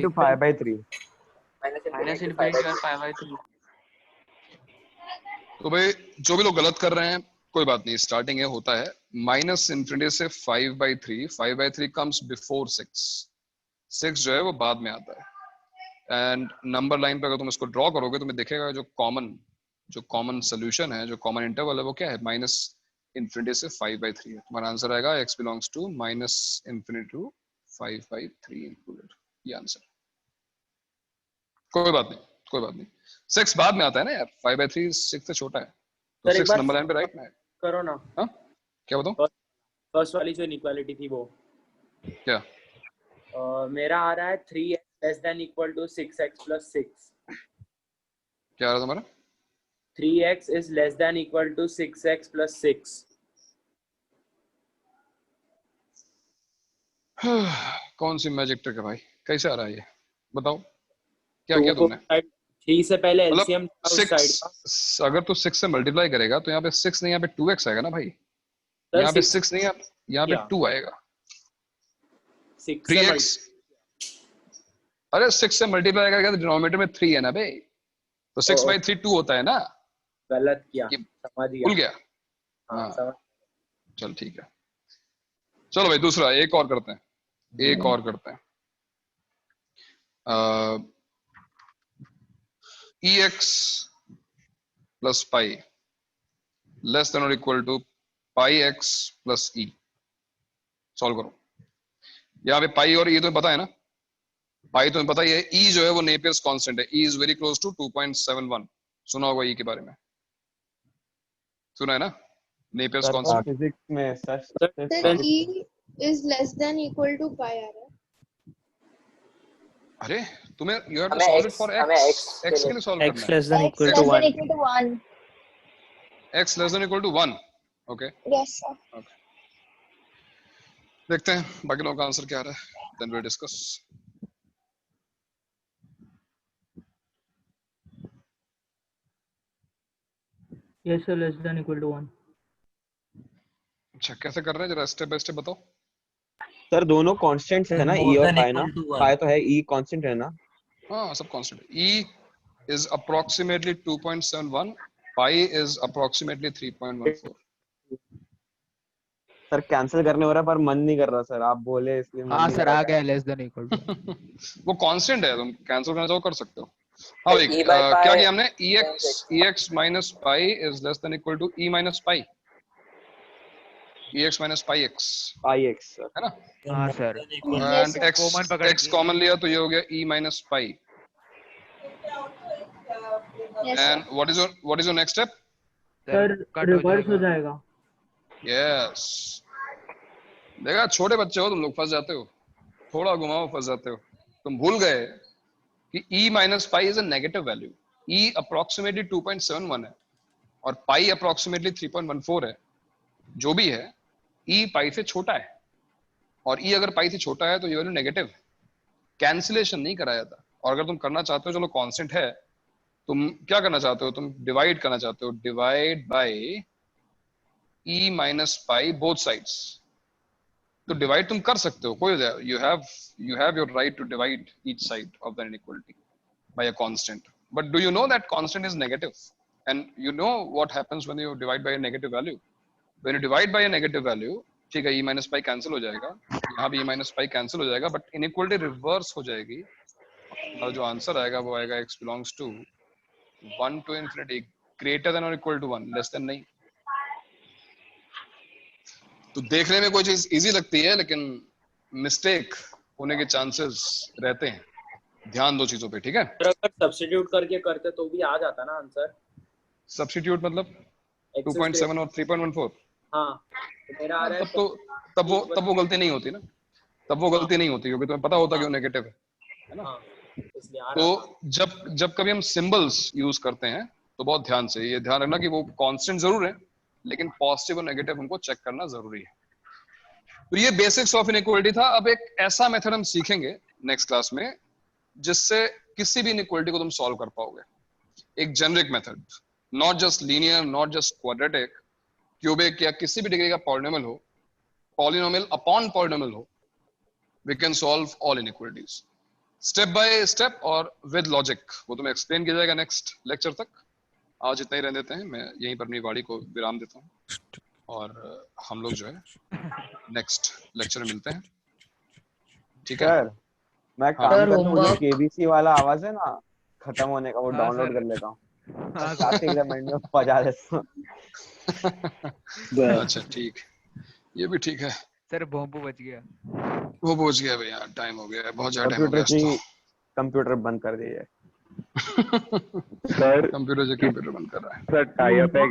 to 5/3। तो भाई जो भी लोग गलत कर रहे हैं कोई बात नहीं, स्टार्टिंग है, होता है। -∞ से 5/3, 5/3 कम्स बिफोर 6, 6 जो है वो बाद में आता है। एंड नंबर लाइन पे अगर तुम इसको ड्रॉ करोगे तो तुम्हें दिखेगा जो कॉमन सोल्यूशन है, जो कॉमन इंटरवल है वो क्या है? -∞ से 5/3 है। तुम्हारा आंसर आएगा x belongs to -∞ to 5/3 included, ये आंसर। कोई बात नहीं, कोई बात नहीं। 6 बाद में आता है ना यार, 5/3 6 से छोटा है, तो 6 नंबर लाइन पे राइट ना है। करो ना। हाँ क्या बताऊं? फर्स्ट वाली जो इनइक्वालिटी थी वो क्या? मेरा आ रहा है 3x less than equal to 6x plus 6। क्या आ रहा है तुम्हारा? 3x is less than equal to 6x plus 6। कौन सी मैजिक ट्रिक है भाई, कैसे आ रहा है ये बताओ? क्या किया तुमने? 3 से पहले एलसीएम मतलब 6 अगर तू 6 से मल्टीप्लाई करेगा तो यहाँ पे 6 नहीं, यहाँ पे 2x आएगा ना भाई। यहाँ पे 6 नहीं, यहाँ पे 2 आएगा। 3x, अरे 6 से मल्टीप्लाई करेगा तो डिनोमिनेटर में 3 है ना भाई, तो 6/3 2 होता है ना। गलत किया, समझ गया, भूल गया? हाँ चल ठीक है। चलो भाई दूसरा एक और करते हैं, एक और करते हैं। ex plus pi less than or equal to pi x plus e। Solve करो। यहाँ पे पाई और e तो पता है ना, पाई तो पता ही है। e जो है वो नेपियर्स कांस्टेंट है, e is very close to 2.71। सुना होगा e के बारे में, सुना है ना? नेपियर्स कांस्टेंट फिजिक्स में sir e is less than equal to pi आ रहा है। अरे तुम्हें you have to solve it for x, x के लिए सॉल्व करना है। x less than equal to 1। x less than equal to 1। Okay yes sir. Okay देखते हैं बाकी लोगों का आंसर क्या आ रहा है, then we discuss. yes sir, less than equal to 1। अच्छा कैसे कर रहे हैं जरा स्टेप बाय स्टेप बताओ। सर दोनों कांस्टेंट्स है ना, e और pi ना। pi तो है, e कांस्टेंट है ना? हाँ सब कांस्टेंट है। e is approximately 2.71, pi is approximately 3.14। Sir cancel करने हो रहा है पर मन नहीं कर रहा सर, आप बोले इसलिए। हाँ सर आ गया लेस देन इक्वल टू। वो कांस्टेंट है, तुम कैंसिल करना चाहो कर सकते हो। हाँ भाई क्या किया हमने? ex minus pi is less than equal to e minus pi। ex minus pi x है ना? हाँ सर। एंड x कॉमन लिया तो ये हो गया e minus pi। And what is your next step? Sir reverse हो जाएगा। यस देखा, छोटे बच्चे हो तुम लोग, फंस जाते हो, थोड़ा घुमाओ फंस जाते हो। तुम भूल गए कि e minus pi is a negative value। e approximately 2.71 है और pi approximately 3.14 है। जो भी है e pi से छोटा है, और e अगर pi से छोटा है तो ये वैल्यू नेगेटिव। कैंसिलेशन नहीं कराया था। और अगर तुम करना चाहते हो, चलो कांस्टेंट है, तुम क्या करना चाहते हो? तुम डिवाइड करना चाहते हो, divide by e minus pi both sides. तो डिवाइड तुम कर सकते हो, कोई you have your right to divide each side of the inequality by a constant, but do you know that constant is negative? And you know what happens when you divide by a negative value? When you divide by a negative value, ठीक है, e minus pi cancel हो जाएगा, यहाँ भी e minus pi cancel हो जाएगा, but inequality reverse हो जाएगी और जो आंसर आएगा वो आएगा x belongs to 1 to infinity greater than और इक्वल टू 1 लेस देन नहीं। तो देखने में कोई चीज इजी लगती है लेकिन मिस्टेक होने के चांसेस रहते हैं, ध्यान दो चीजों पे, ठीक है। अगर सब्स्टिट्यूट करके करते तो भी आ जाता ना आंसर। सब्स्टिट्यूट मतलब 2.7 और 3.14। हाँ तो मेरा आ रहा है तब वो गलती नहीं होती ना, तब वो गलती नहीं होती क्योंकि तुम्हें पता होता कि वो नेगेटिव है ना। इसलिए आ रहा तो जब कभी हम सिंबल्स यूज करते हैं तो बहुत ध्यान से ये ध्यान रखना कि वो कांस्टेंट जरूर है लेकिन पॉजिटिव और नेगेटिव हमको चेक करना जरूरी है। तो ये बेसिक्स ऑफ इनइक्वालिटी था। अब एक ऐसा मेथड हम सीखेंगे नेक्स्ट क्लास में जिससे किसी भी इनइक्वालिटी को तुम सॉल्व कर पाओगे। एक generic method, not just linear, not just quadratic, cubic या किसी भी डिग्री का पॉलिनोमियल हो, पॉलिनोमियल अपॉन पॉलिनोमियल हो, we can solve all inequalities step by step और विद लॉजिक। वो तुम्हें एक्सप्लेन किया जाएगा नेक्स्ट लेक्चर तक। आज इतना ही रहने देते हैं, मैं यहीं पर अपनी गाड़ी को विराम देता हूँ और हम लोग जो है नेक्स्ट लेक्चर में मिलते हैं, ठीक है। सर मैं काम करता हूँ, जो केबीसी वाला आवाज है ना खत्म होने का, वो डाउनलोड कर लेता हूँ, साथ ही मिनट में बजा देता हूँ। अच्छा ठीक, ये भी ठीक है सर। भोंपू बच गया, वो पहुंच गया भैया, टाइम हो गया, बहुत ज्यादा टाइम हो गया। कंप्यूटर बंद कर दीजिए सर, कंप्यूटर बंद कर रहा है सर। टाई अप है